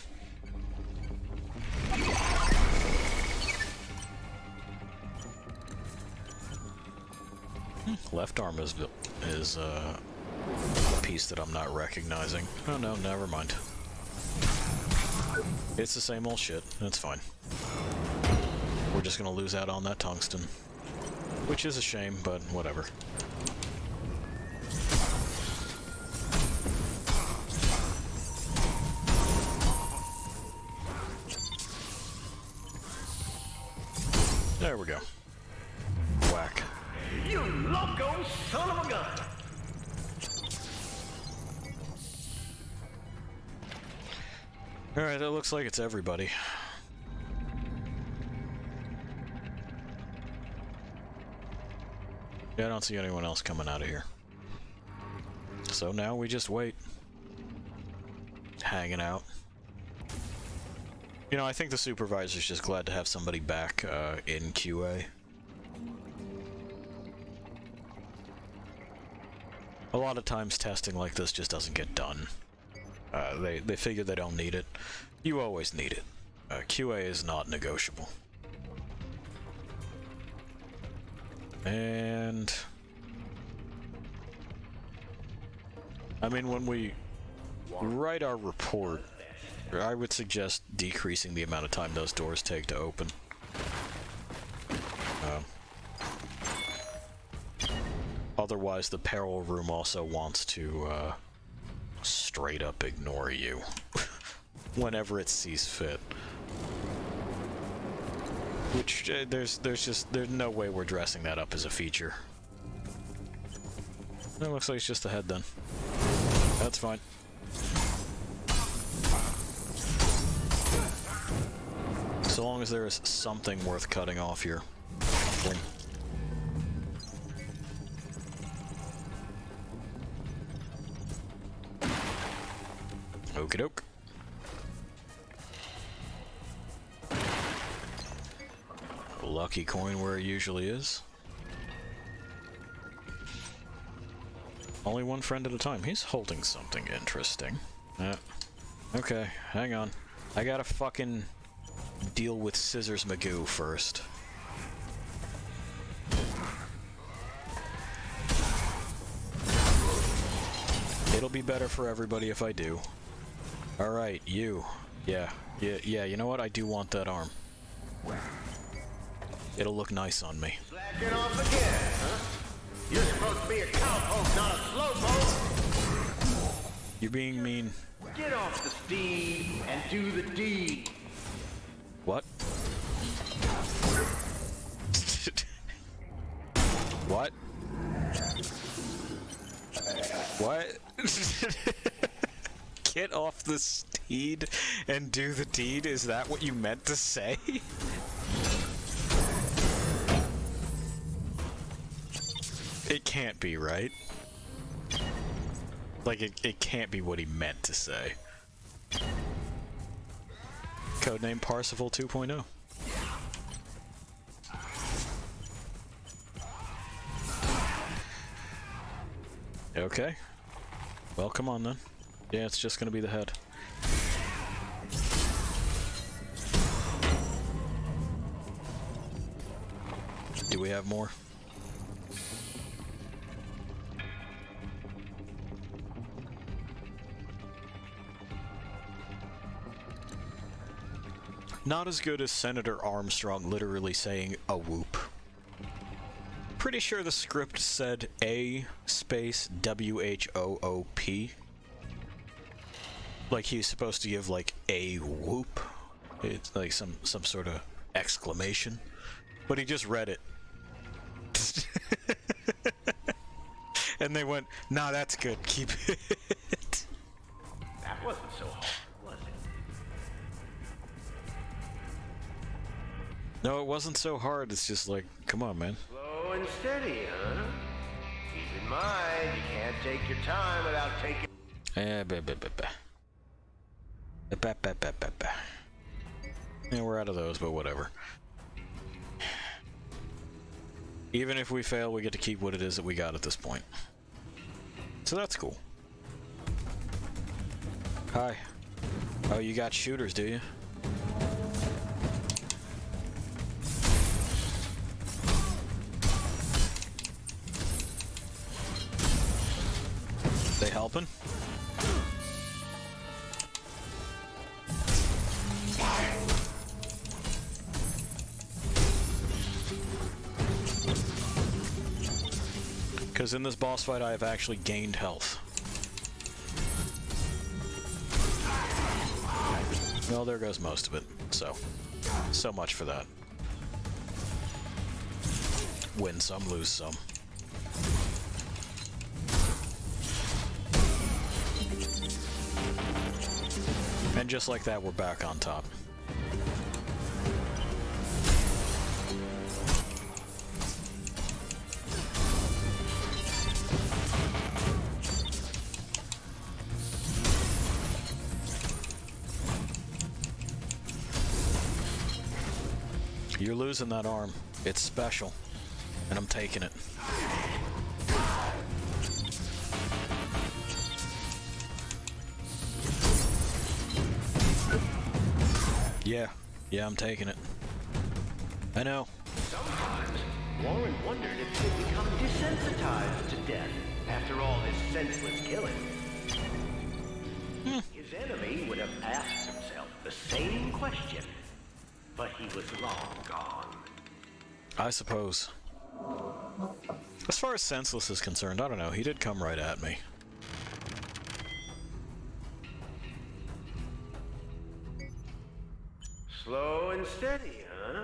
Left arm is a piece that I'm not recognizing. Oh no, never mind. It's the same old shit. That's fine. We're just gonna lose out on that tungsten. Which is a shame, but whatever. There we go. Whack. You loco son of a gun! Alright, that looks like it's everybody. Yeah, I don't see anyone else coming out of here. So now we just wait. Hanging out. You know, I think the supervisor's just glad to have somebody back in QA. A lot of times testing like this just doesn't get done. They figure they don't need it. You always need it. QA is not negotiable. And I mean, when we write our report, I would suggest decreasing the amount of time those doors take to open. Otherwise, the peril room also wants to straight up ignore you whenever it sees fit. Which there's no way we're dressing that up as a feature. It looks like it's just a head then. That's fine. So long as there is something worth cutting off here. Boom. Okie doke. Lucky coin where it usually is. Only one friend at a time. He's holding something interesting. Okay, hang on. I gotta fucking deal with Scissors Magoo first. It'll be better for everybody if I do. Alright, you. Yeah, you know what? I do want that arm. It'll look nice on me. Slacking off again, huh? You're supposed to be a cowpoke, not a slowpoke! You're being mean. Get off the steed and do the deed! What? What? What? Get off the steed and do the deed? Is that what you meant to say? It can't be, right? Like, it can't be what he meant to say. Codename Parsifal 2.0. Okay. Well, come on then. Yeah, it's just gonna be the head. Do we have more? Not as good as Senator Armstrong literally saying a whoop. Pretty sure the script said A space WHOOP. Like he's supposed to give like a whoop. It's like some sort of exclamation. But he just read it. And they went, nah, that's good, keep it. That wasn't so hard, was it? No, it wasn't so hard, it's just like, come on, man. Slow and steady, huh? Keep in mind, you can't take your time without taking... Yeah, we're out of those, but whatever. Even if we fail, we get to keep what it is that we got at this point. So that's cool. Hi. Oh, you got shooters, do you? They helping? Because in this boss fight, I have actually gained health. Well, there goes most of it. So much for that. Win some, lose some. And just like that, we're back on top. You're losing that arm. It's special. And I'm taking it. Yeah, I'm taking it. I know. Sometimes, Warren wondered if he'd become desensitized to death after all this senseless killing. His enemy would have asked himself the same question, but he was long gone. I suppose. As far as senseless is concerned, I don't know. He did come right at me. Slow and steady, huh?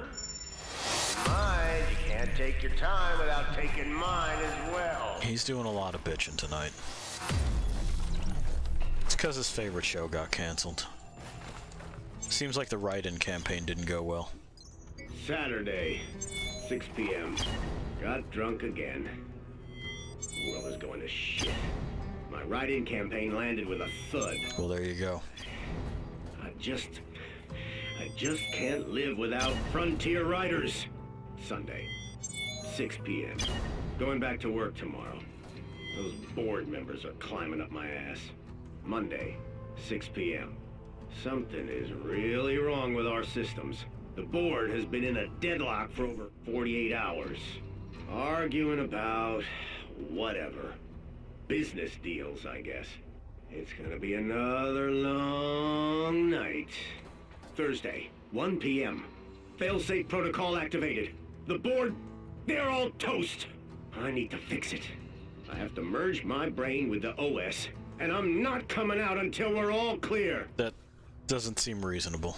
Mind, you can't take your time without taking mine as well. He's doing a lot of bitching tonight. It's because his favorite show got canceled. Seems like the write-in campaign didn't go well. Saturday, 6 p.m. Got drunk again. World is going to shit. My write-in campaign landed with a thud. Well, there you go. I just can't live without frontier writers. Sunday, 6 p.m. Going back to work tomorrow. Those board members are climbing up my ass. Monday, 6 p.m. Something is really wrong with our systems. The board has been in a deadlock for over 48 hours. Arguing about whatever. Business deals, I guess. It's gonna be another long night. Thursday, 1 p.m. Failsafe protocol activated. The board, they're all toast. I need to fix it. I have to merge my brain with the OS, and I'm not coming out until we're all clear. That doesn't seem reasonable.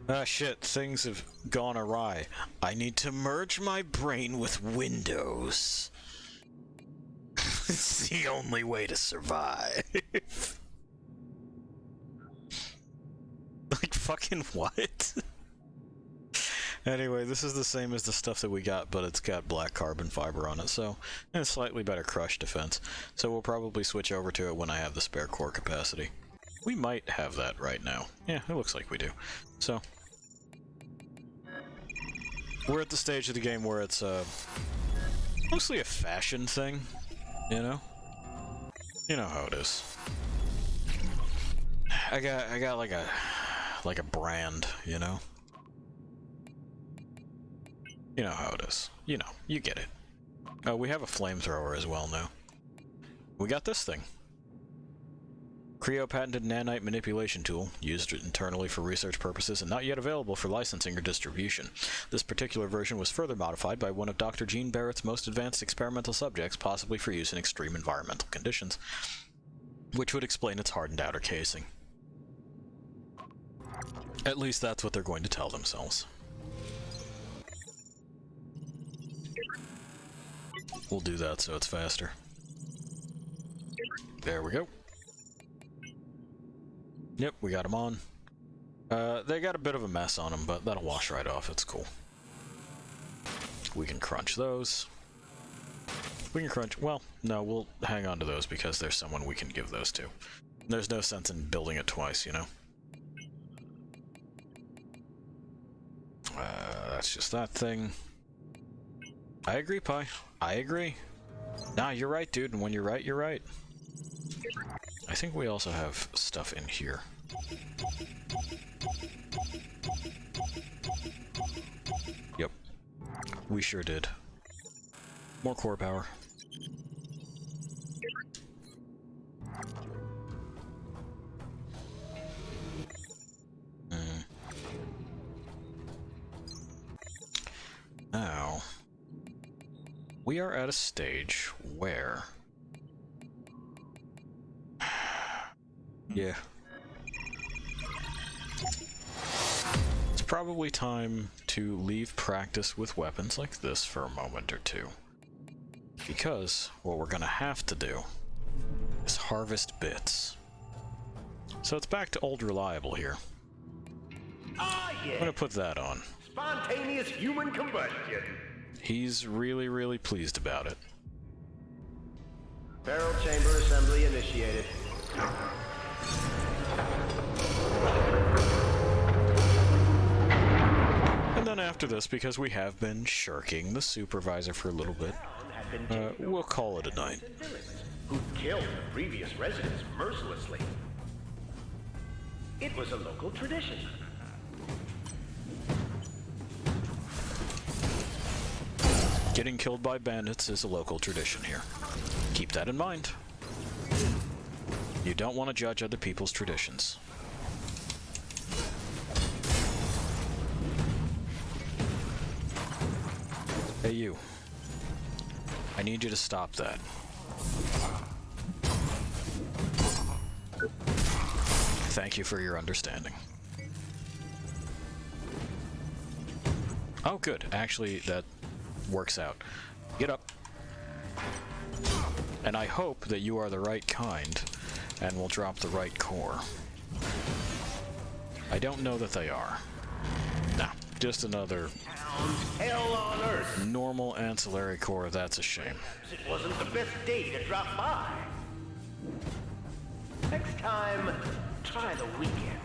Ah, shit, things have gone awry. I need to merge my brain with Windows. It's the only way to survive. Like, fucking what? Anyway, this is the same as the stuff that we got, but it's got black carbon fiber on it, so, and a slightly better crush defense. So we'll probably switch over to it when I have the spare core capacity. We might have that right now. Yeah, it looks like we do. So, we're at the stage of the game where it's mostly a fashion thing, you know? You know how it is. I got like a brand, you know? You know how it is. You know, you get it. Oh, we have a flamethrower as well now. We got this thing. Creo patented nanite manipulation tool, used internally for research purposes and not yet available for licensing or distribution. This particular version was further modified by one of Dr. Jean Barrett's most advanced experimental subjects, possibly for use in extreme environmental conditions, which would explain its hardened outer casing. At least that's what they're going to tell themselves. we'll do that so it's faster. There we go. Yep, we got them on. They got a bit of a mess on them, but that'll wash right off. It's cool. We can crunch those. We can crunch... Well, no, we'll hang on to those because there's someone we can give those to. There's no sense in building it twice, you know? That's just that thing. I agree, Pi. I agree. Nah, you're right, dude, and when you're right, you're right. I think we also have stuff in here. Yep. We sure did. More core power. Now, we are at a stage where... Yeah. It's probably time to leave practice with weapons like this for a moment or two. Because what we're gonna have to do is harvest bits. So it's back to old reliable here. Ah, yeah. I'm gonna put that on. Spontaneous human combustion. He's really, really pleased about it. Barrel chamber assembly initiated. And then after this, because we have been shirking the supervisor for a little bit, we'll call it a night. Who killed the previous residents mercilessly. It was a local tradition. Getting killed by bandits is a local tradition here. Keep that in mind. You don't want to judge other people's traditions. Hey you. I need you to stop that. Thank you for your understanding. Oh good, actually that works out. Get up. And I hope that you are the right kind and will drop the right core. I don't know that they are. Nah, just another hell on earth. Normal ancillary core, that's a shame. It wasn't the best day to drop by. Next time, try the weekend.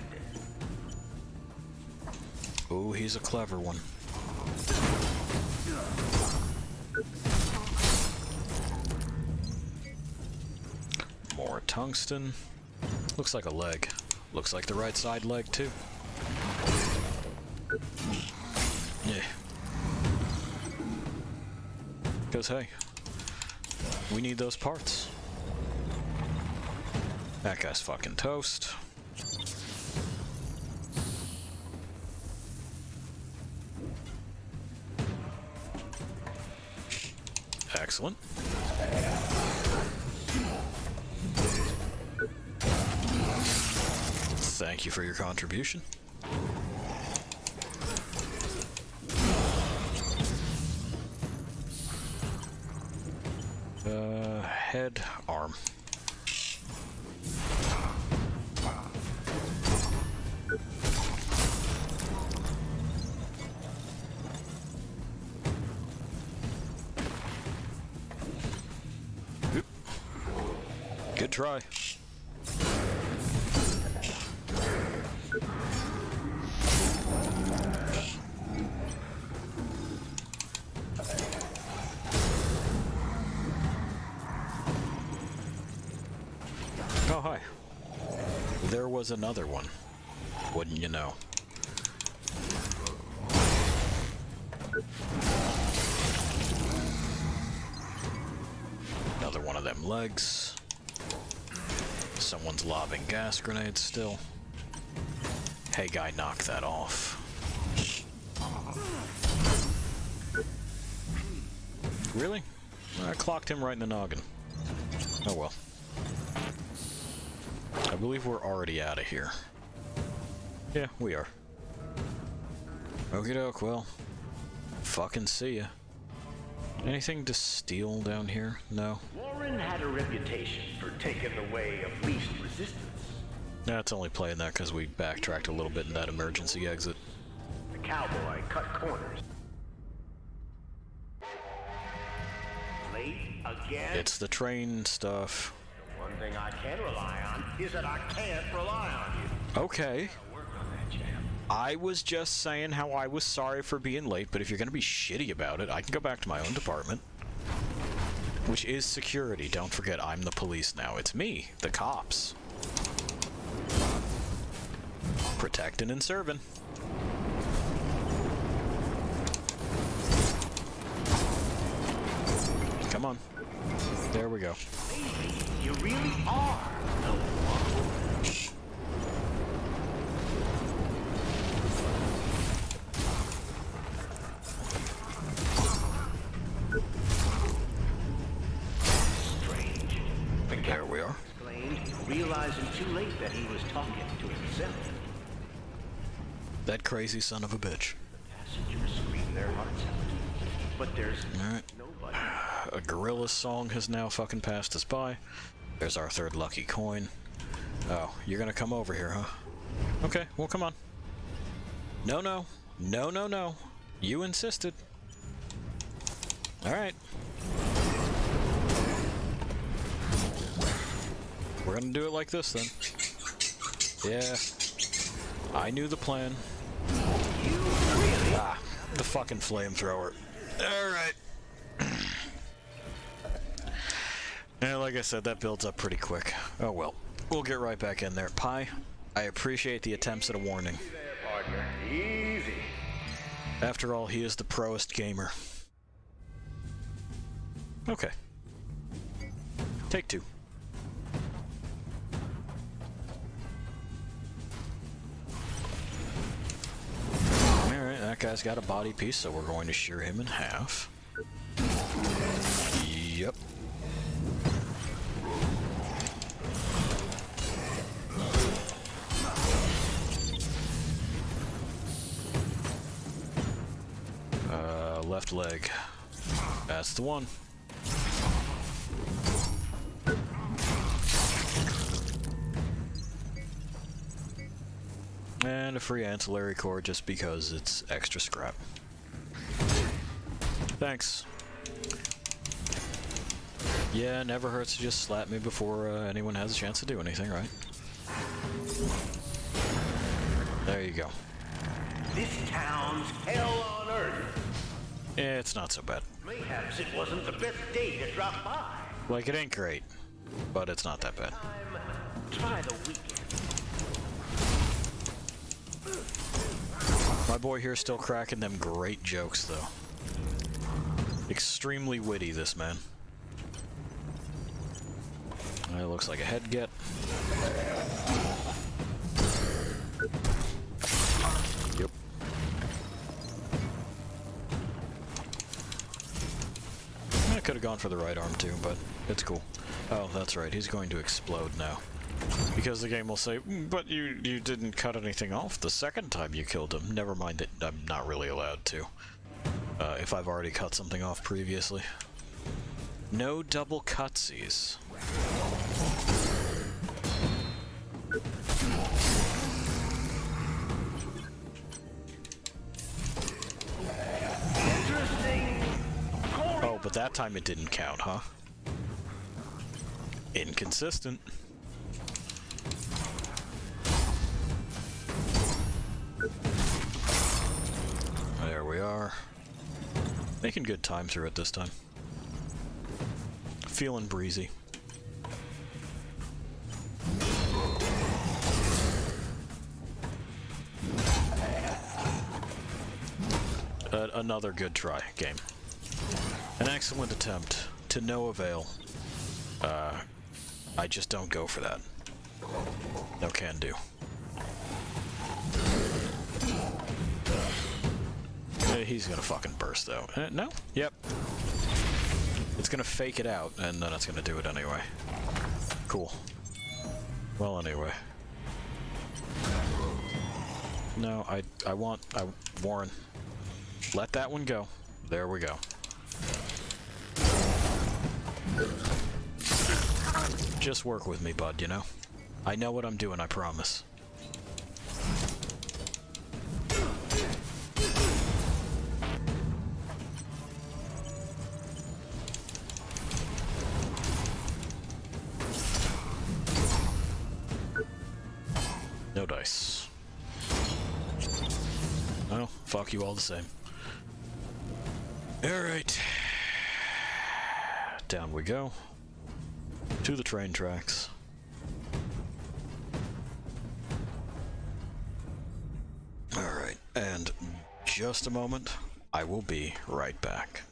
Ooh, he's a clever one. More tungsten. Looks like a leg. Looks like the right side leg, too. Yeah. Because, hey, we need those parts. That guy's fucking toast. Excellent. Thank you for your contribution. Head, arm. Oop. Good try. Oh, hi. There was another one. Wouldn't you know? Another one of them legs. Someone's lobbing gas grenades still. Hey guy, knock that off. Really? I clocked him right in the noggin. Oh well. I believe we're already out of here. Yeah, we are. Okie doke, well. Fucking see ya. Anything to steal down here? No. Warren had a reputation for taking the way of least resistance. That's only playing that because we backtracked a little bit in that emergency exit. The cowboy cut corners. Late again? It's the train stuff. One thing I can rely on is that I can't rely on you. Okay. I was just saying how I was sorry for being late, but if you're going to be shitty about it, I can go back to my own department. Which is security. Don't forget, I'm the police now. It's me, the cops. Protecting and serving. Come on. There we go. You really are. Strange. There we are. Realizing too late that he was talking to himself. That crazy son of a bitch. Passengers scream their hearts out. But there's Alright. nobody. A gorilla song has now fucking passed us by. There's our third lucky coin. Oh, you're gonna come over here, huh? Okay, well, come on. No, no. No, no, no. You insisted. Alright. We're gonna do it like this, then. Yeah. I knew the plan. Ah, the fucking flamethrower. Alright. Yeah, like I said, that builds up pretty quick. Oh well. We'll get right back in there. Pi, I appreciate the attempts at a warning. Easy there, partner. Easy. After all, he is the proest gamer. Okay. Take two. Alright, that guy's got a body piece, so we're going to shear him in half. Yep. Left leg. That's the one. And a free ancillary core just because it's extra scrap. Thanks. Yeah, never hurts to just slap me before anyone has a chance to do anything, right? There you go. This town's hell on earth. It's not so bad. Mayhaps it wasn't the best day to drop by. Like, it ain't great, but it's not that bad. Try the weekend. My boy here's still cracking them great jokes, though. Extremely witty, this man. It looks like a head get. Yep. I could have gone for the right arm too, but it's cool. Oh, that's right. He's going to explode now. Because the game will say, but you didn't cut anything off the second time you killed him. Never mind that I'm not really allowed to. If I've already cut something off previously. No double cutsies. Oh, but that time it didn't count, huh? Inconsistent. There we are. Making good time through it this time. Feeling breezy. Another good try, game. An excellent attempt, to no avail. I just don't go for that. No can do. He's gonna fucking burst, though. No? Yep. It's gonna fake it out, and then it's gonna do it anyway. Cool. Well, anyway. No, Warren. Let that one go. There we go. Just work with me, bud, you know? I know what I'm doing, I promise. No dice. Well, fuck you all the same. Alright. Down we go. To the train tracks. Alright, and just a moment, I will be right back.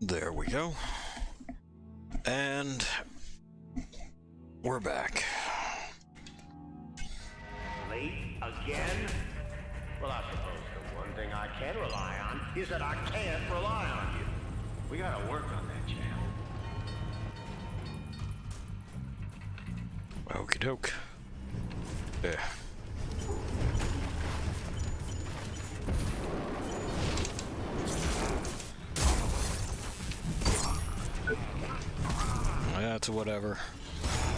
There we go. And we're back. Late again? Well, I suppose the one thing I can rely on is that I can't rely on you. We gotta work on that, champ. Okie doke. Yeah. That's whatever.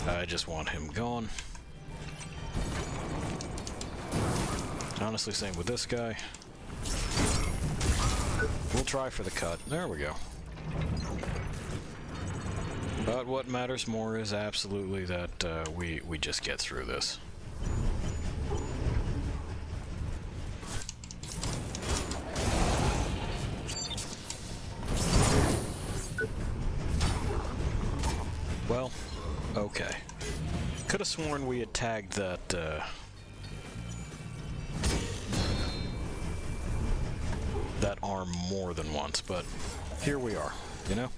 I just want him gone. Honestly, same with this guy. We'll try for the cut. There we go. But what matters more is absolutely that we just get through this. have sworn we had tagged that, that arm more than once, but here we are, you know?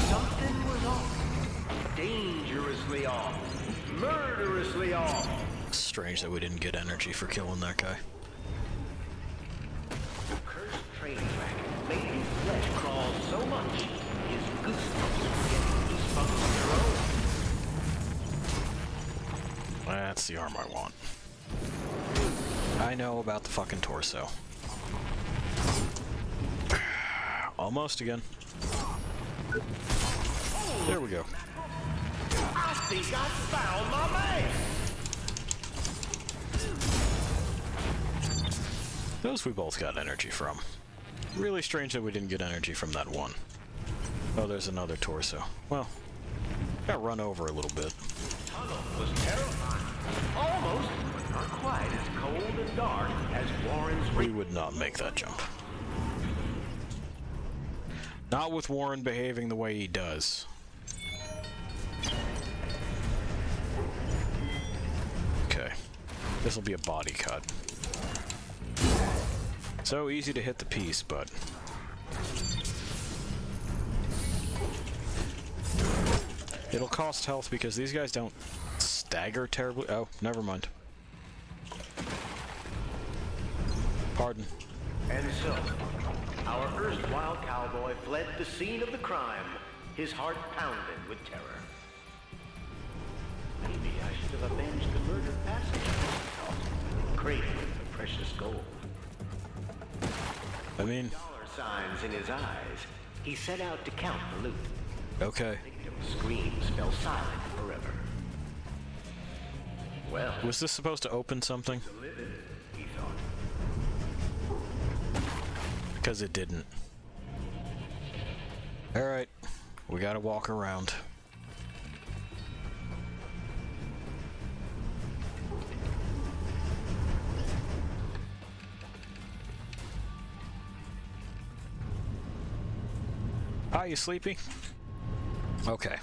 Something was off. Dangerously off. Murderously off. Strange that we didn't get energy for killing that guy. The cursed train track made his flesh crawl so much, his goosebumps were getting goosebumps of their own. That's the arm I want. I know about the fucking torso. Almost again. There we go. I think I found my man! Those we both got energy from. Really strange that we didn't get energy from that one. Oh, there's another torso. Well, got run over a little bit. The tunnel was terrifying. Almost, but not quite as cold and dark as Warren's... We would not make that jump. Not with Warren behaving the way he does. Okay. This will be a body cut. So easy to hit the piece, but... it'll cost health because these guys don't stagger terribly. Oh, never mind. Pardon. And so, our erstwhile cowboy fled the scene of the crime, his heart pounding with terror. Maybe I should have avenged the murder passenger, he thought, craving the precious gold. I mean... dollar signs in his eyes, he set out to count the loot. Okay. The victim's screams fell silent forever. Well... was this supposed to open something? He thought. Because it didn't. Alright. We gotta walk around. Hi, you sleepy? Okay.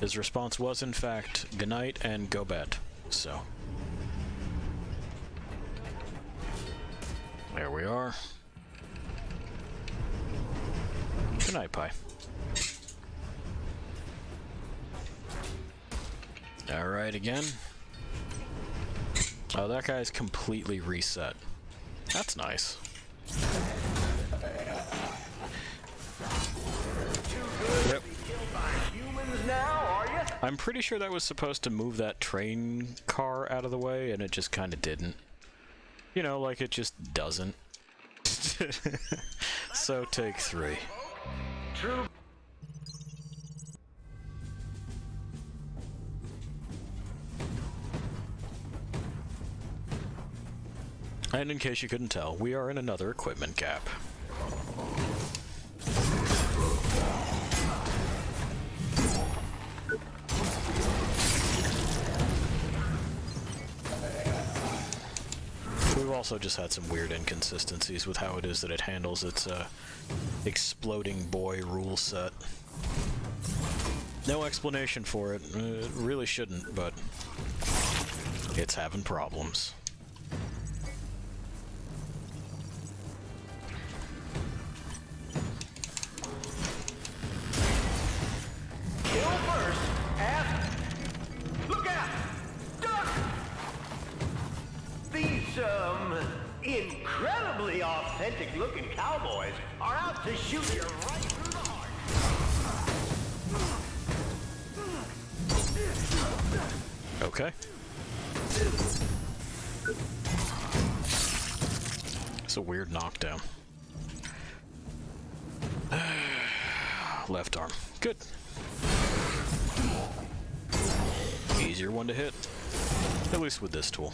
His response was, in fact, good night and go bed. So. There we are. Good night, Pi. Alright, again. Oh, that guy's completely reset. That's nice. Yep. I'm pretty sure that was supposed to move that train car out of the way, and it just kind of didn't. You know, like it just doesn't. So, take 3. True. And in case you couldn't tell, we are in another equipment gap. We've also just had some weird inconsistencies with how it is that it handles its exploding boy rule set. No explanation for it. It really shouldn't, but it's having problems. Kill first, ask. Look out! Duck! These, incredibly authentic-looking cowboys are out to shoot you right through the heart. Okay. It's a weird knockdown. Left arm. Good. Easier one to hit. At least with this tool.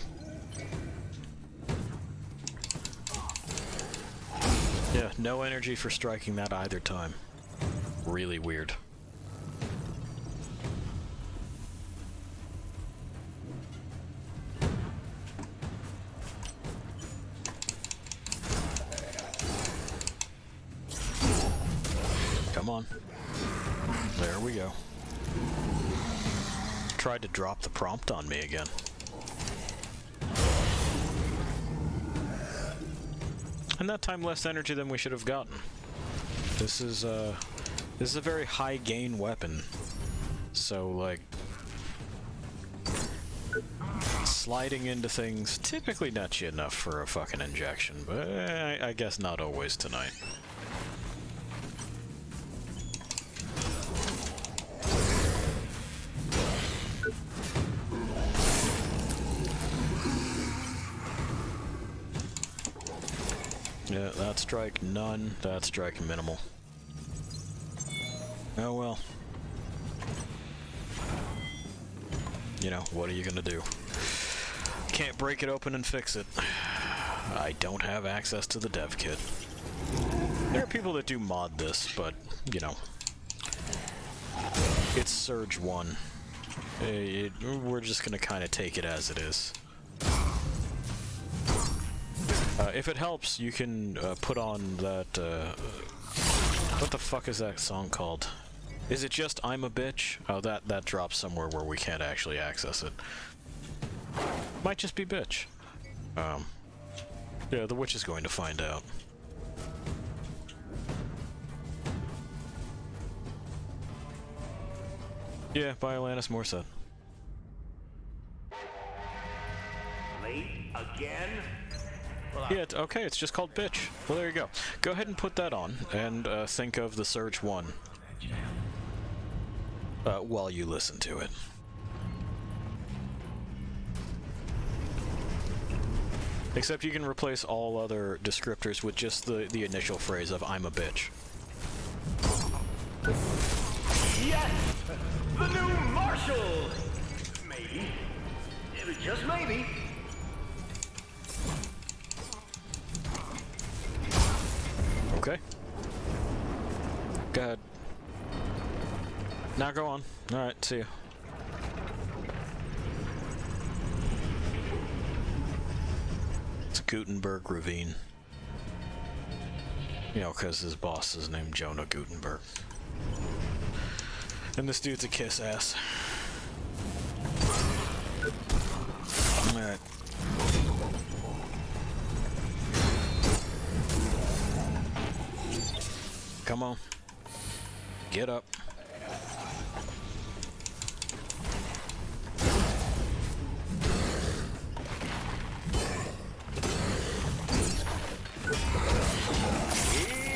Yeah, no energy for striking that either time. Really weird. Come on. There we go. Tried to drop the prompt on me again. And that time less energy than we should have gotten. This is a very high gain weapon. So like sliding into things typically nets you enough for a fucking injection, but I guess not always tonight. Yeah, that strike none, that strike minimal. Oh well. You know, what are you gonna do? Can't break it open and fix it. I don't have access to the dev kit. There are people that do mod this, but, you know. It's Surge 1. We're just gonna kind of take it as it is. If it helps, you can put on that, what the fuck is that song called? Is it just I'm a Bitch? Oh, that drops somewhere where we can't actually access it. Might just be Bitch. Yeah, the witch is going to find out. Yeah, by Alanis Morissette. Late again? Yeah, okay, it's just called Bitch. Well, there you go. Go ahead and put that on, and think of the Surge 1 while you listen to it. Except you can replace all other descriptors with just the initial phrase of I'm a bitch. Yes! The new Marshal! Maybe. Just maybe. Okay. Go ahead. Now go on. Alright, see you. It's Gutenberg Ravine. You know, because his boss is named Jonah Gutenberg. And this dude's a kiss ass. Alright. Come on. Get up.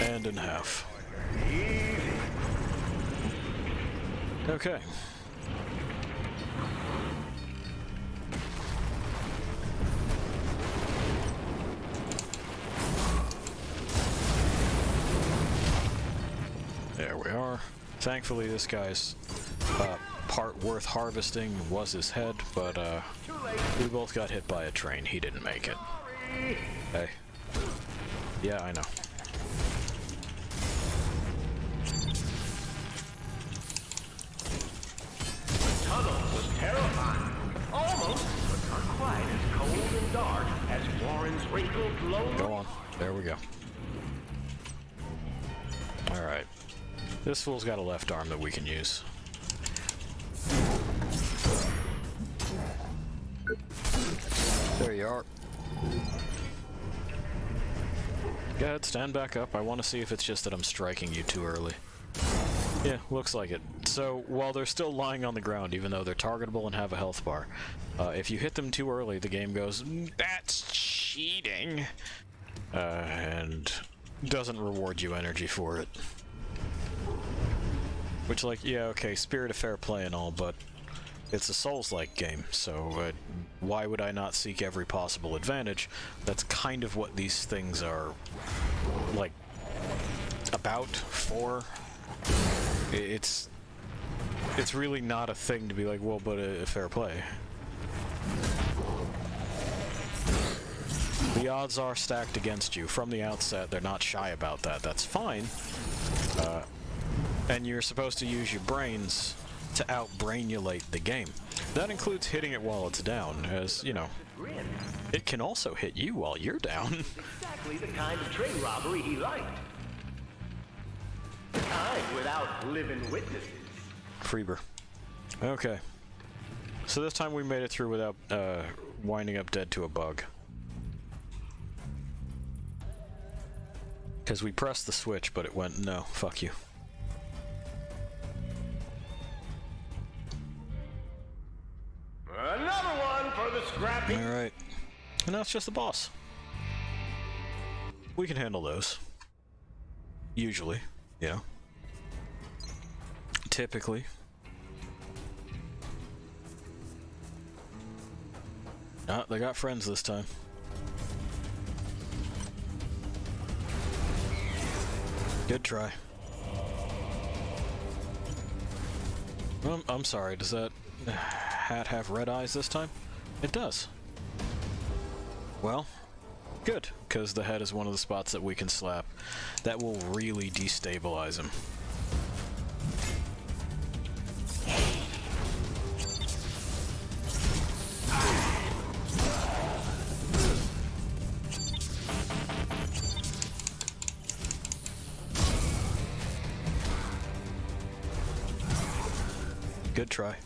And in half. Okay. There we are. Thankfully, this guy's part worth harvesting was his head, but we both got hit by a train. He didn't make it. Hey. Yeah, I know. The tunnel was terrifying. Almost, but not quite as cold and dark as Warren's wrinkled low. Go on. There we go. Alright. This fool's got a left arm that we can use. There you are. Go ahead, stand back up. I want to see if it's just that I'm striking you too early. Yeah, looks like it. So, while they're still lying on the ground, even though they're targetable and have a health bar, if you hit them too early, the game goes, "That's cheating!" And doesn't reward you energy for it. Which, like, yeah, okay, spirit of fair play and all, but it's a Souls-like game, so why would I not seek every possible advantage? That's kind of what these things are, like, about, for. It's really not a thing to be like, well, but fair play. The odds are stacked against you from the outset. They're not shy about that. That's fine. And you're supposed to use your brains to out-brainulate the game. That includes hitting it while it's down, as, you know, it can also hit you while you're down. Exactly the kind of train robbery he liked. Time without living witnesses. Freeber. Okay. So this time we made it through without winding up dead to a bug. Because we pressed the switch, but it went, no, fuck you. Another one for the scrappy. Alright. And now it's just the boss. We can handle those. Usually, you know. Typically. Ah, they got friends this time. Good try. I'm sorry, does that hat have red eyes this time? It does. Well, good, because the head is one of the spots that we can slap. That will really destabilize him. Good try.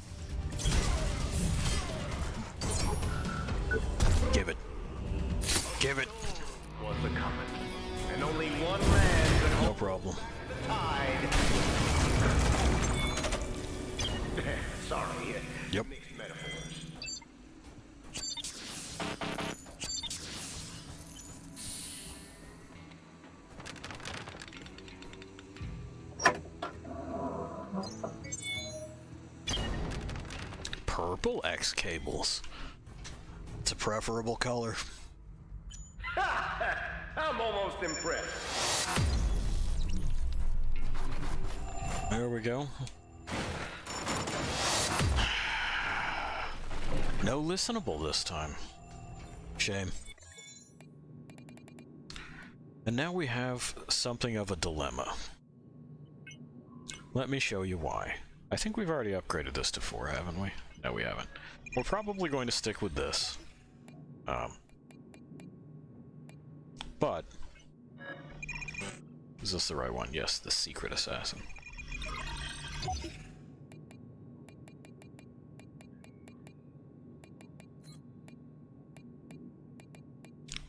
Give it. Give it. Was a coming, and only one man could No hold problem. the tide. Sorry. Yep. Mixed metaphors. Purple X cables. It's a preferable color. I'm almost impressed. There we go. No listenable this time. Shame. And now we have something of a dilemma. Let me show you why. I think we've already upgraded this to 4, haven't we? No, we haven't. We're probably going to stick with this. But... is this the right one? Yes, the Secret Assassin.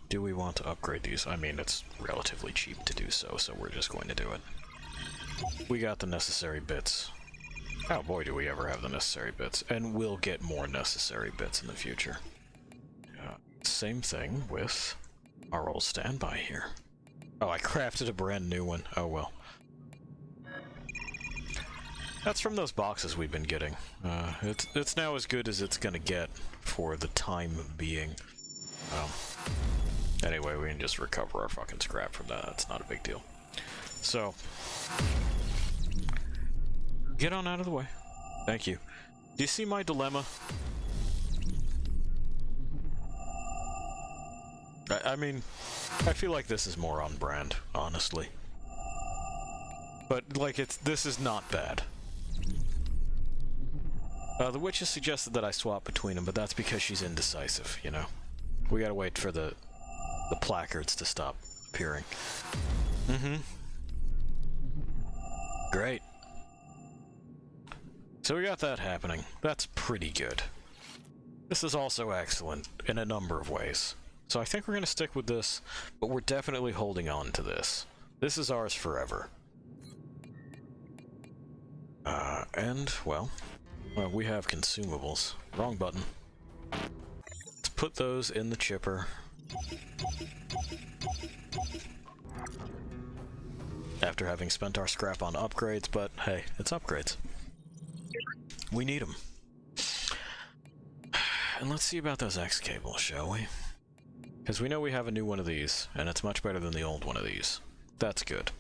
Do we want to upgrade these? I mean, it's relatively cheap to do so, so we're just going to do it. We got the necessary bits. Oh boy, do we ever have the necessary bits. And we'll get more necessary bits in the future. Same thing with our old standby here. Oh, I crafted a brand new one. Oh well. That's from those boxes we've been getting. It's now as good as it's gonna get for the time being. Anyway, we can just recover our fucking scrap from that. That's not a big deal. So, get on out of the way. Thank you. Do you see my dilemma? I mean, I feel like this is more on brand, honestly. But, like, this is not bad. The witch has suggested that I swap between them, but that's because she's indecisive, you know? We gotta wait for the placards to stop appearing. Mm-hmm. Great. So we got that happening. That's pretty good. This is also excellent in a number of ways. So I think we're gonna stick with this, but we're definitely holding on to this. This is ours forever. And, well, we have consumables. Wrong button. Let's put those in the chipper. After having spent our scrap on upgrades, but hey, it's upgrades. We need them. And let's see about those X cables, shall we? Because we know we have a new one of these, and it's much better than the old one of these. That's good.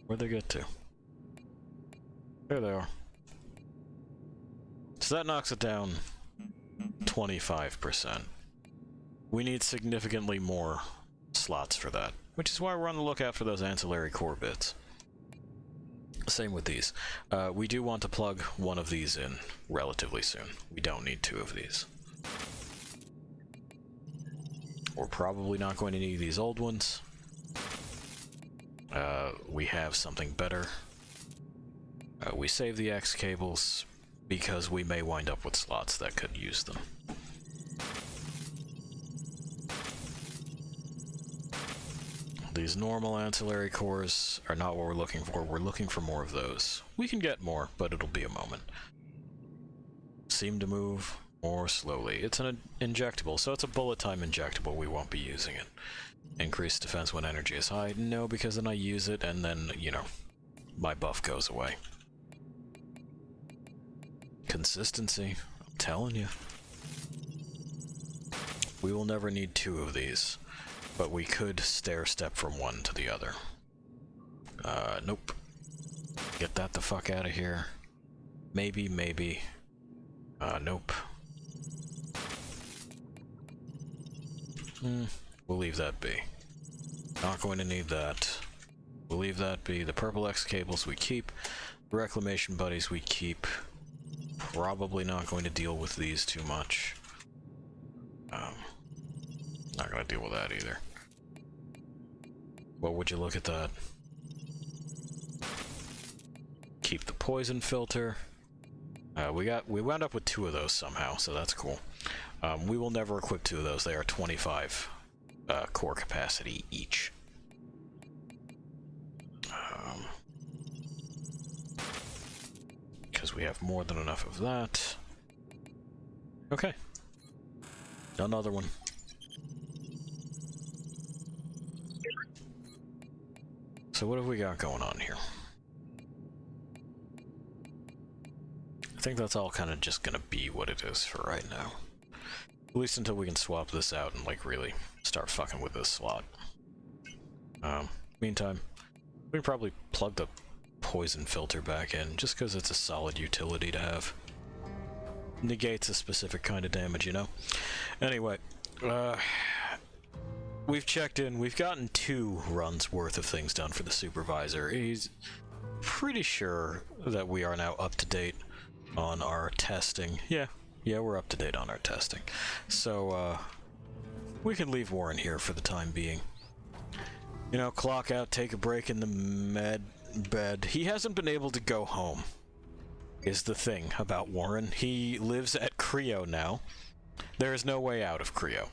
Where'd they get to? There they are. So that knocks it down 25%. We need significantly more slots for that, which is why we're on the lookout for those ancillary core bits. Same with these. We do want to plug one of these in relatively soon. We don't need 2 of these. We're probably not going to need these old ones. We have something better. We save the X cables because we may wind up with slots that could use them. These normal ancillary cores are not what we're looking for. We're looking for more of those. We can get more, but it'll be a moment. Seem to move more slowly. It's an injectable, so it's a bullet time injectable. We won't be using it. Increased defense when energy is high. No, because then I use it and then, you know, my buff goes away. Consistency, I'm telling you. We will never need 2 of these, but we could stair-step from one to the other. Nope. Get that the fuck out of here. Maybe. Nope. We'll leave that be. Not going to need that. We'll leave that be. The purple X cables we keep. Reclamation buddies we keep. Probably not going to deal with these too much. Not going to deal with that either. Well, would you look at that? Keep the poison filter. We wound up with 2 of those somehow, so that's cool. We will never equip 2 of those. They are 25 core capacity each. Because we have more than enough of that. Okay. Another one. So what have we got going on here? I think that's all kind of just gonna be what it is for right now. At least until we can swap this out and, like, really start fucking with this slot. Meantime, we can probably plug the poison filter back in, just because it's a solid utility to have. Negates a specific kind of damage, you know? Anyway, we've checked in. We've gotten 2 runs worth of things done for the supervisor. He's pretty sure that we are now up to date on our testing. Yeah, we're up to date on our testing. So, we can leave Warren here for the time being. You know, clock out, take a break in the med bed. He hasn't been able to go home, is the thing about Warren. He lives at Creo now. There is no way out of Creo.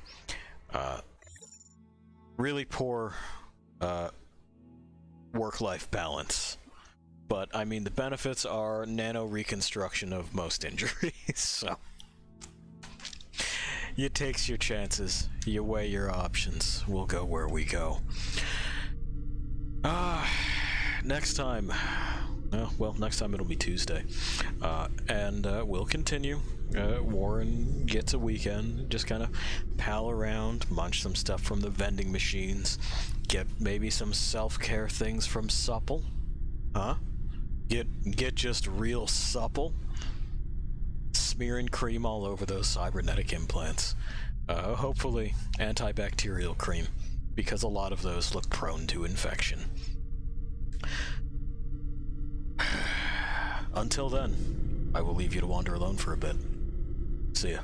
Really poor work-life balance. But, I mean, the benefits are nano-reconstruction of most injuries, so... You takes your chances. You weigh your options. We'll go where we go. Next time... well, next time it'll be Tuesday. And we'll continue. Warren gets a weekend. Just kind of pal around, munch some stuff from the vending machines. Get maybe some self-care things from Supple. Huh? Get just real supple. Smearing cream all over those cybernetic implants. Hopefully antibacterial cream, because a lot of those look prone to infection. Until then, I will leave you to wander alone for a bit. See ya.